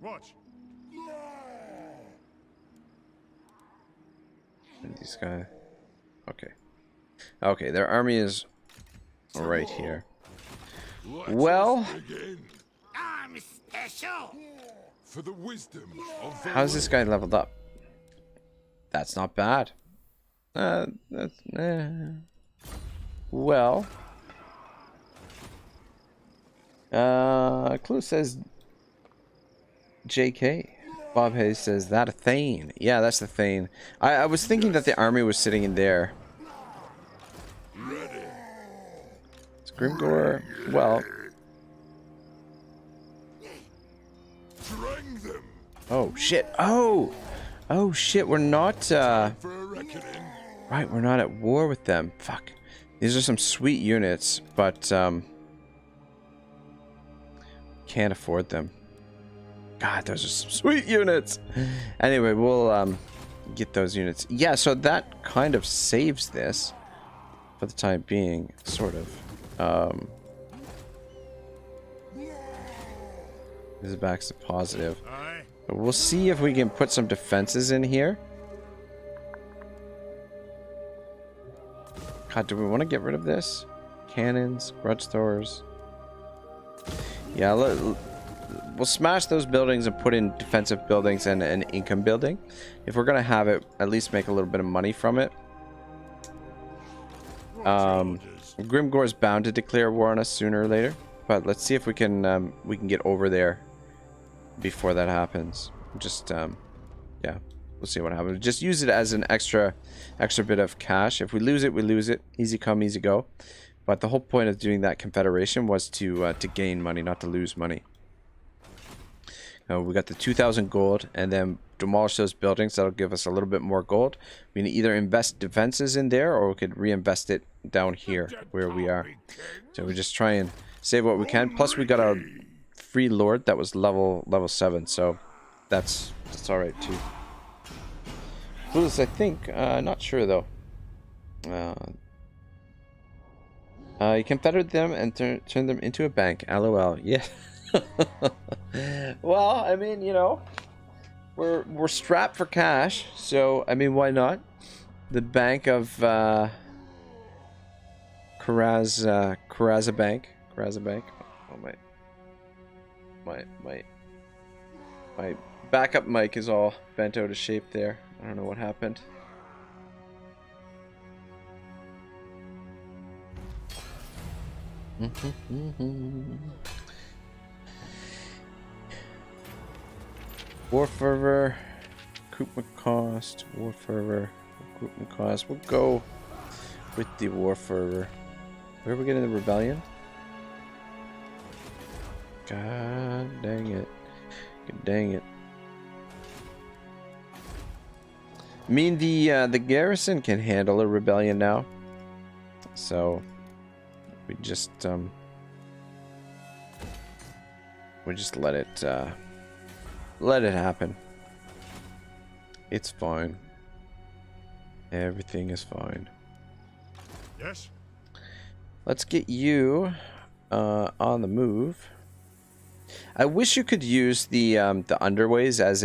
What? And these guys. Okay. Okay, their army is right here. Well, for the wisdom of how's this guy leveled up? That's not bad. Well, Clue says JK. Bob Hayes says that a Thane. Yeah, that's the Thane. I was thinking that the army was sitting in there. It's Grimgor. Well. Oh shit! Oh shit! We're not. Right, we're not at war with them. Fuck. These are some sweet units, but can't afford them. God, those are some sweet units. Anyway, we'll get those units. Yeah, so that kind of saves this for the time being, sort of. This is back to positive. But we'll see if we can put some defenses in here. God, do we want to get rid of this? Cannons, grudge throwers. Yeah, we'll smash those buildings and put in defensive buildings and an income building. If we're going to have it, at least make a little bit of money from it. Grimgor is bound to declare war on us sooner or later. But let's see if we can get over there before that happens. Just, yeah. We'll see what happens. Just use it as an extra bit of cash. If we lose it, we lose it. Easy come, easy go. But the whole point of doing that confederation was to gain money, not to lose money. We got the 2,000 gold, and then demolish those buildings. That'll give us a little bit more gold. We can either invest defenses in there, or we could reinvest it down here where we are. So we just try and save what we can. Plus, we got a free lord that was level 7, so that's all right too. Clueless, I think. Not sure though. You confederate them and turn them into a bank. LOL. Yeah. Well, I mean, you know, we're strapped for cash, so I mean, why not? The bank of Karaza Bank. Oh my backup mic is all bent out of shape there. I don't know what happened. War fervor, recruitment cost, war fervor, recruitment cost. We'll go with the war fervor. Where are we getting the rebellion? God dang it. God dang it. I mean, the garrison can handle a rebellion now. So we just let it happen. It's fine. Everything is fine. Yes. Let's get you on the move. I wish you could use the underways as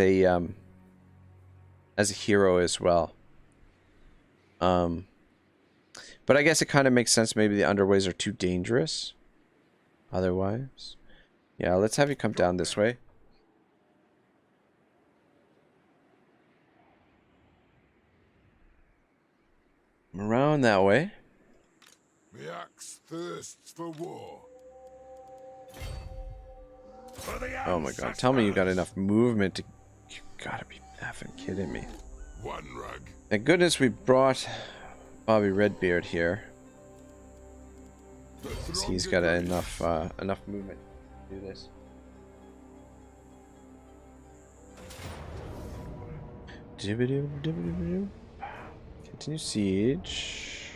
a hero as well. But I guess it kind of makes sense. Maybe the underways are too dangerous. Otherwise, yeah. Let's have you come down this way. Around that way. The axe thirsts for war. Oh my god, tell me you got enough movement to... You gotta be effing kidding me. One rug. Thank goodness we brought Bobby Redbeard here. Because he's got enough movement to do this. Continue siege.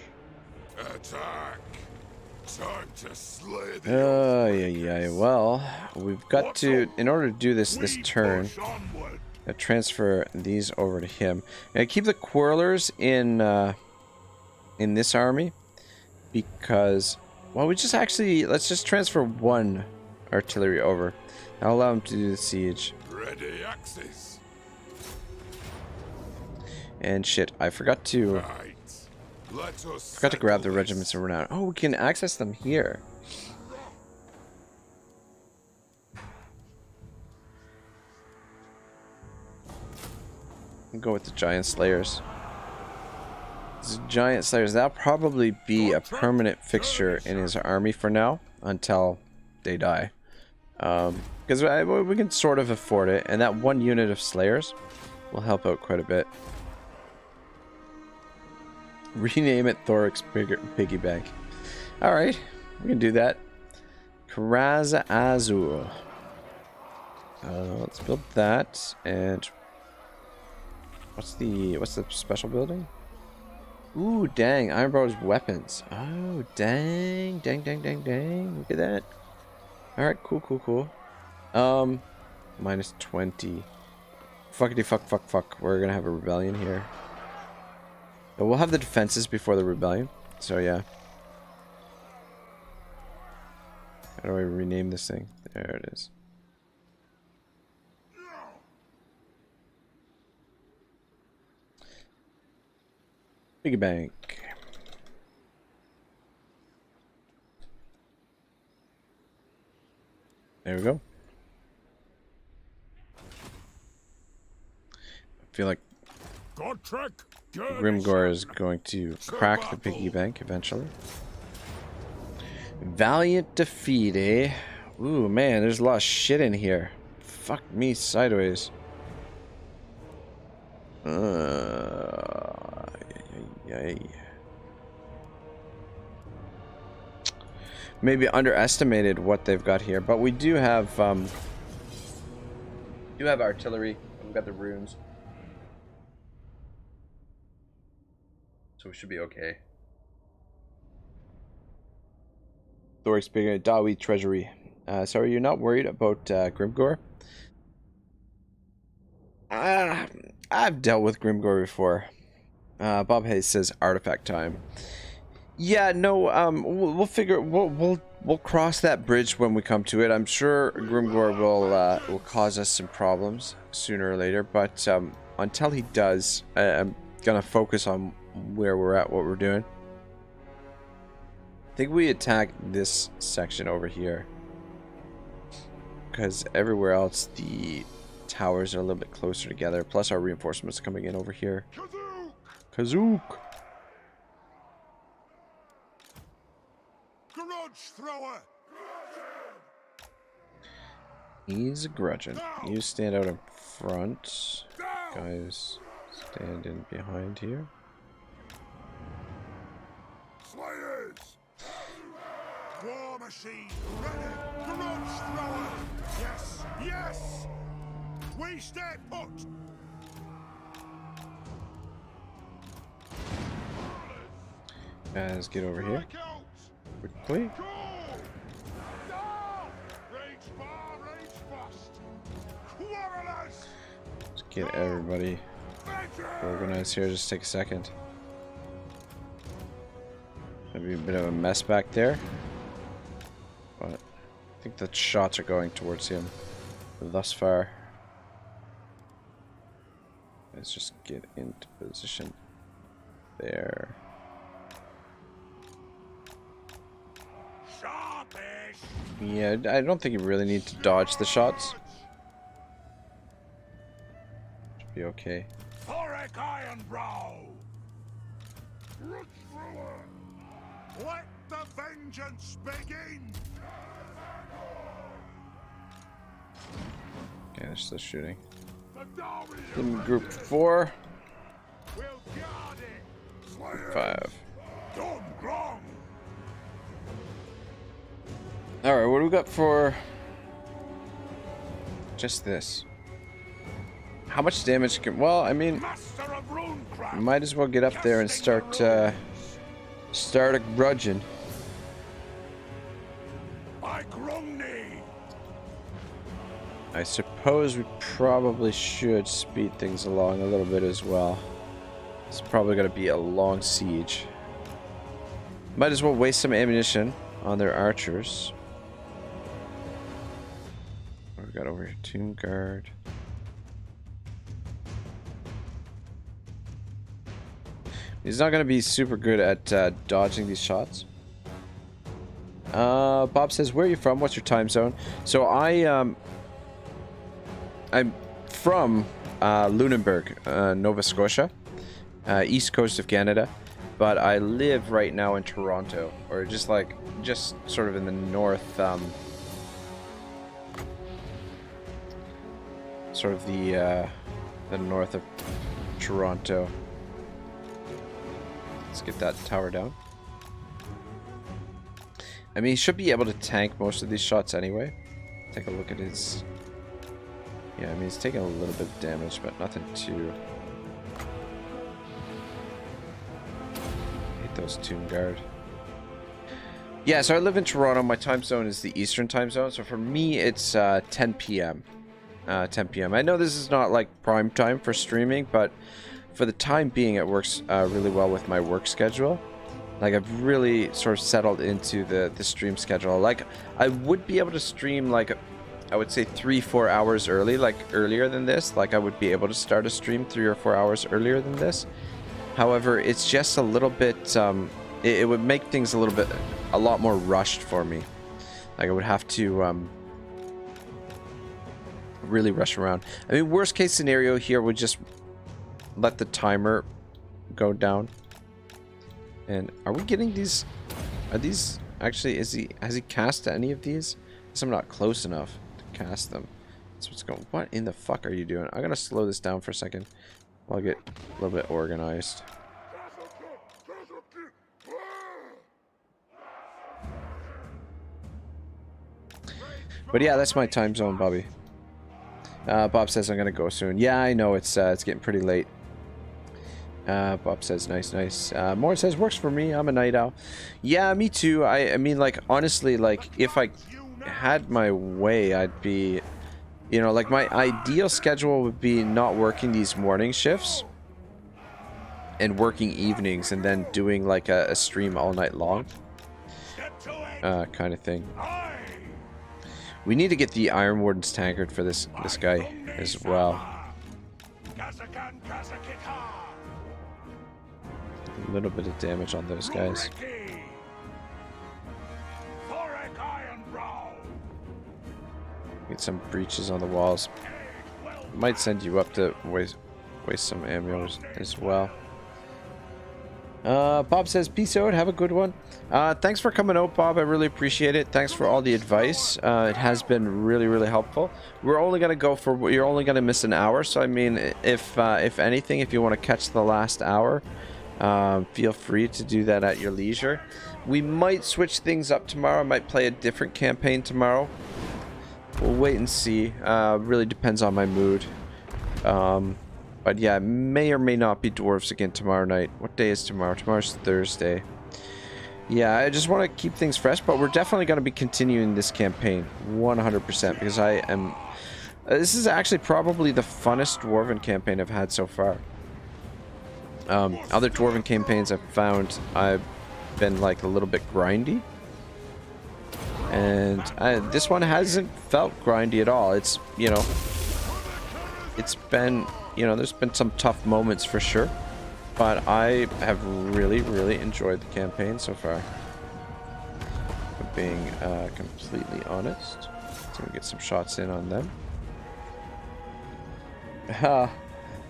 Attack. Time to slay the yeah. Well, we've got to, in order to do this turn, transfer these over to him. And keep the Quarrelers in this army, because, well, let's just transfer one artillery over. I'll allow him to do the siege. Ready axes. And shit, I forgot to grab the regiments of renown. Oh, we can access them here. I'll go with the giant slayers. These giant slayers, that'll probably be a permanent fixture in his army for now until they die. Because we can sort of afford it, and that one unit of slayers will help out quite a bit. Rename it Thorek's Piggy Bank. Alright, we can do that. Karaza Azul. Let's build that. And what's the special building? Ooh, dang, IRONBROW'S weapons. Oh, dang. Look at that. Alright, cool. Minus 20. Fuckity fuck. We're gonna have a rebellion here. But we'll have the defenses before the rebellion. So yeah. How do I rename this thing? There it is. Piggy bank. There we go. I feel like Godtrek, Grimgor is going to crack the piggy bank eventually. Valiant defeat, eh? Ooh, man, there's a lot of shit in here. Fuck me sideways. Yay. Maybe underestimated what they've got here, but we do have artillery. We've got the runes, so we should be okay. Thorek speaking of Dawi treasury. So are you not worried about Grimgor? I've dealt with Grimgor before. Bob Hayes says artifact time. Yeah, no. We'll figure. We'll cross that bridge when we come to it. I'm sure Grimgor will cause us some problems sooner or later. But until he does, I'm gonna focus on where we're at, what we're doing. I think we attack this section over here, because everywhere else the towers are a little bit closer together. Plus our reinforcements coming in over here. Kazook! Grudge thrower. He's a grudging. You stand out in front. Guys, stand in behind here. Slayers. War machine ready. Grudge thrower. Yes, yes. We stay put. Guys, get over here quickly. Let's get everybody organized here. Just take a second. Maybe a bit of a mess back there, but I think the shots are going towards him thus far. Let's just get into position there. Yeah, I don't think you really need to dodge the shots. Should be okay. Thorek Ironbrow. Let the vengeance begin. Okay, they're still shooting. In group 4. We'll guard it. 5. Done wrong. Alright, what do we got for just this? How much damage can... Well, I mean, might as well get up there and start a grudging. I suppose we probably should speed things along a little bit as well. It's probably going to be a long siege. Might as well waste some ammunition on their archers. What we got over here? Tomb Guard. He's not going to be super good at dodging these shots. Bob says, where are you from? What's your time zone? So I'm from Lunenburg, Nova Scotia, east coast of Canada, but I live right now in Toronto, or just sort of in the north, sort of the north of Toronto. Let's get that tower down. I mean, he should be able to tank most of these shots anyway. Take a look at his... Yeah, I mean, he's taking a little bit of damage, but nothing too... Hate those Tomb Guard. Yeah, so I live in Toronto. My time zone is the Eastern time zone, so for me, it's 10 p.m. 10 p.m. I know this is not like prime time for streaming, but for the time being, it works really well with my work schedule. Like, I've really sort of settled into the stream schedule. Like, I would be able to stream, like, I would say 3-4 hours early, like earlier than this. Like, I would be able to start a stream 3 or 4 hours earlier than this. However, it's just a little bit, it would make things a lot more rushed for me. Like, I would have to really rush around. I mean, worst case scenario here would just let the timer go down. And are we getting these? Are these actually? Has he cast any of these? Because I'm not close enough to cast them. That's what's going. What in the fuck are you doing? I'm gonna slow this down for a second. I'll get a little bit organized. But yeah, that's my time zone, Bobby. Bob says I'm gonna go soon. Yeah, I know it's getting pretty late. Bob says nice, nice. Moore says works for me. I'm a night owl. Yeah, me too. I mean, like, honestly, like, if I had my way, I'd be, you know, like, my ideal schedule would be not working these morning shifts and working evenings and then doing like a stream all night long, kind of thing. We need to get the Iron Warden's tankard for this guy as well. A little bit of damage on those guys. Thorek Ironbrow. Get some breaches on the walls. Might send you up to waste some ammo as well. Bob says, peace out, have a good one. Thanks for coming out, Bob. I really appreciate it. Thanks for all the advice. It has been really, really helpful. We're only gonna go for, you're only gonna miss an hour. So I mean, if anything, if you want to catch the last hour, feel free to do that at your leisure. We might switch things up tomorrow. I might play a different campaign tomorrow. We'll wait and see. Really depends on my mood. But yeah, may or may not be dwarves again tomorrow night. What day is tomorrow? Tomorrow's Thursday. Yeah, I just want to keep things fresh, but we're definitely going to be continuing this campaign 100% because I am... this is actually probably the funnest Dwarven campaign I've had so far. Other Dwarven campaigns I've found I've been like a little bit grindy. And this one hasn't felt grindy at all. It's, you know, it's been... You know, there's been some tough moments for sure, but I have really, really enjoyed the campaign so far. Being completely honest. So we get some shots in on them. Ha!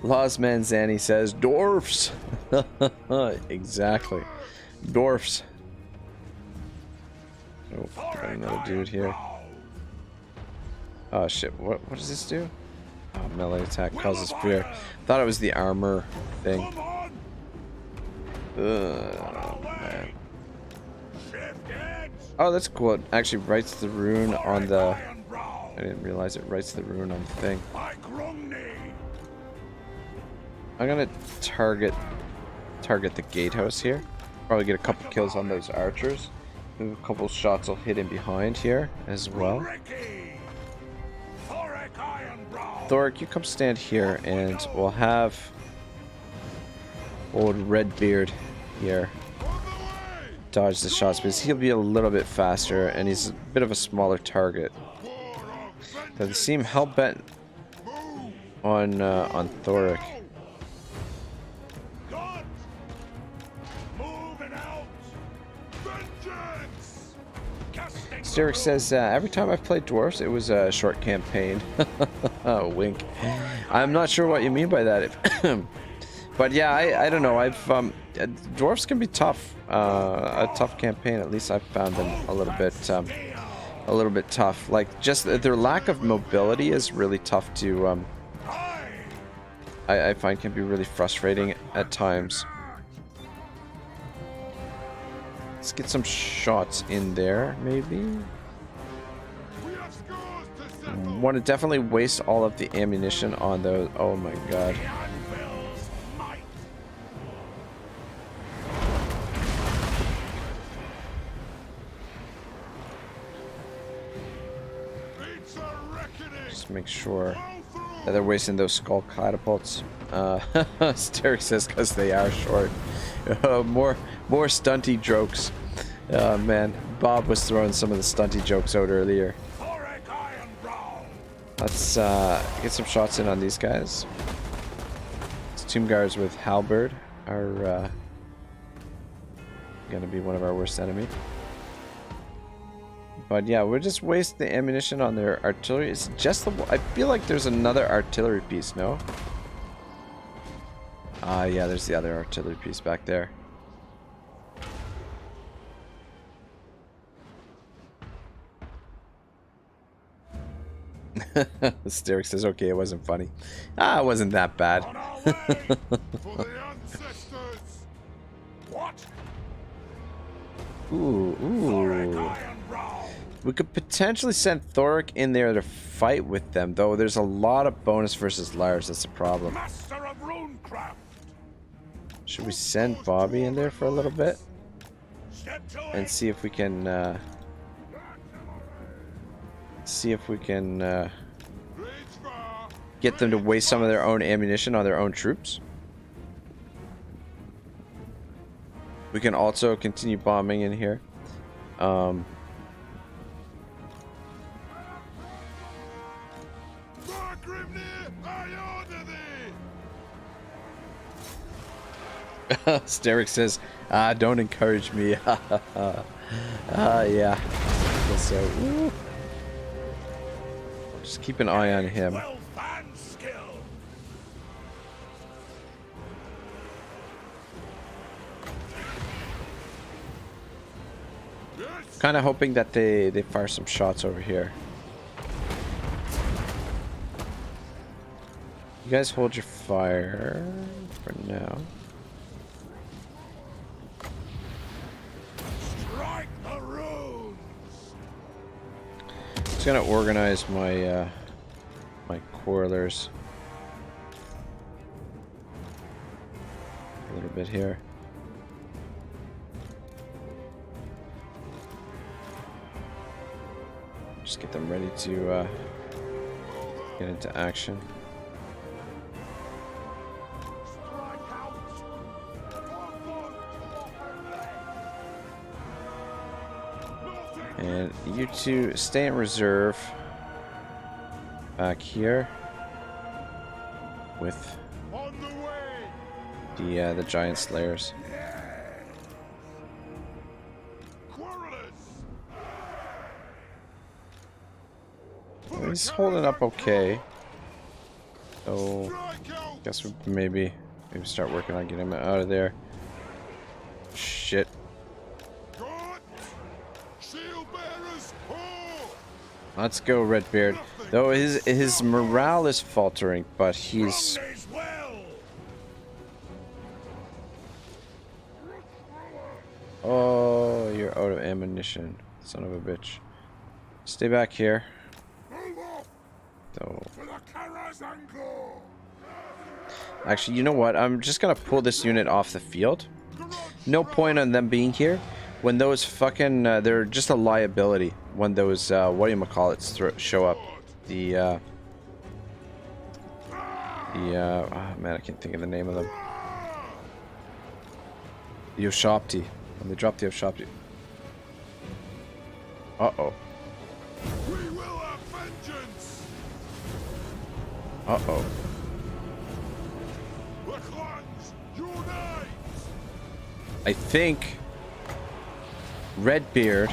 Lawsman Zanny says, dwarfs! Exactly. Dwarfs. Oh, got another dude here. Oh shit, what does this do? Oh, melee attack causes fear. Thought it was the armor thing. Ugh, man. Oh, that's cool. It actually writes the rune on the... I didn't realize it writes the rune on the thing. I'm gonna target the gatehouse here. Probably get a couple kills on those archers. Maybe a couple shots will hit in behind here as well. Thorek, you come stand here, and we'll have old Redbeard here dodge the shots because he'll be a little bit faster, and he's a bit of a smaller target. But they seem hell bent on Thorek. Derek says, every time I've played dwarves, it was a short campaign. Oh, wink. I'm not sure what you mean by that. But yeah, I don't know. Dwarves can be tough. A tough campaign. At least I've found them a little bit tough. Like, just their lack of mobility is really tough to, I find can be really frustrating at times. Let's get some shots in there, maybe. Want to definitely waste all of the ammunition on those. Oh my god. Just make sure that they're wasting those skull catapults. Derek says because they are short. More stunty jokes. Man, Bob was throwing some of the stunty jokes out earlier. Let's get some shots in on these guys. These tomb guards with halberd are gonna be one of our worst enemy. But yeah, we'll just waste the ammunition on their artillery. It's just the... I feel like there's another artillery piece, no? Yeah, there's the other artillery piece back there. Thorek says, okay, it wasn't funny. It wasn't that bad. On our way for the ancestors. What? Thorek Ooh. Ironbrow. We could potentially send Thorek in there to fight with them, though there's a lot of bonus versus Lars. That's a problem. Master of runecraft. Should we send Bobby in there for a little bit? Step to And it. see if we can, Reach far. get them to waste some of their own ammunition on their own troops. We can also continue bombing in here. Grimnir, I order thee. Thorek says, don't encourage me. Yeah. So, woo. Just keep an eye on him. Wealth and skill. Yes. Kind of hoping that they fire some shots over here. You guys hold your fire for now. Strike the runes. Just gonna organize my my quarrelers a little bit here. Just get them ready to get into action. Strike out. And you two stay in reserve back here with On the way. the giant slayers. Quarrelers. He's holding up okay. So Strike out. guess we maybe start working on getting him out of there. Shit. Good. Shield bearers. Oh. Let's go, Redbeard. Though his morale is faltering, but he's Wrong is well. oh, you're out of ammunition, son of a bitch. Stay back here. Move off So for the Karazanko. actually, you know what? I'm just gonna pull this unit off the field. No point on them being here when those fucking they're just a liability when those whatchamacallits show up. Oh man, I can't think of the name of them. The Oshopti. When they drop the Oshopti. Uh-oh. We will have vengeance. Uh-oh. The clans unite. I think Redbeard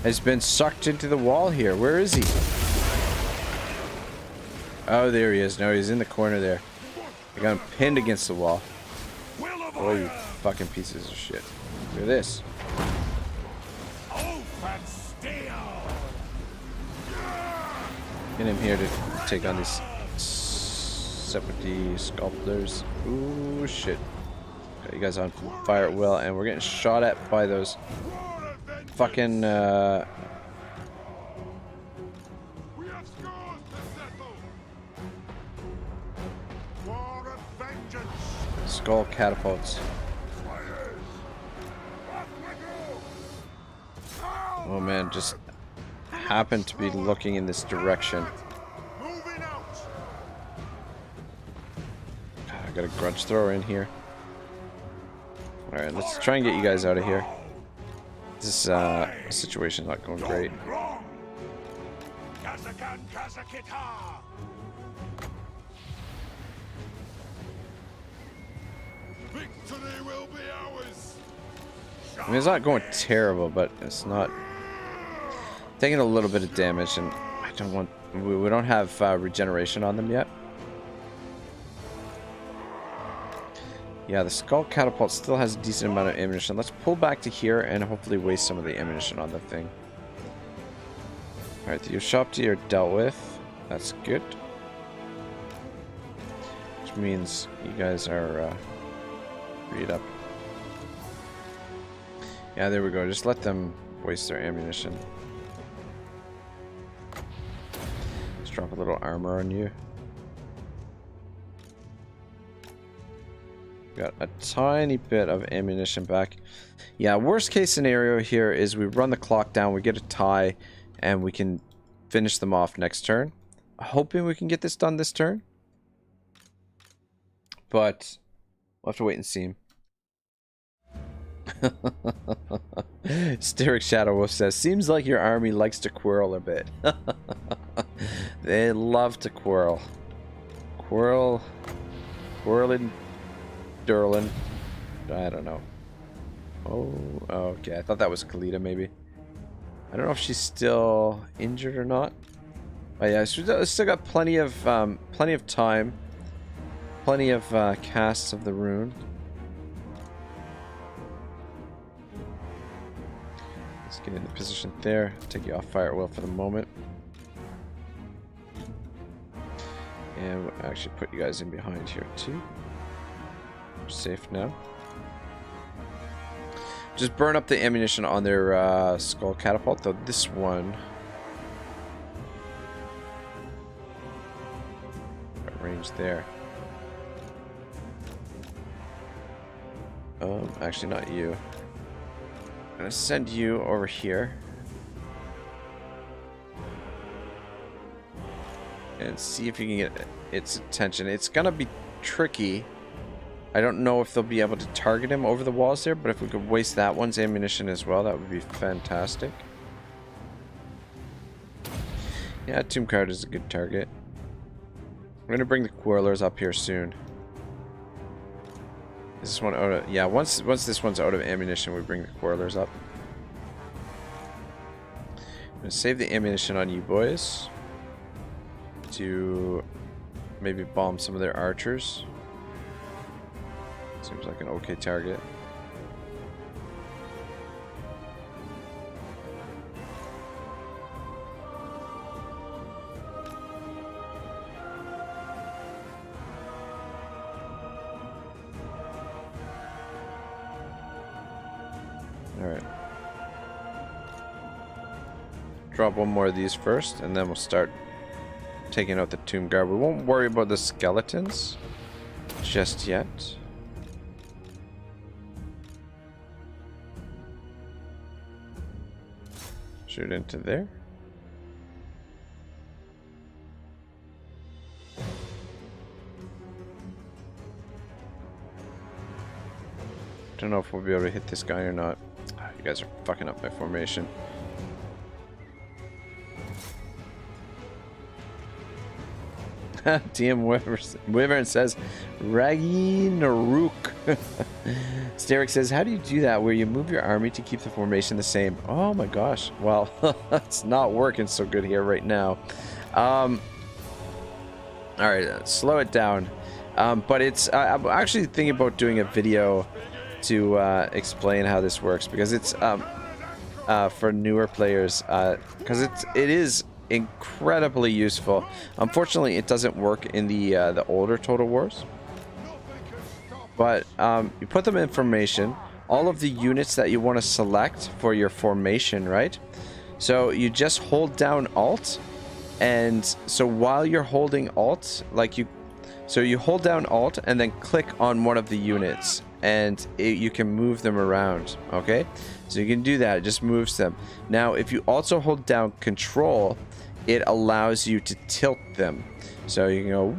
has been sucked into the wall here. Where is he? Oh, there he is. No, he's in the corner there. I got him pinned against the wall. Will of Oh, you iron. fucking pieces of shit. Look at this. Oath and steel. Get him here to take on these separate sculptors. Ooh, shit. Got you guys on fire at will, and we're getting shot at by those War of vengeance. fucking We have scores to settle. War of vengeance. skull catapults. Fires. What we do? Oh man, just happened to be looking in this direction. Moving out. God, I got a grudge thrower in here. Alright, let's try and get you guys out of here. This situation's not going great. Wrong. Kazakan Kazakita. Victory will be ours. I mean, it's not going terrible, but it's not Taking a little bit of damage, and I don't want... We don't have regeneration on them yet. Yeah, the skull catapult still has a decent amount of ammunition. Let's pull back to here and hopefully waste some of the ammunition on the thing. Alright, the Yoshopti are dealt with. That's good. Which means you guys are freed up. Yeah, there we go. Just let them waste their ammunition. Let's drop a little armor on you. Got a tiny bit of ammunition back. Yeah, worst case scenario here is we run the clock down, we get a tie, and we can finish them off next turn. Hoping we can get this done this turn. But we'll have to wait and see. Styric Shadow Wolf says, seems like your army likes to quirl a bit. They love to quirl. Quirling. Durlin. I don't know. Oh, okay. I thought that was Kalita, maybe. I don't know if she's still injured or not. Oh yeah, she's still got plenty of time, plenty of casts of the rune. Let's get into position there. Take you off fire at will for the moment, and we'll actually put you guys in behind here too. Safe now. Just burn up the ammunition on their skull catapult, though this one got range there. Actually not you. I'm gonna send you over here and see if you can get its attention. It's gonna be tricky. I don't know if they'll be able to target him over the walls there, but if we could waste that one's ammunition as well, that would be fantastic. Yeah, Tomb Card is a good target. We're gonna bring the Quarrelers up here soon. Is this one out of... Yeah, once this one's out of ammunition, we bring the Quarrelers up. I'm gonna save the ammunition on you boys to maybe bomb some of their archers. Seems like an okay target. Alright. Drop one more of these first, and then we'll start taking out the Tomb Guard. We won't worry about the skeletons just yet. Shoot into there. Don't know if we'll be able to hit this guy or not. You guys are fucking up my formation. DM Wyvern says, Raggy Naruk. Sterrick says, how do you do that where you move your army to keep the formation the same? Oh my gosh. Well, it's not working so good here right now. Alright, slow it down. But it's, I'm actually thinking about doing a video to explain how this works, because it's for newer players, because it is incredibly useful. Unfortunately, it doesn't work in the older Total Wars. But you put them in formation, all of the units that you want to select for your formation, right? So you just hold down Alt, and so while you're holding Alt, so you hold down Alt and then click on one of the units, and you can move them around. Okay, so you can do that. It just moves them. Now, if you also hold down Control, it allows you to tilt them. So you can go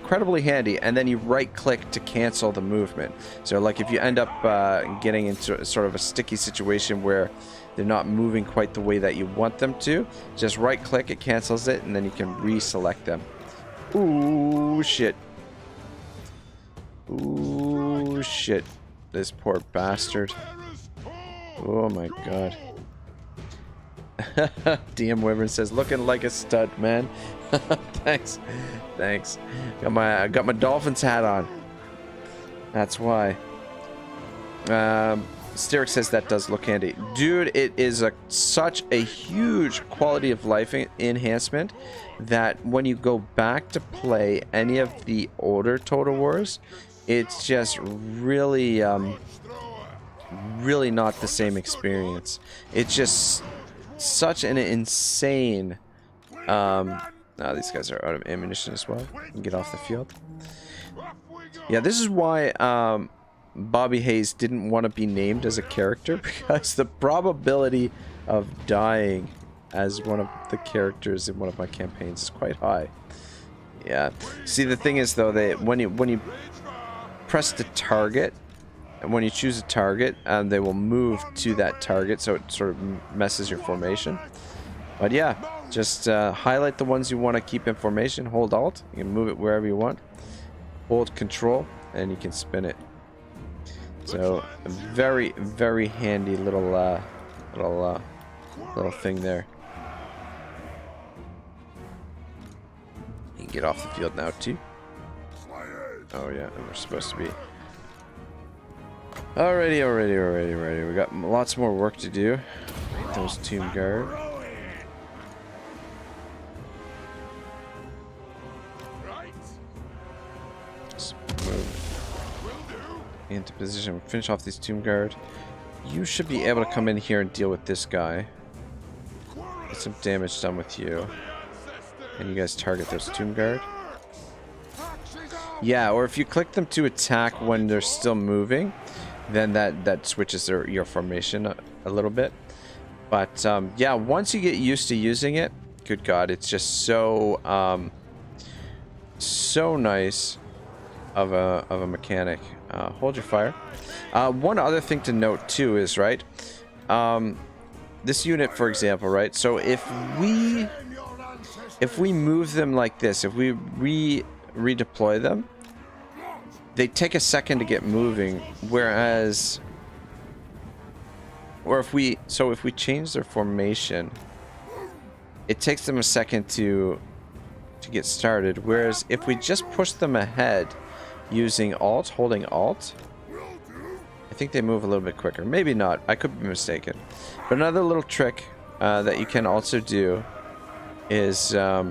incredibly handy, and then you right click to cancel the movement. So like if you end up getting into sort of a sticky situation where they're not moving quite the way that you want them to, just right click, it cancels it, and then you can reselect them. Ooh shit. Ooh shit. This poor bastard. Oh my god. DM Wyvern says, looking like a stud, man. Thanks. Thanks. Got my Dolphins hat on. That's why. Sterek says that does look handy. Dude, it is such a huge quality of life enhancement that when you go back to play any of the older Total Wars, it's just really, really not the same experience. It's just such an insane... now these guys are out of ammunition as well. You can get off the field. Yeah, this is why Bobby Hayes didn't want to be named as a character, because the probability of dying as one of the characters in one of my campaigns is quite high. Yeah. See, the thing is though, when you press the target, and when you choose a target, they will move to that target, so it sort of messes your formation. But yeah, just highlight the ones you want to keep in formation, hold Alt, you can move it wherever you want, hold Control, and you can spin it. So a very, very handy little little thing there. You can get off the field now too. Oh yeah, and we're supposed to be. Alrighty. We got lots more work to do. Make those Tomb Guard. Just move into position. Finish off these Tomb Guard. You should be able to come in here and deal with this guy. Get some damage done with you. And you guys target those Tomb Guard. Yeah, or if you click them to attack when they're still moving, then that switches your formation a little bit. But yeah, once you get used to using it, good God, it's just so so nice of a mechanic. Hold your fire. One other thing to note too is, right, this unit, for example, right, so if we move them like this, if we redeploy them, they take a second to get moving, whereas, or if we change their formation, it takes them a second to get started, whereas if we just push them ahead using Alt, holding Alt, I think they move a little bit quicker. Maybe not, I could be mistaken. But another little trick that you can also do is, I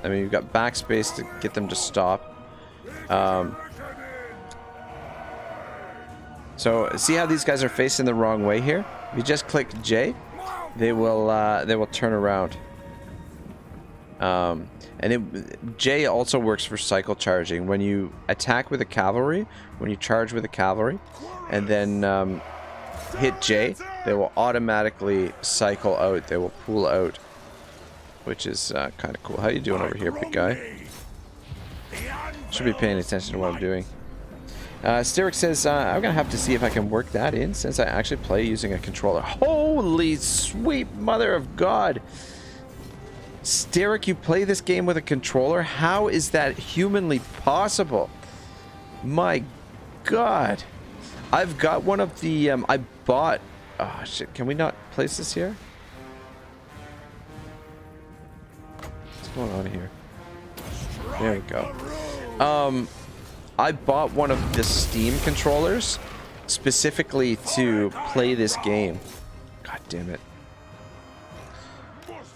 mean, you've got backspace to get them to stop. So see how these guys are facing the wrong way here? If you just click J, they will turn around. And J also works for cycle charging. When you attack with a cavalry, when you charge with a cavalry, and then hit J, they will automatically cycle out. They will pull out, which is kind of cool. How you doing over here, big guy? Should be paying attention to what I'm doing. Sterek says, I'm going to have to see if I can work that in, since I actually play using a controller. Holy sweet mother of God! Sterek, you play this game with a controller? How is that humanly possible? My God. I've got one of the, I bought... Oh, shit. Can we not place this here? What's going on here? There we go. I bought one of the Steam controllers specifically to play this game. God damn it.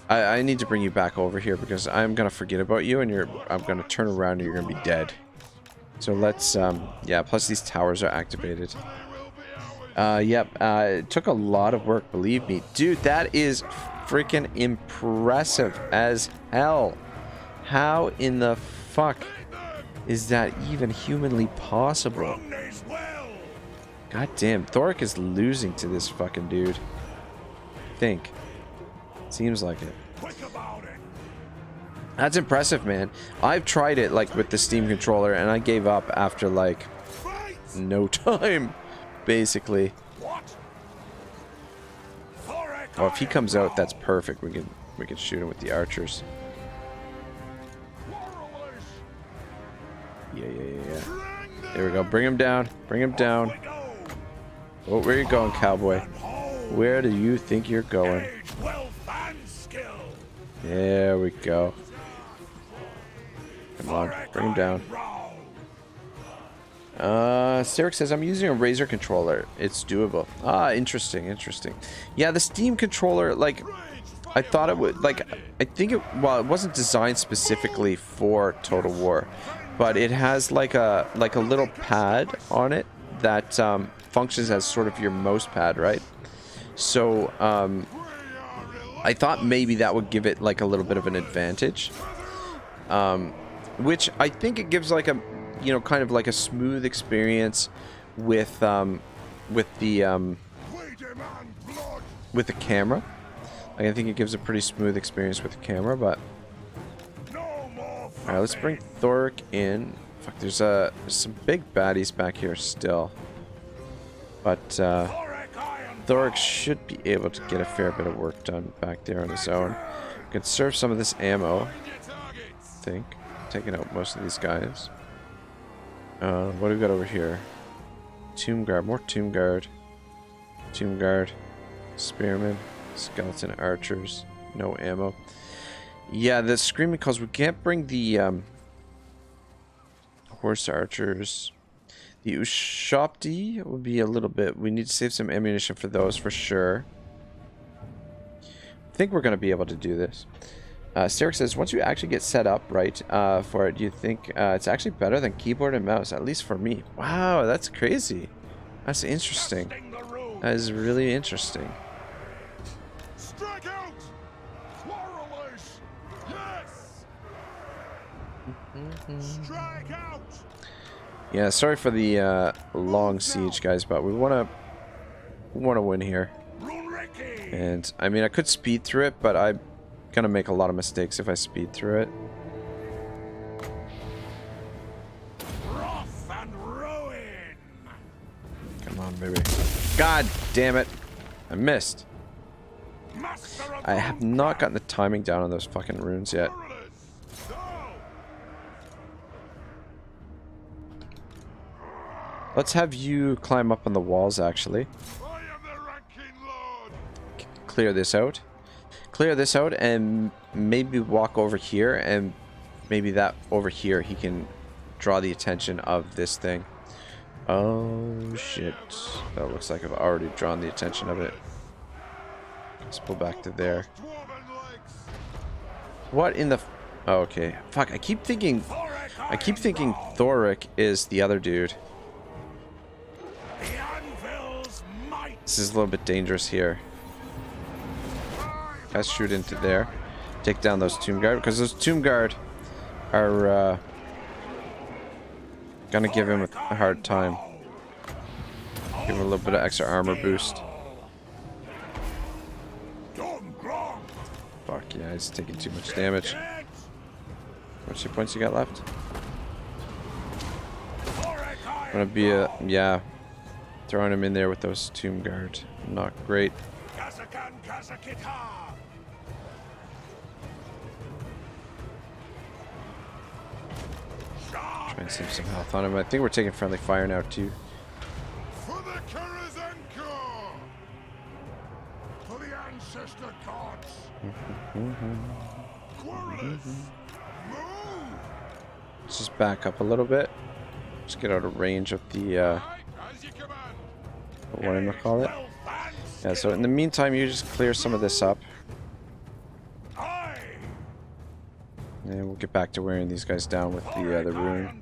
I need to bring you back over here because I'm gonna forget about you, and I'm gonna turn around and you're gonna be dead. So let's yeah, plus these towers are activated. Yep, it took a lot of work, believe me. Dude, that is freaking impressive as hell. How in the fuck is that even humanly possible? God damn, Thorek is losing to this fucking dude. I think. Seems like it. That's impressive, man. I've tried it like with the Steam controller and I gave up after like no time, basically. Oh, if he comes out, that's perfect. We can shoot him with the archers. Yeah. There we go. Bring him down. Bring him down. Oh, where you going, cowboy? Where do you think you're going? There we go. Come on, bring him down. Thorek says, I'm using a Razer controller. It's doable. Ah, interesting, interesting. Yeah, the Steam controller, like, I thought it would, like, I think it, well, it wasn't designed specifically for Total War, but it has like a little pad on it that functions as sort of your mouse pad, right? So, I thought maybe that would give it like a little bit of an advantage, which I think it gives like a, you know, kind of like a smooth experience with the camera. Like, I think it gives a pretty smooth experience with the camera, but all right, let's bring Thorek in. Fuck, there's some big baddies back here still, but Thorek should be able to get a fair bit of work done back there on his own. Conserve some of this ammo, I think. Taking out most of these guys. What do we got over here? Tomb Guard, more Tomb Guard. Tomb Guard. Spearmen. Skeleton Archers. No ammo. Yeah, the Screaming Calls. We can't bring the Horse Archers. The Ushopti would be a little bit... We need to save some ammunition for those for sure. I think we're going to be able to do this. Thorek says, once you actually get set up right for it, do you think it's actually better than keyboard and mouse? At least for me. Wow, that's crazy. That's interesting. That is really interesting. Strike out! Quarrelers! Yes! Strike out! Yeah, sorry for the long siege, guys, but we want to win here. And I mean, I could speed through it, but I'm gonna make a lot of mistakes if I speed through it. Wrath and ruin! Come on, baby. God damn it. I missed. I have not gotten the timing down on those fucking runes yet. Let's have you climb up on the walls, actually. Clear this out. Clear this out and maybe walk over here, and maybe that over here he can draw the attention of this thing. Oh shit. That looks like I've already drawn the attention of it. Let's pull back to there. What in the... Oh, okay. Fuck, I keep thinking Thorek is the other dude. This is a little bit dangerous here. Guys, shoot into there. Take down those Tomb Guard, because those Tomb Guard are gonna give him a hard time. Give him a little bit of extra armor boost. Fuck yeah, he's taking too much damage. How much hit points you got left? Gonna be yeah, throwing him in there with those Tomb Guard. Not great. Try and save some health on him. I think we're taking friendly fire now too. For the Karazenko! For the ancestor gods! Quarrelers! Move! Let's just back up a little bit. Just get out of range of the what am I call it? Yeah, so in the meantime you just clear some of this up. And we'll get back to wearing these guys down with the rune.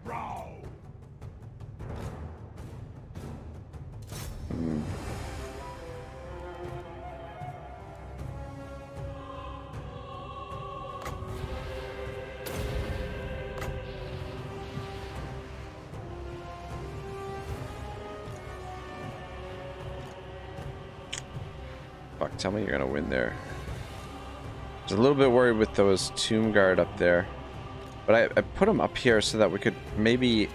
Fuck, tell me you're gonna win there. I was a little bit worried with those Tomb Guard up there, but I put them up here so that we could maybe...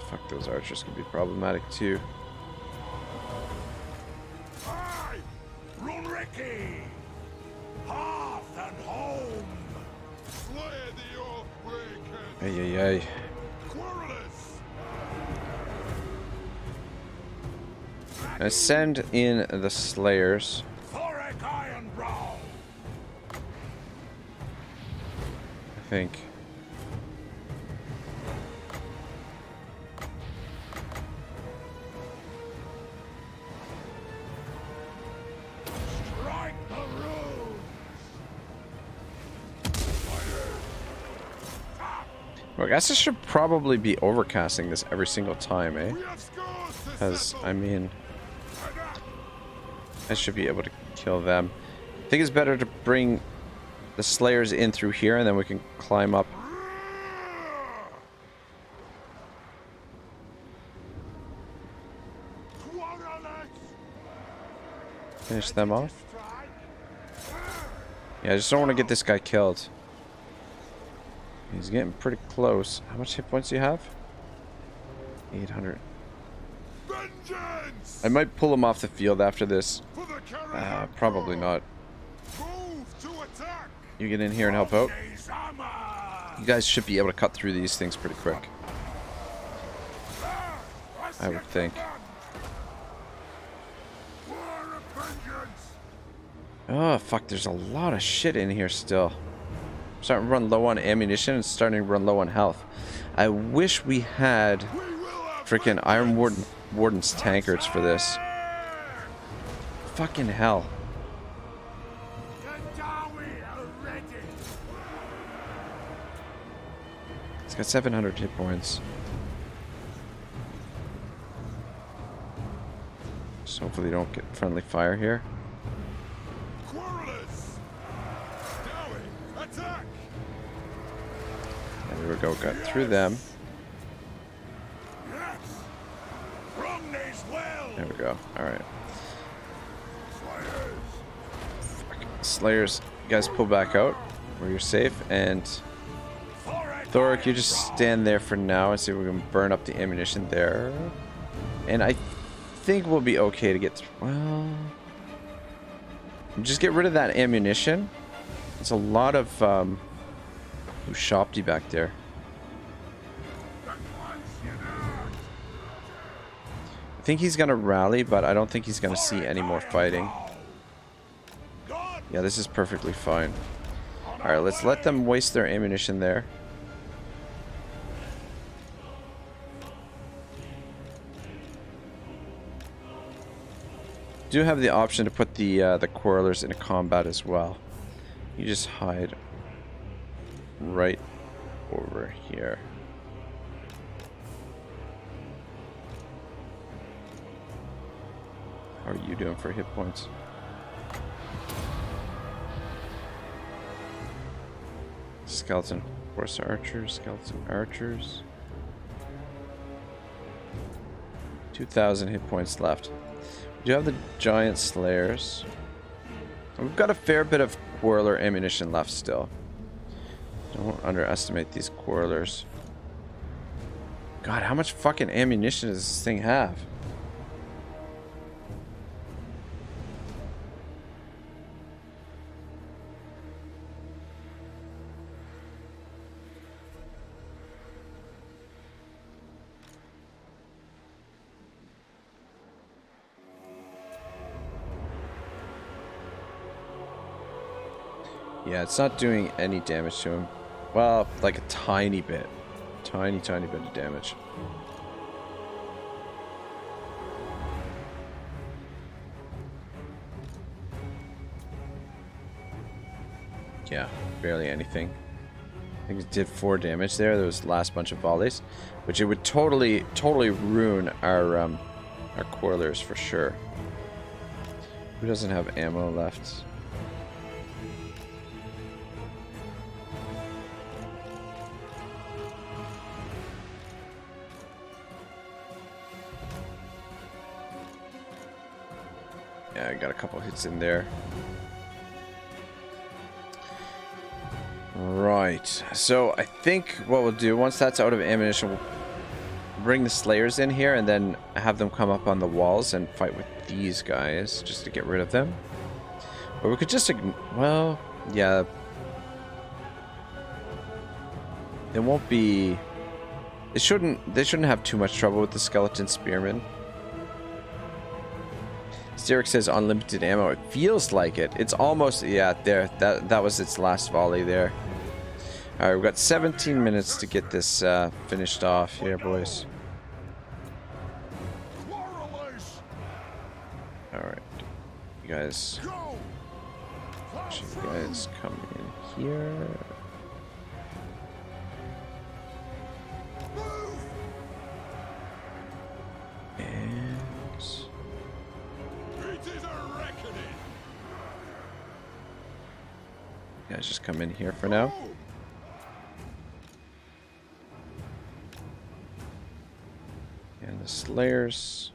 fuck, those archers could be problematic too. Ay, ay, ay. I send in the Slayers. Thorek Ironbrow. I think. Strike the runes. Well, I guess I should probably be overcasting this every single time, eh? We have scores to Because, settle. I mean, I should be able to kill them. I think it's better to bring the Slayers in through here, and then we can climb up. Finish them off. Yeah, I just don't want to get this guy killed. He's getting pretty close. How much hit points do you have? 800. Vengeance! I might pull him off the field after this. For the carrier. Probably not. Move to attack. You get in here and help out. His armor. You guys should be able to cut through these things pretty quick, I would think. War of vengeance. Oh, fuck, there's a lot of shit in here still. I'm starting to run low on ammunition and starting to run low on health. I wish we had We will have freaking Iron Warden's tankards for this. Fucking hell. It's got 700 hit points. So hopefully they don't get friendly fire here. Quarrelers. Dowie, attack. And there we go, got through them. Yes. From this well. There we go, alright. Slayers. Slayers, you guys pull back out where you're safe, and Thorek, you just stand there for now and see if we can burn up the ammunition there. And I think we'll be okay to get through. Well, just get rid of that ammunition. It's a lot of Shopty back there. I think he's gonna rally, but I don't think he's gonna see any more fighting. Yeah, this is perfectly fine. Alright, let's let them waste their ammunition there. Do have the option to put the Quarrelers into combat as well. You just hide right over here. How are you doing for hit points? Skeleton horse archers, skeleton archers. 2,000 hit points left. We do have the giant slayers. And we've got a fair bit of Quarreler ammunition left still. Don't underestimate these Quarrelers. God, how much fucking ammunition does this thing have? Yeah, it's not doing any damage to him. Well, like a tiny bit. Tiny bit of damage. Yeah, barely anything. I think it did 4 damage there. Those last bunch of volleys, which it would totally ruin our Quarrelers for sure. Who doesn't have ammo left? Yeah, I got a couple hits in there. Right, so I think what we'll do, once that's out of ammunition, we'll bring the Slayers in here and then have them come up on the walls and fight with these guys, just to get rid of them. Or we could just, well, yeah. It won't be... They shouldn't have too much trouble with the skeleton spearmen. Sterek says unlimited ammo. It feels like it. It's almost, yeah, there. That was its last volley there. Alright, we've got 17 minutes to get this finished off here, boys. Alright. You guys... You guys come in here. And... You guys just come in here for now. And the Slayers.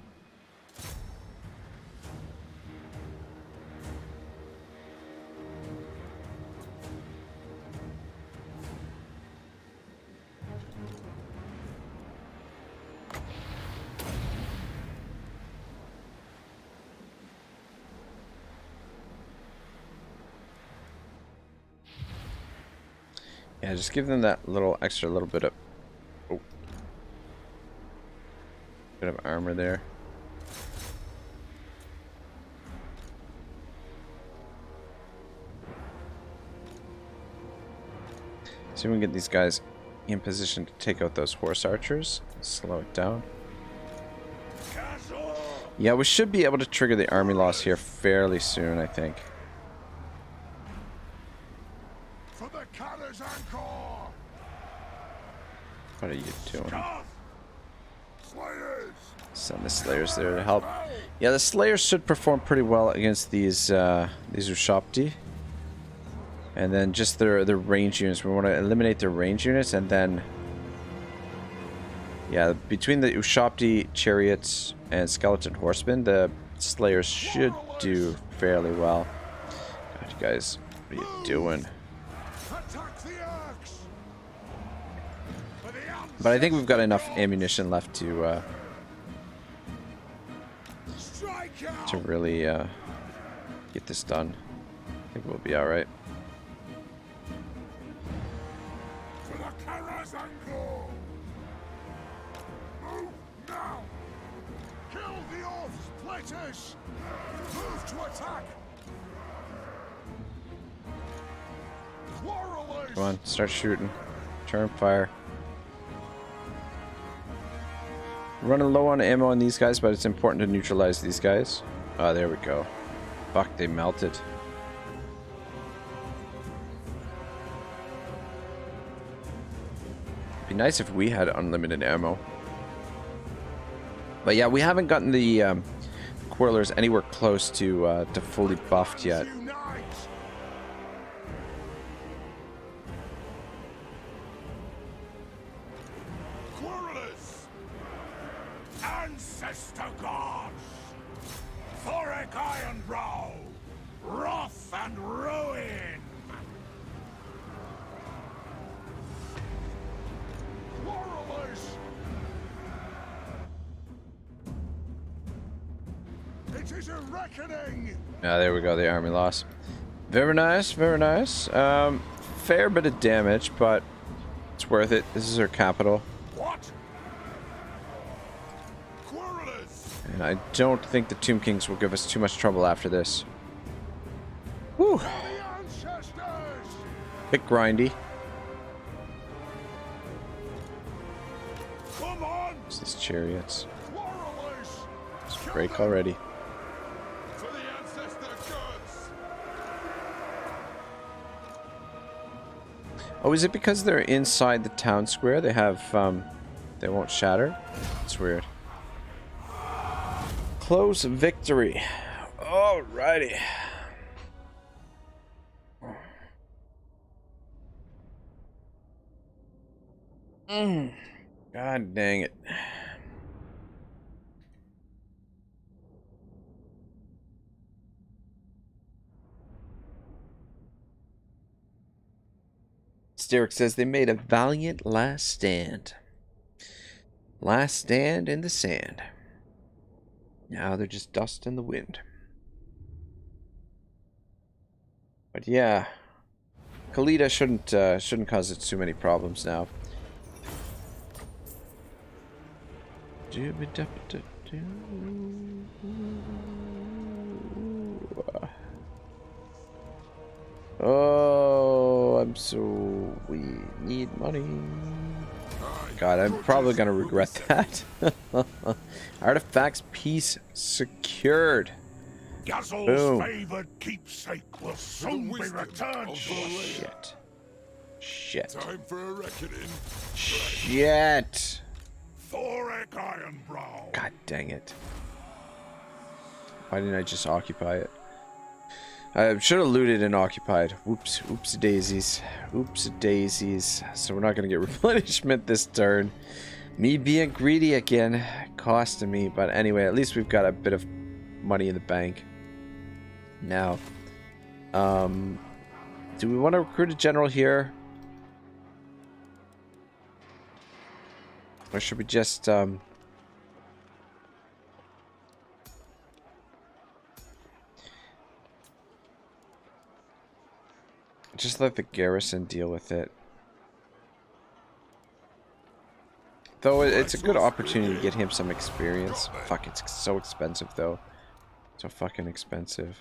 Yeah, just give them that little extra little bit of armor there. See if we can get these guys in position to take out those horse archers. Slow it down. Yeah, we should be able to trigger the army loss here fairly soon, I think. What are you doing? Send the Slayers there to help. Yeah, the Slayers should perform pretty well against these Ushopti. And then just their range units. We want to eliminate their range units, and then... Yeah, between the Ushopti chariots and skeleton horsemen, the Slayers should do fairly well. God, you guys, what are you doing? But I think we've got enough ammunition left to really get this done. I think we'll be all right. Move now! Kill the oath's places! Move to attack! Quarrelers! Come on, start shooting. Turn fire. Running low on ammo on these guys, but it's important to neutralize these guys. Oh, there we go. Fuck, they melted. Be nice if we had unlimited ammo. But yeah, we haven't gotten the Quarrelers anywhere close to fully buffed yet. Ancestor gods! Thorek Ironbrow! Wrath and ruin! Quarrelers! It is a reckoning! Ah, there we go, the army loss. Very nice, very nice. Fair bit of damage, but it's worth it. This is our capital. What? And I don't think the Tomb Kings will give us too much trouble after this. Whew. Bit grindy. It's these chariots. Let's break already. Oh, is it because they're inside the town square? They have, they won't shatter? It's weird. Close victory. Alrighty. God dang it. Sterek says they made a valiant last stand. Last stand in the sand. Now they're just dust in the wind. But yeah, Khalida shouldn't cause it too many problems now. Oh, we need money. God, I'm probably gonna regret that. Artifacts piece secured. Gazel's Boom. favored keepsake will soon be returned to us. Shit. Time for a reckoning. Shit. Thorek Ironbrow. God dang it. Why didn't I just occupy it? I should have looted and occupied. Whoops. Oops daisies. Oops daisies. So we're not going to get replenishment this turn. Me being greedy again. Costing me. But anyway, at least we've got a bit of money in the bank. Now. Do we want to recruit a general here? Or should we just... just let the garrison deal with it. Though it's a good opportunity to get him some experience. Fuck, it's so expensive though. So fucking expensive.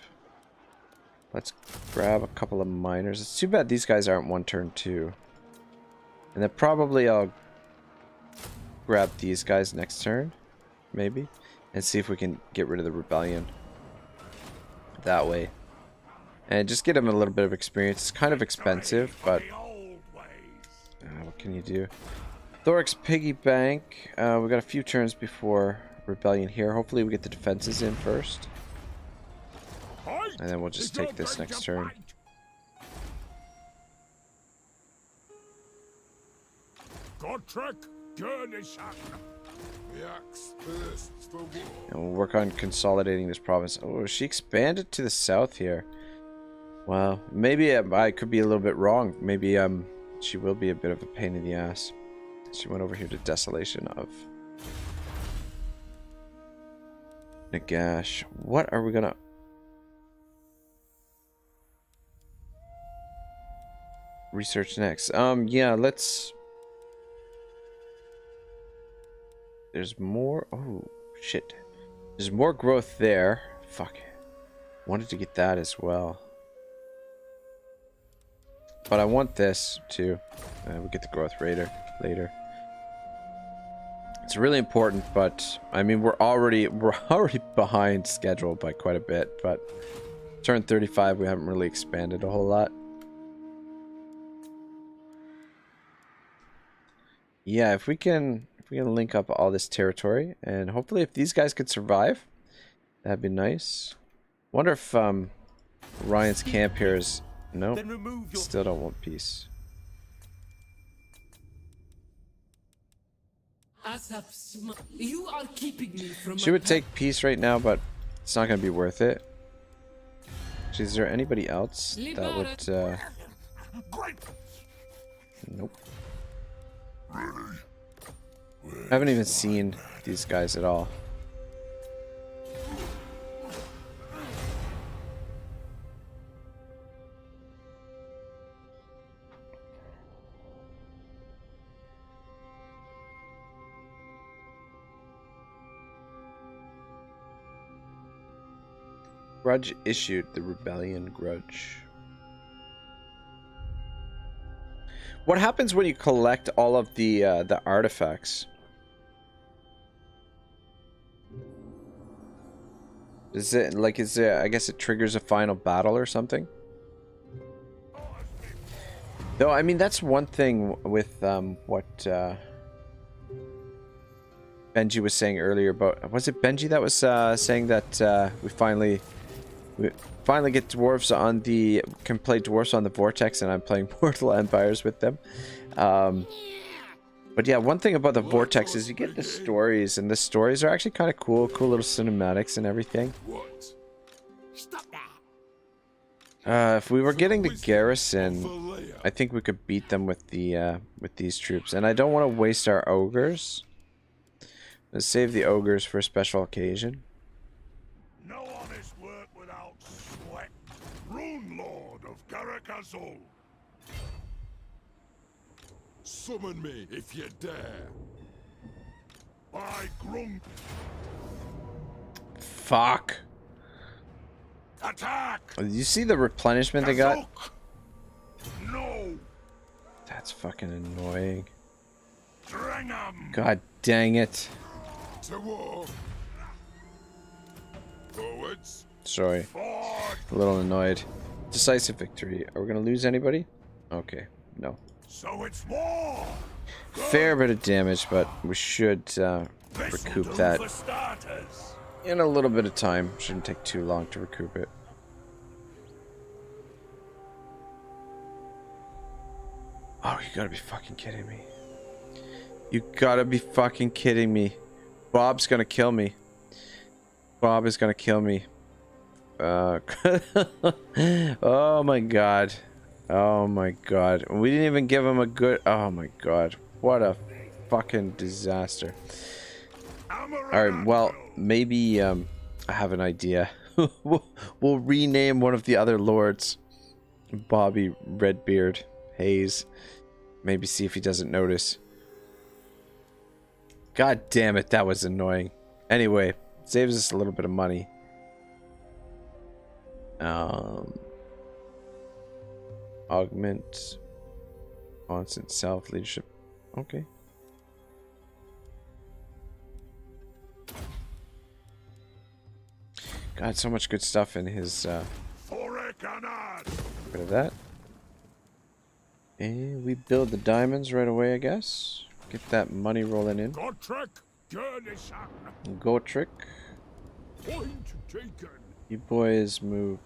Let's grab a couple of miners. It's too bad these guys aren't one turn too. And then probably I'll grab these guys next turn. Maybe. And see if we can get rid of the rebellion. That way. And just get him a little bit of experience. It's kind of expensive, but what can you do? Thorek's piggy bank. We got a few turns before rebellion here. Hopefully we get the defenses in first. And then we'll just take this next turn. And we'll work on consolidating this province. Oh, she expanded to the south here. Wow. Maybe I could be a little bit wrong. Maybe she will be a bit of a pain in the ass. She went over here to Desolation of Nagash. What are we gonna... research next? Yeah, let's... There's more... Oh, shit. There's more growth there. Fuck. Wanted to get that as well. But I want this too. We'll get the growth later. It's really important, but I mean we're already behind schedule by quite a bit. But turn 35, we haven't really expanded a whole lot. Yeah, if we can link up all this territory, and hopefully if these guys could survive, that'd be nice. Wonder if Ryan's camp here is... Nope, still don't want peace. You are keeping me from... She would take peace right now, but it's not going to be worth it. Is there anybody else that would... Nope. I haven't even seen these guys at all. Grudge issued. The rebellion grudge. What happens when you collect all of the artifacts? Is it like, I guess it triggers a final battle or something? Though, I mean, that's one thing with what Benji was saying earlier about... Was it Benji that was saying that we finally get dwarves on the... can play dwarves on the Vortex, and I'm playing Mortal Empires with them. But yeah, one thing about the Vortex is you get the stories, and the stories are actually kind of cool. Cool little cinematics and everything. Stop that. If we were getting the garrison, I think we could beat them with the with these troops. And I don't want to waste our ogres. Let's save the ogres for a special occasion. No honest work without sweat. Rune Lord of Karakazol. Summon me if you dare. By Grung. Fuck. Attack! You see the replenishment they got? That's fucking annoying. Bring 'em God dang it. to war. Forwards. Sorry. Forward. A little annoyed. Decisive victory. Are we gonna lose anybody? Okay. No. So it's war. Fair bit of damage, but we should This'll recoup do that for starters. in a little bit of time. Shouldn't take too long to recoup it. Oh, you gotta be fucking kidding me. You gotta be fucking kidding me. Bob's gonna kill me. Bob is gonna kill me. Oh my god. Oh my god. We didn't even give him a good... Oh my god. What a fucking disaster. Alright, well, maybe I have an idea. We'll rename one of the other lords. Bobby Redbeard Hayes. Maybe see if he doesn't notice. God damn it, that was annoying. Anyway, saves us a little bit of money. Augment constant self leadership. Okay. God, so much good stuff in his Thorek Ironbrow. bit of that. And we build the diamonds right away, I guess. Get that money rolling in. Gotrek. Gurnison. Go trick. Point taken. You boys move.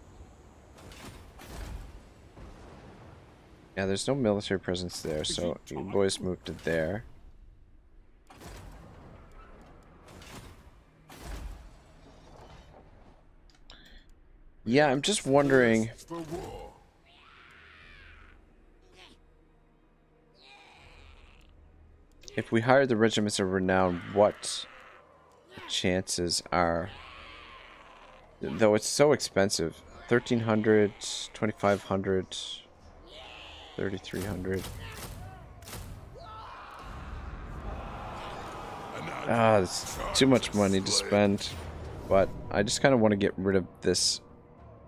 Yeah, there's no military presence there, so you boys move to there. Yeah, I'm just wondering. For war. If we hire the regiments of renown, what the chances are? Though it's so expensive. 1,300, 2,500, 3,300. Ah, it's too much money to spend. But I just kind of want to get rid of this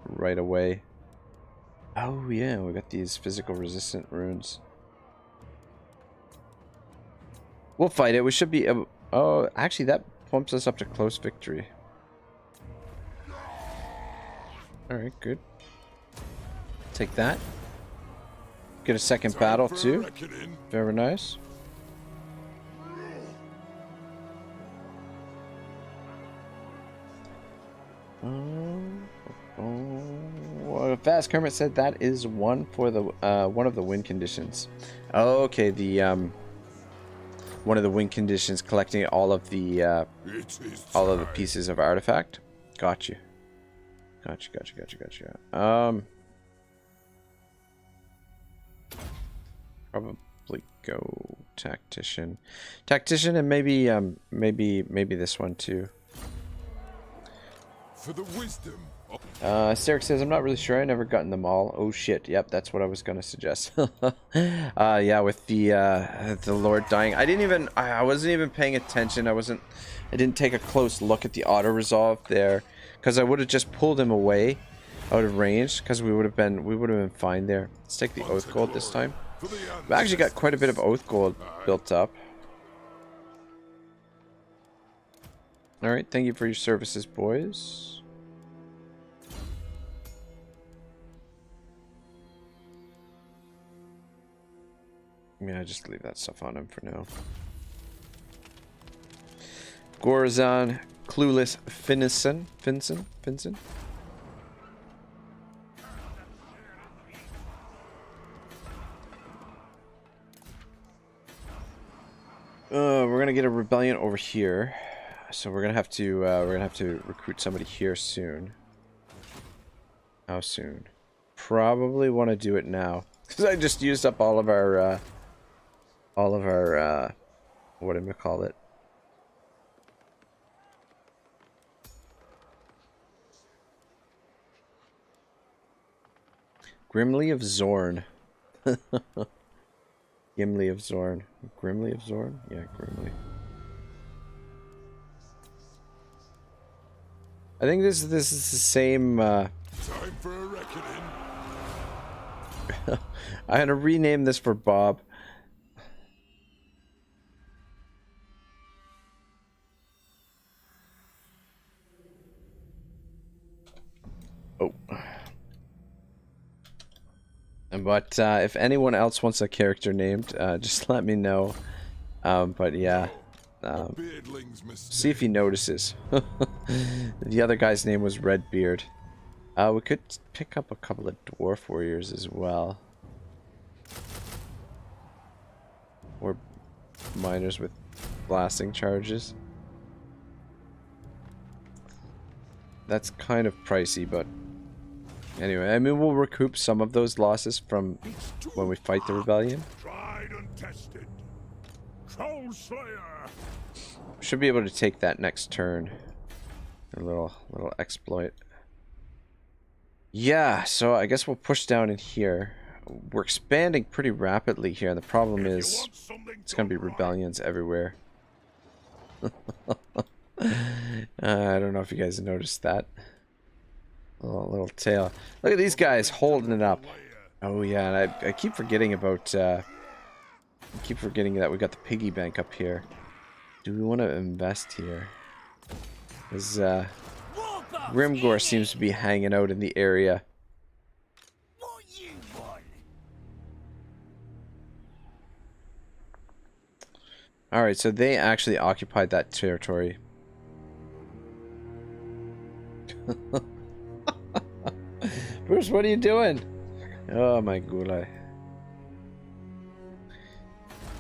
right away. Oh yeah, we got these physical resistant runes. We'll fight it. We should be able... Oh, actually, that pumps us up to close victory. Alright, good. Take that. Get a second battle, too. Very nice. Fast Kermit said that is one for the one of the win conditions. Okay, the one of the win conditions, collecting all of the pieces of artifact. Got you. Gotcha. Probably go tactician, and maybe this one too. For the wisdom. Sarek says, I'm not really sure. I never gotten them all. Oh shit. Yep, that's what I was gonna suggest. Yeah, with the Lord dying. I wasn't even paying attention. I didn't take a close look at the auto resolve there, because I would have just pulled him away out of range, because we would have been fine there. Let's take the Oath Gold this time. I've actually got quite a bit of Oath Gold built up. Alright, thank you for your services, boys. Yeah, just leave that stuff on him for now. Gorazan, Clueless, Finson. We're gonna get a rebellion over here, so we're gonna have to recruit somebody here soon. How soon? Probably want to do it now, because I just used up all of our what do we call it? Grimly of Zorn. Gimli of Zorn. Grimly of Zorn? Yeah, Grimly. I think this is the same Time for a reckoning. I'm gonna rename this for Bob. But if anyone else wants a character named, just let me know. But yeah, Beardlings must see if he notices. The other guy's name was Redbeard. We could pick up a couple of dwarf warriors as well. Or miners with blasting charges. That's kind of pricey, but anyway, I mean, we'll recoup some of those losses from when we fight the rebellion. Tried and tested. Troll Slayer. Should be able to take that next turn. A little exploit. Yeah, so I guess we'll push down in here. We're expanding pretty rapidly here, and the problem is it's going to be rebellions everywhere. I don't know if you guys noticed that. Little tail. Look at these guys holding it up. Oh yeah, and I keep forgetting about I keep forgetting that we got the piggy bank up here. Do we want to invest here? Because Grimgor seems to be hanging out in the area. What you want? Alright, so they actually occupied that territory. Bruce, what are you doing? Oh my gulai.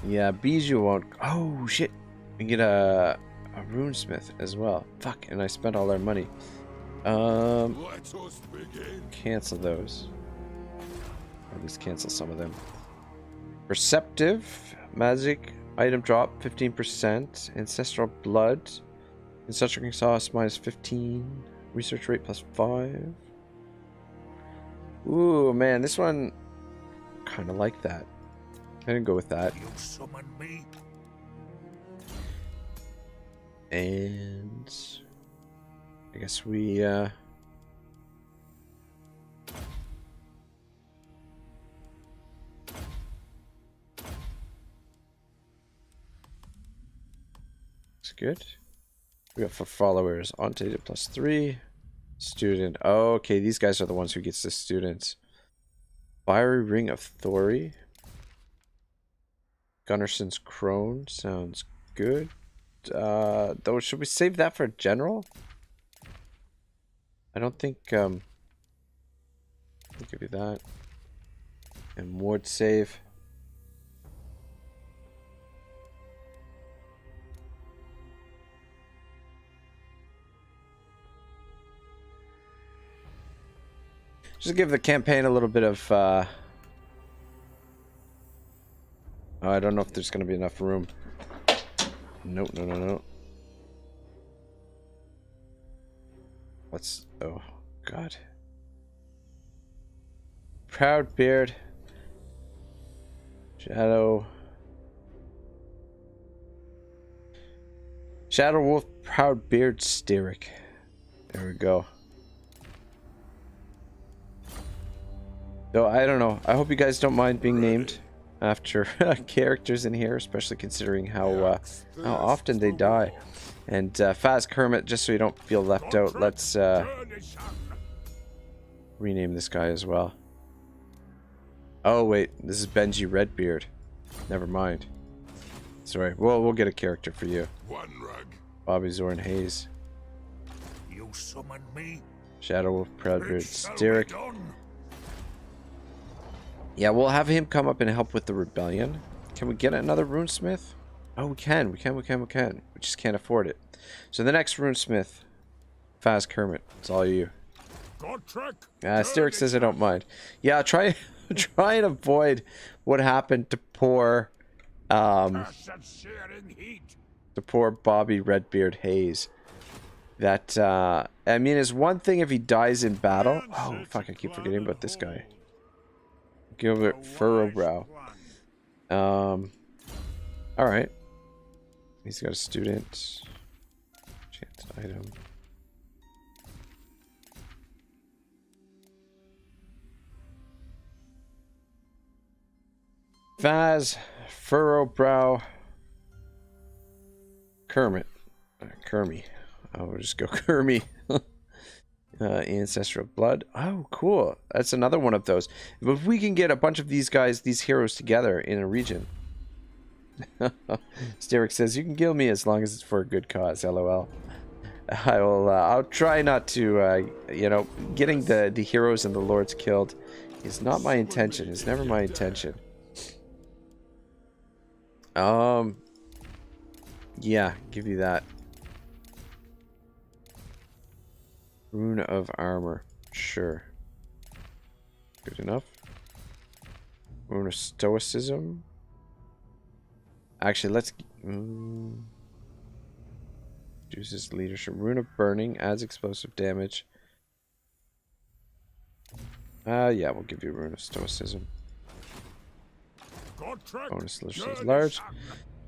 Yeah, Bijou won't. Oh shit! We get a runesmith as well. Fuck, and I spent all our money. let us begin. Cancel those. Or at least cancel some of them. Perceptive magic item drop 15%. Ancestral blood. Ancestral exhaust minus 15. Research rate plus 5. Ooh, man, this one kind of like that. I didn't go with that. You summon me. And I guess we it's good. We got for followers Ontated plus 3. Student. Oh, okay, these guys are the ones who gets the students. Fiery Ring of Thori. Gunnarson's Crone. Sounds good. Though, should we save that for general? I don't think, we'll give you that. And ward save. Just give the campaign a little bit of, oh, I don't know if there's going to be enough room. Nope, no. What's... oh, God. Proud Beard. Shadow Wolf, Proud Beard, Styric. There we go. So, I don't know. I hope you guys don't mind being named after characters in here, especially considering how often they die. And Faz Kermit, just so you don't feel left out, let's rename this guy as well. Oh wait, this is Benji Redbeard. Never mind. Sorry. Well, we'll get a character for you. One rug. Bobby Zorn Hayes. You summon me. Shadow Wolf, Proudbeard, It shall be Styric. done. Yeah, we'll have him come up and help with the rebellion. Can we get another runesmith? Oh, we can. We just can't afford it. So the next runesmith, Faz Kermit. It's all you. Godtrek, Styric says I don't mind. Yeah, try and avoid what happened to poor searing heat. Bobby Redbeard Hayes. That I mean, it's one thing if he dies in battle. Oh fuck, I keep forgetting about this guy. Gilbert Furrowbrow. Alright. He's got a student. Chance item. Faz, Furrowbrow, Kermit. Kermy. I'll just go Kermy. Ancestral blood. Oh, cool. That's another one of those. If we can get a bunch of these guys, these heroes together in a region. Sterrick says, you can kill me as long as it's for a good cause. LOL. I'll try not to, you know, getting the heroes and the lords killed is not my intention. It's never my intention. Yeah, give you that. Rune of armor. Sure. Good enough. Rune of stoicism. Actually, let's... reduces leadership. Rune of burning. Adds explosive damage. Yeah, we'll give you Rune of stoicism. Bonus solution is large.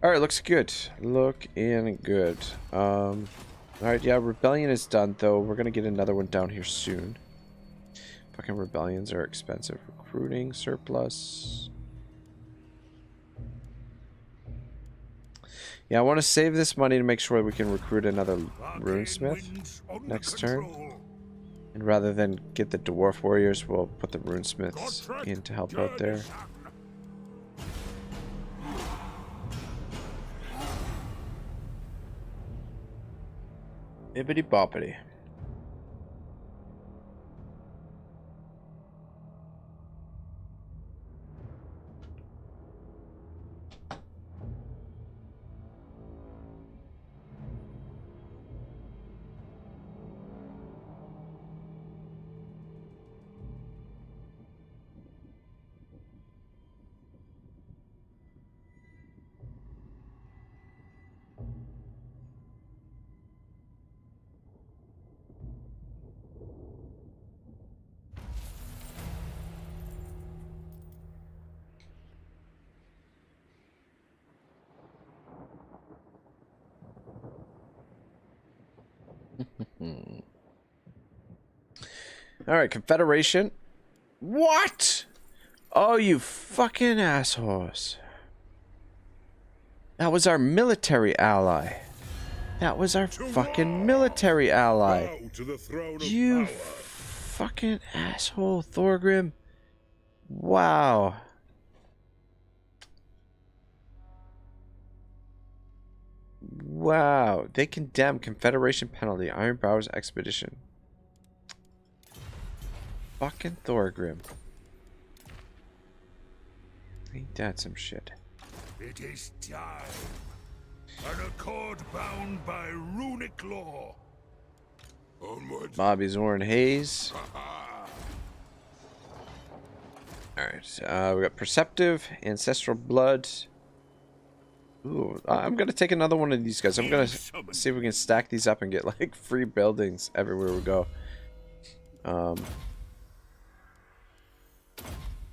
Alright, looks good. Looking good. Alright, yeah, rebellion is done, though. We're gonna get another one down here soon. Fucking rebellions are expensive. Recruiting, surplus. Yeah, I want to save this money to make sure we can recruit another runesmith next turn. And rather than get the dwarf warriors, we'll put the runesmiths in to help out there. Bibbidi boppity. Alright, Confederation. What? Oh, you fucking assholes. That was our military ally. That was our fucking military ally. You fucking asshole, Thorgrim. Wow. Wow. They condemn Confederation penalty. IRONBROW'S expedition. Fucking Thorgrim. Ain't that some shit? It is time. An accord bound by runic law. Onwards. Bobby Zorn Hayes. Alright, we got Perceptive, Ancestral Blood. Ooh, I'm gonna take another one of these guys. I'm gonna see if we can stack these up and get like free buildings everywhere we go. I'm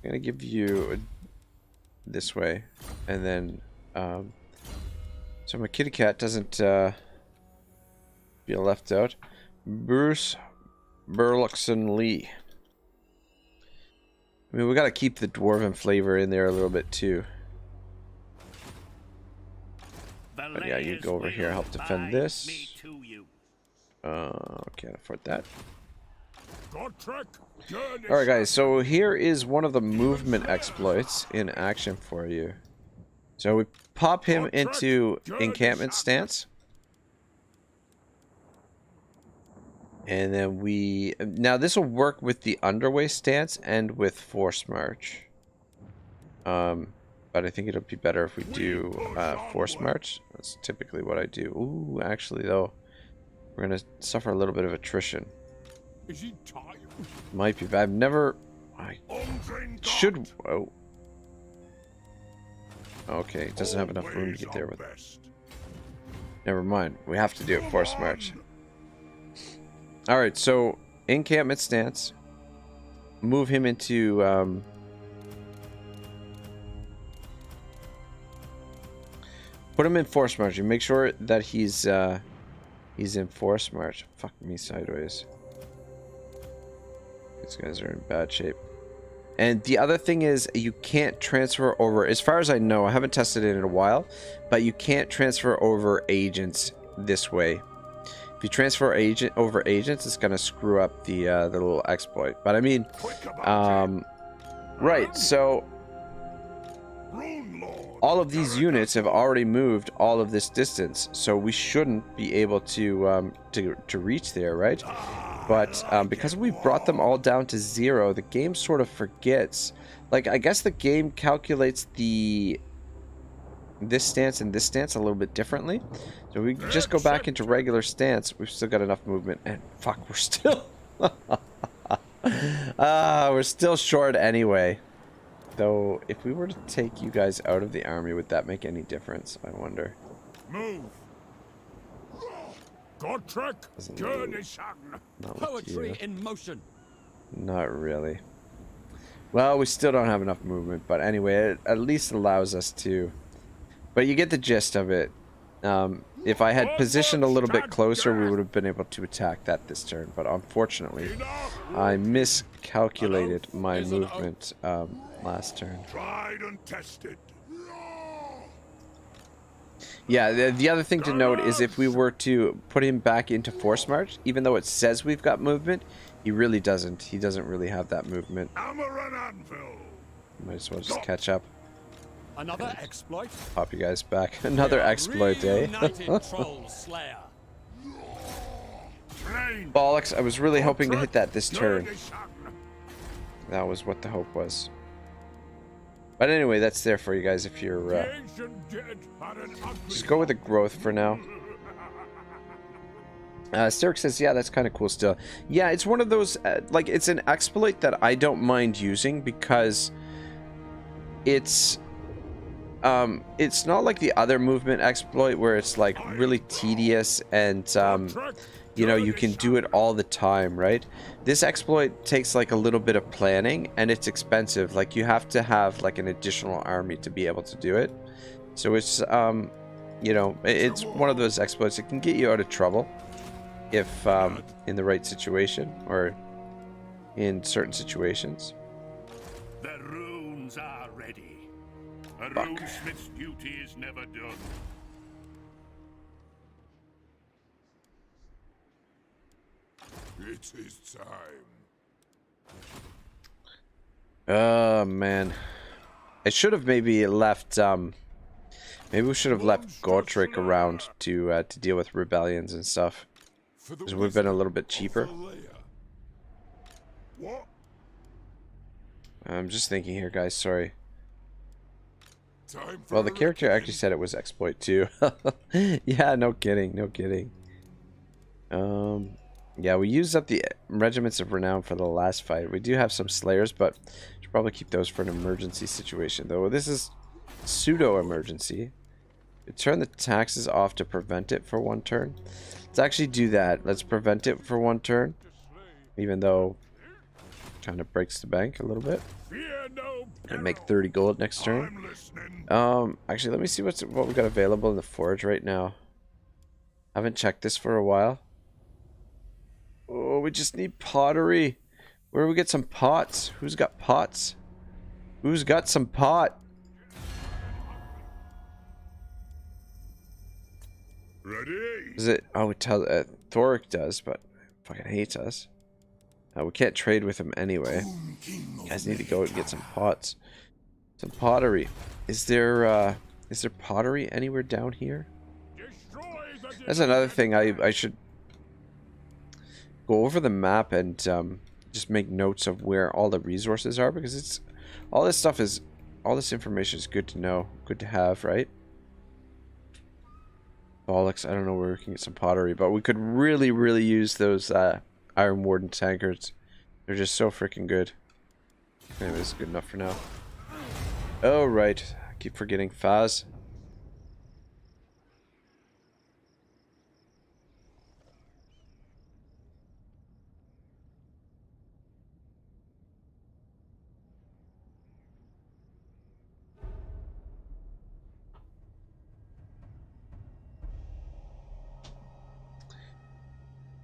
gonna give you this way, and then so my kitty cat doesn't feel left out. Bruce Burluxon Lee. I mean, we gotta keep the dwarven flavor in there a little bit too. But yeah, you go over here, help defend this. Can't afford that. Alright guys, so here is one of the movement exploits in action for you. So we pop him into encampment stance. And then we... Now this will work with the underway stance and with force march. But I think it'll be better if we do force march. That's typically what I do. Ooh, actually though, we're going to suffer a little bit of attrition. Is he tired? Might be bad. I've never... I should... Oh. Okay, it doesn't have enough room to get there with it. Never mind. We have to do it force march. Alright, so encampment stance. Move him into... Put him in force march. You make sure that he's in force march. Fuck me sideways. These guys are in bad shape. And the other thing is, you can't transfer over, as far as I know, I haven't tested it in a while, but you can't transfer over agents this way. If you transfer agent over agents, it's gonna screw up the little exploit. But I mean, right? So all of these units have already moved all of this distance, so we shouldn't be able to reach there, right? But because we brought them all down to 0, the game sort of forgets. Like, I guess the game calculates this stance and this stance a little bit differently. So we just go back into regular stance. We've still got enough movement, and fuck, we're still we're still short anyway. Though, if we were to take you guys out of the army, would that make any difference? I wonder. Move. Gotrek, journey, son. Poetry in motion. Not really. Well, we still don't have enough movement, but anyway, it at least allows us to. But you get the gist of it. If I had positioned a little bit closer, we would have been able to attack that this turn. But unfortunately, I miscalculated my movement last turn. Tried and tested. Yeah, the other thing to note is if we were to put him back into Force March, even though it says we've got movement, he really doesn't. He doesn't really have that movement. Hammer and anvil. Might as well just catch up. Another exploit. Pop you guys back. Another exploit, eh? Troll slayer. Bollocks, I was really hoping to hit that this turn. That was what the hope was. But anyway, that's there for you guys if you're... just go with the growth for now. Thorek says, yeah, that's kind of cool still. Yeah, it's one of those... like, it's an exploit that I don't mind using because it's not like the other movement exploit where it's like really tedious and you know, you can do it all the time, right? This exploit takes like a little bit of planning and it's expensive. Like, you have to have like an additional army to be able to do it. So it's you know, it's one of those exploits that can get you out of trouble if in the right situation or in certain situations. The runes are ready. A Fuck. runesmith's duty is never done. It is time. Oh man, I should have maybe left. Maybe we should have left Gotrek around to deal with rebellions and stuff. Because it would have been a little bit cheaper. What? I'm just thinking here, guys. Sorry. Time for Well, the character actually said it was exploit too. Yeah, no kidding, no kidding. Yeah, we used up the regiments of renown for the last fight. We do have some slayers, but should probably keep those for an emergency situation. Though this is pseudo-emergency. We turn the taxes off to prevent it for one turn. Let's actually do that. Let's prevent it for one turn, even though it kind of breaks the bank a little bit. And make 30 gold next turn. Actually, let me see what we got available in the forge right now. Haven't checked this for a while. Oh, we just need pottery. Where do we get some pots? Who's got pots? Who's got some pot? Ready? Is it? Oh, it tells Thorek does, but fucking hates us. We can't trade with him anyway. You guys need to go and get some pots, some pottery. Is there pottery anywhere down here? That's another thing. I should go over the map and just make notes of where all the resources are, because it's all this stuff is all this information is good to know, good to have, right? Bollocks, I don't know where we can get some pottery, but we could really use those Iron Warden tankards. They're just so freaking good. Anyway, this is good enough for now. Oh right, I keep forgetting Faz.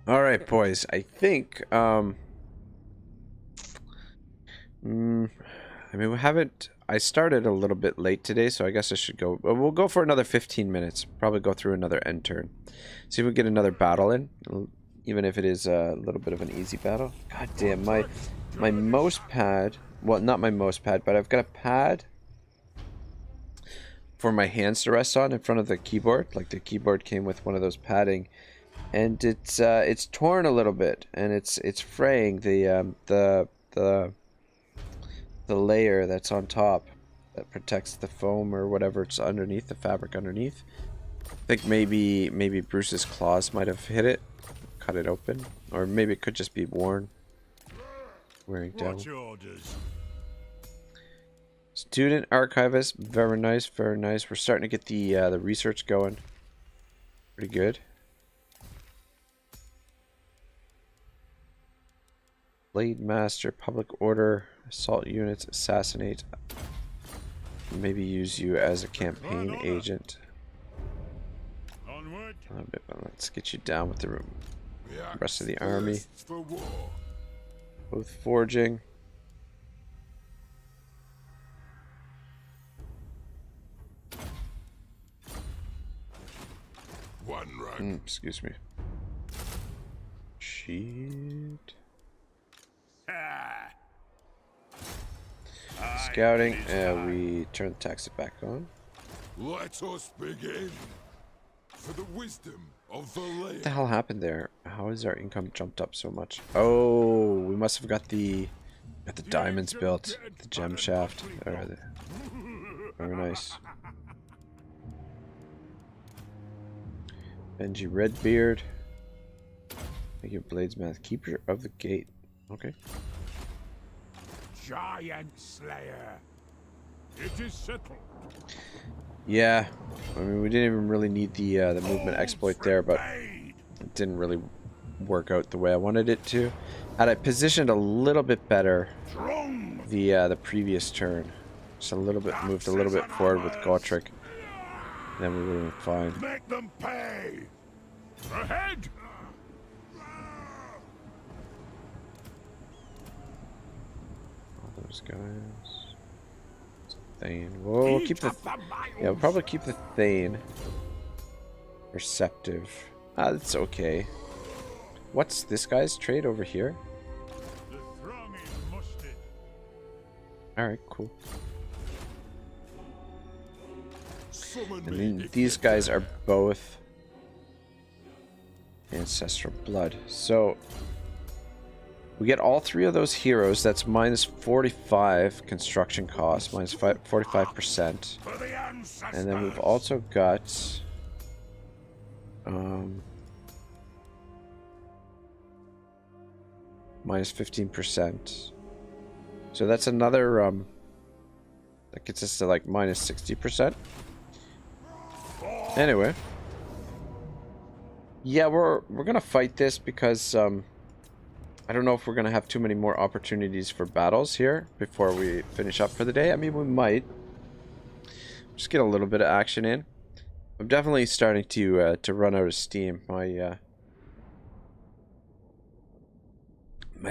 All right, boys. I think I I mean, we haven't... I started a little bit late today, so I guess I should go... We'll go for another 15 minutes. Probably go through another end turn. See if we get another battle in. Even if it is a little bit of an easy battle. God damn, my mouse pad... Well, not my mouse pad, but I've got a pad for my hands to rest on in front of the keyboard. Like, the keyboard came with one of those padding. And it's torn a little bit. And it's fraying the layer that's on top that protects the foam or whatever it's underneath, the fabric underneath. I think maybe Bruce's claws might have hit it, cut it open, or maybe it could just be wearing down. Student archivist, very nice, very nice. We're starting to get the research going. Pretty good. Blade Master, Public Order, Assault Units, Assassinate. Maybe use you as a campaign agent. A little bit, but let's get you down with the rest of the army. Both forging. Excuse me. Shit. Scouting, we turn the taxi back on. Let us begin. For the wisdom of the land. What the hell happened there? How is our income jumped up so much? Oh, we must have got the diamonds built, the gem shaft. Very nice. Benji Redbeard. Thank you, Bladesmith. Keeper of the Gate. Okay. Giant Slayer. It is settled. Yeah, I mean, we didn't even really need the movement exploit there, but it didn't really work out the way I wanted it to. Had I positioned a little bit better the previous turn, just a little bit, moved a little bit forward with Gotrek, then we would have been fine. Make them pay. Ahead. All those guys. Thane. We'll keep the... Yeah, we'll probably keep the Thane. Perceptive. Ah, that's okay. What's this guy's trade over here? Alright, cool. And then these guys are both ancestral blood. So we get all three of those heroes. That's minus 45 construction cost, minus 45%. And then we've also got minus 15%. So that's another that gets us to like minus 60%. Anyway, yeah, we're gonna fight this because I don't know if we're gonna have too many more opportunities for battles here before we finish up for the day. I mean, we might just get a little bit of action in. I'm definitely starting to run out of steam. My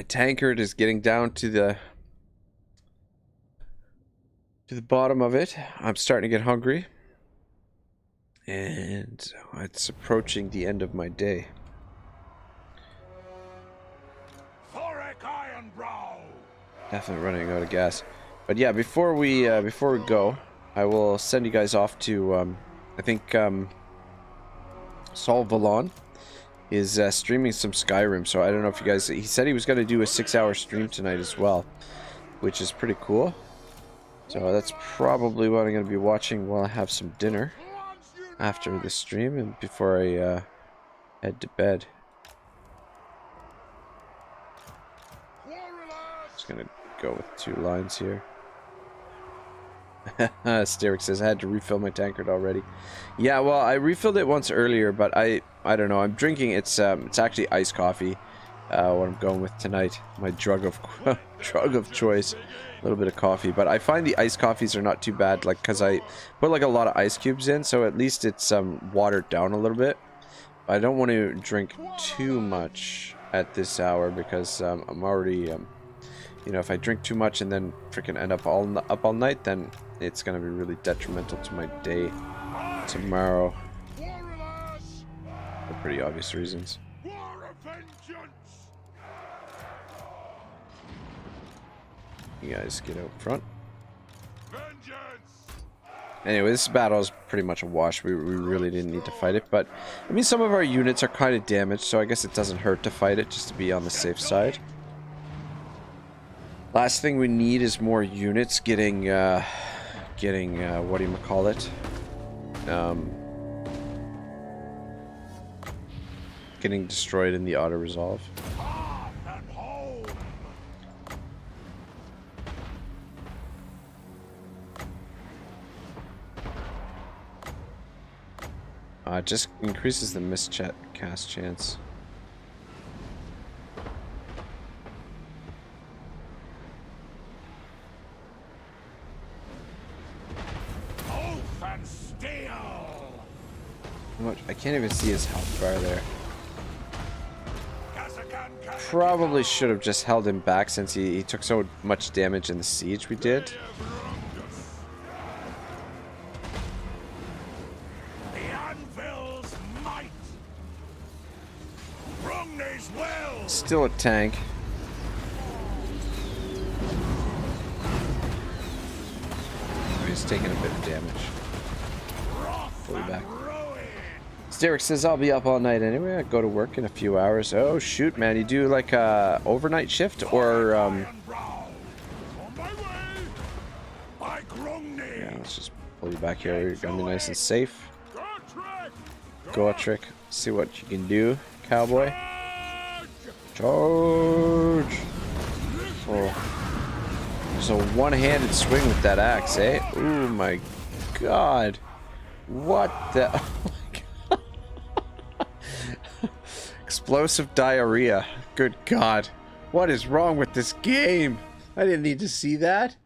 tankard is getting down to the bottom of it. I'm starting to get hungry. And it's approaching the end of my day. Thorek Ironbrow. Definitely running out of gas. But yeah, before we go, I will send you guys off to I think Sol Valon is streaming some Skyrim. So I don't know if you guys... He said he was going to do a 6-hour stream tonight as well, which is pretty cool. So that's probably what I'm going to be watching while I have some dinner after the stream and before I head to bed. Just gonna go with 2 lines here. Sterrick says I had to refill my tankard already. Yeah, well, I refilled it once earlier, but I don't know. I'm drinking it's actually iced coffee. What I'm going with tonight, my drug of choice. A little bit of coffee, but I find the iced coffees are not too bad, like, because I put like a lot of ice cubes in, so at least it's watered down a little bit. I don't want to drink too much at this hour because I'm already you know, if I drink too much and then freaking end up up all night, then it's gonna be really detrimental to my day tomorrow for pretty obvious reasons. War of vengeance! You guys get out front. Vengeance! Anyway, this battle is pretty much a wash. We really didn't need to fight it, but I mean, some of our units are kind of damaged, so I guess it doesn't hurt to fight it just to be on the safe side. Last thing we need is more units getting whatchamacallit, getting destroyed in the auto resolve. Just increases the miscast chance. Oath and steel! What? I can't even see his health bar there. Probably should have just held him back since he took so much damage in the siege we did. Still a tank. Oh, he's taking a bit of damage. Pull back. Thorek says I'll be up all night anyway. I go to work in a few hours. Oh shoot, man! You do like a overnight shift or yeah, let's just pull you back here. You're gonna be nice and safe. Go trick. See what you can do, cowboy. Charge! Oh. There's a one-handed swing with that axe, eh? Oh my god. What the... Oh my god. Explosive diarrhea. Good god. What is wrong with this game? I didn't need to see that.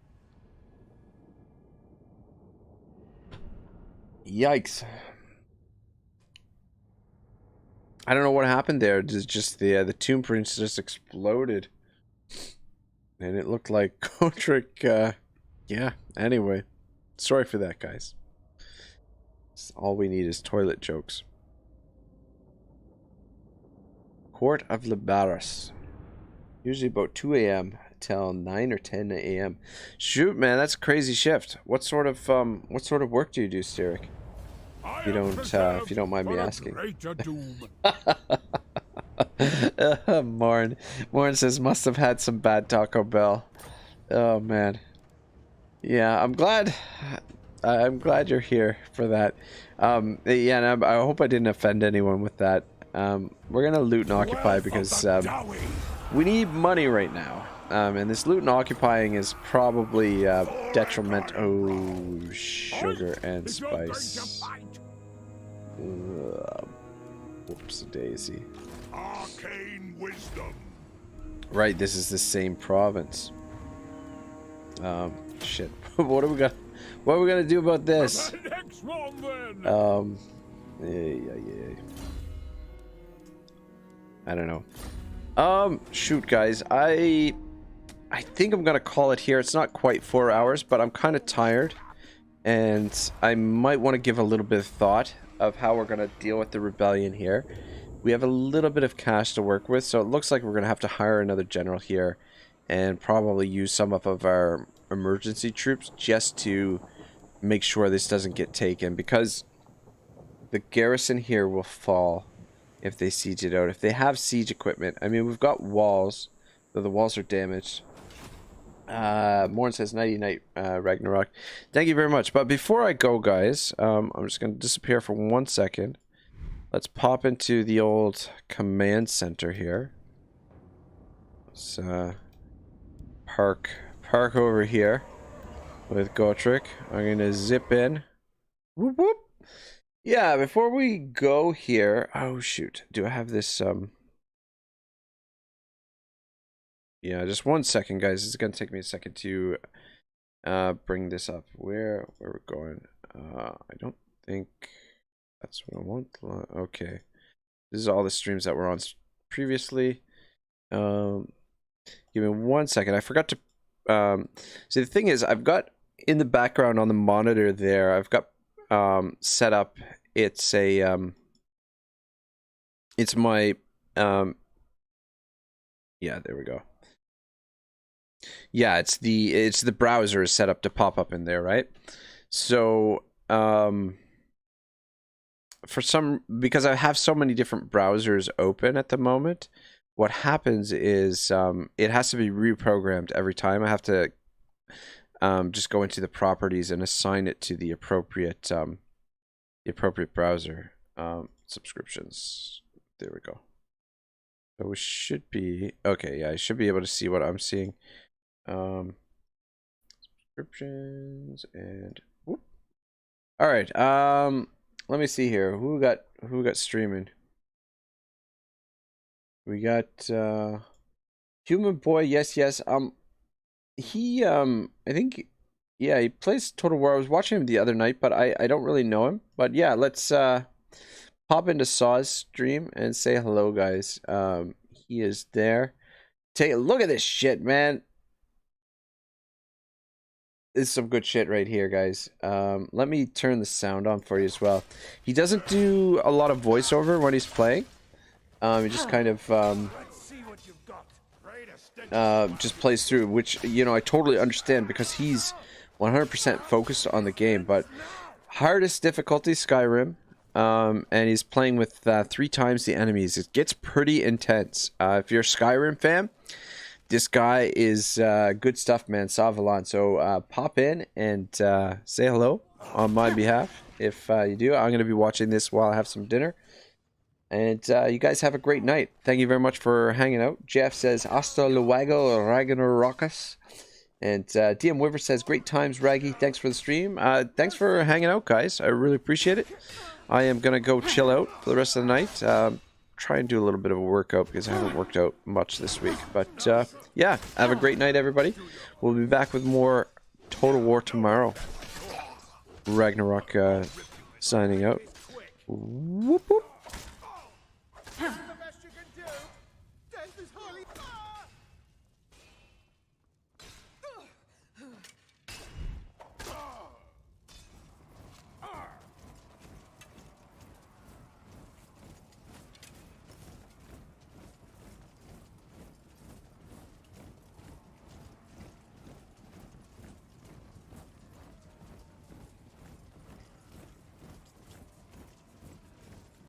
Yikes. I don't know what happened there. Just the tomb prints just exploded, and it looked like Kotrick. Yeah. Anyway, sorry for that, guys. All we need is toilet jokes. Court of Libaris. Usually about 2 a.m. till 9 or 10 a.m. Shoot, man, that's a crazy shift. What sort of work do you do, Thorek? If you don't mind me asking. Morn says must have had some bad Taco Bell. Oh man. Yeah, I'm glad you're here for that. Yeah, and I hope I didn't offend anyone with that. We're gonna loot and occupy because we need money right now. And this loot and occupying is probably detrimental. Oh, sugar and spice. Whoops, daisy. Arcane wisdom. Right, this is the same province. Shit. What are we gonna do about this? Next one, then. Yeah. I don't know. Shoot, guys. I think I'm gonna call it here. It's not quite 4 hours, but I'm kind of tired, and I might want to give a little bit of thought of how we're going to deal with the rebellion here. We have a little bit of cash to work with, so it looks like we're going to have to hire another general here and probably use some of our emergency troops just to make sure this doesn't get taken, because the garrison here will fall if they siege it out. If they have siege equipment, I mean, we've got walls, though the walls are damaged. Morn says nighty night, Ragnarok. Thank you very much. But before I go, guys, I'm just going to disappear for 1 second. Let's pop into the old command center here. Let's park over here with Gotrek. I'm going to zip in. Whoop whoop. Yeah, before we go here, oh shoot, do I have this yeah, just 1 second, guys. It's gonna take me a second to bring this up. Where we're going? I don't think that's what I want. Okay, this is all the streams that were on previously. Give me 1 second. I forgot to. See, the thing is, I've got in the background on the monitor there. I've got set up. It's a. It's my. Yeah, there we go. Yeah, it's the browser is set up to pop up in there, right? So because I have so many different browsers open at the moment, what happens is it has to be reprogrammed every time. I have to just go into the properties and assign it to the appropriate browser. Subscriptions. There we go. So we should be okay. Yeah, I should be able to see what I'm seeing. Subscriptions and whoop. All right. Let me see here. Who got streaming? We got Human Boy. Yes. He I think he plays Total War. I was watching him the other night, but I don't really know him. But yeah, let's pop into Saw's stream and say hello, guys. He is there. Take a look at this shit, man. This is some good shit right here, guys. Let me turn the sound on for you as well. He doesn't do a lot of voiceover when he's playing. He just kind of just plays through, which, you know, I totally understand because he's 100% focused on the game. But hardest difficulty, Skyrim. And he's playing with 3 times the enemies. It gets pretty intense. If you're a Skyrim fan, this guy is good stuff, man. Savalan. So pop in and say hello on my behalf. If you do, I'm going to be watching this while I have some dinner. And you guys have a great night. Thank you very much for hanging out. Jeff says, hasta luego, Ragnarokis. And DM Wiver says, great times, Raggy. Thanks for the stream. Thanks for hanging out, guys. I really appreciate it. I am going to go chill out for the rest of the night. Try and do a little bit of a workout because I haven't worked out much this week. But yeah, have a great night, everybody. We'll be back with more Total War tomorrow. Ragnarok signing out. Whoop, whoop.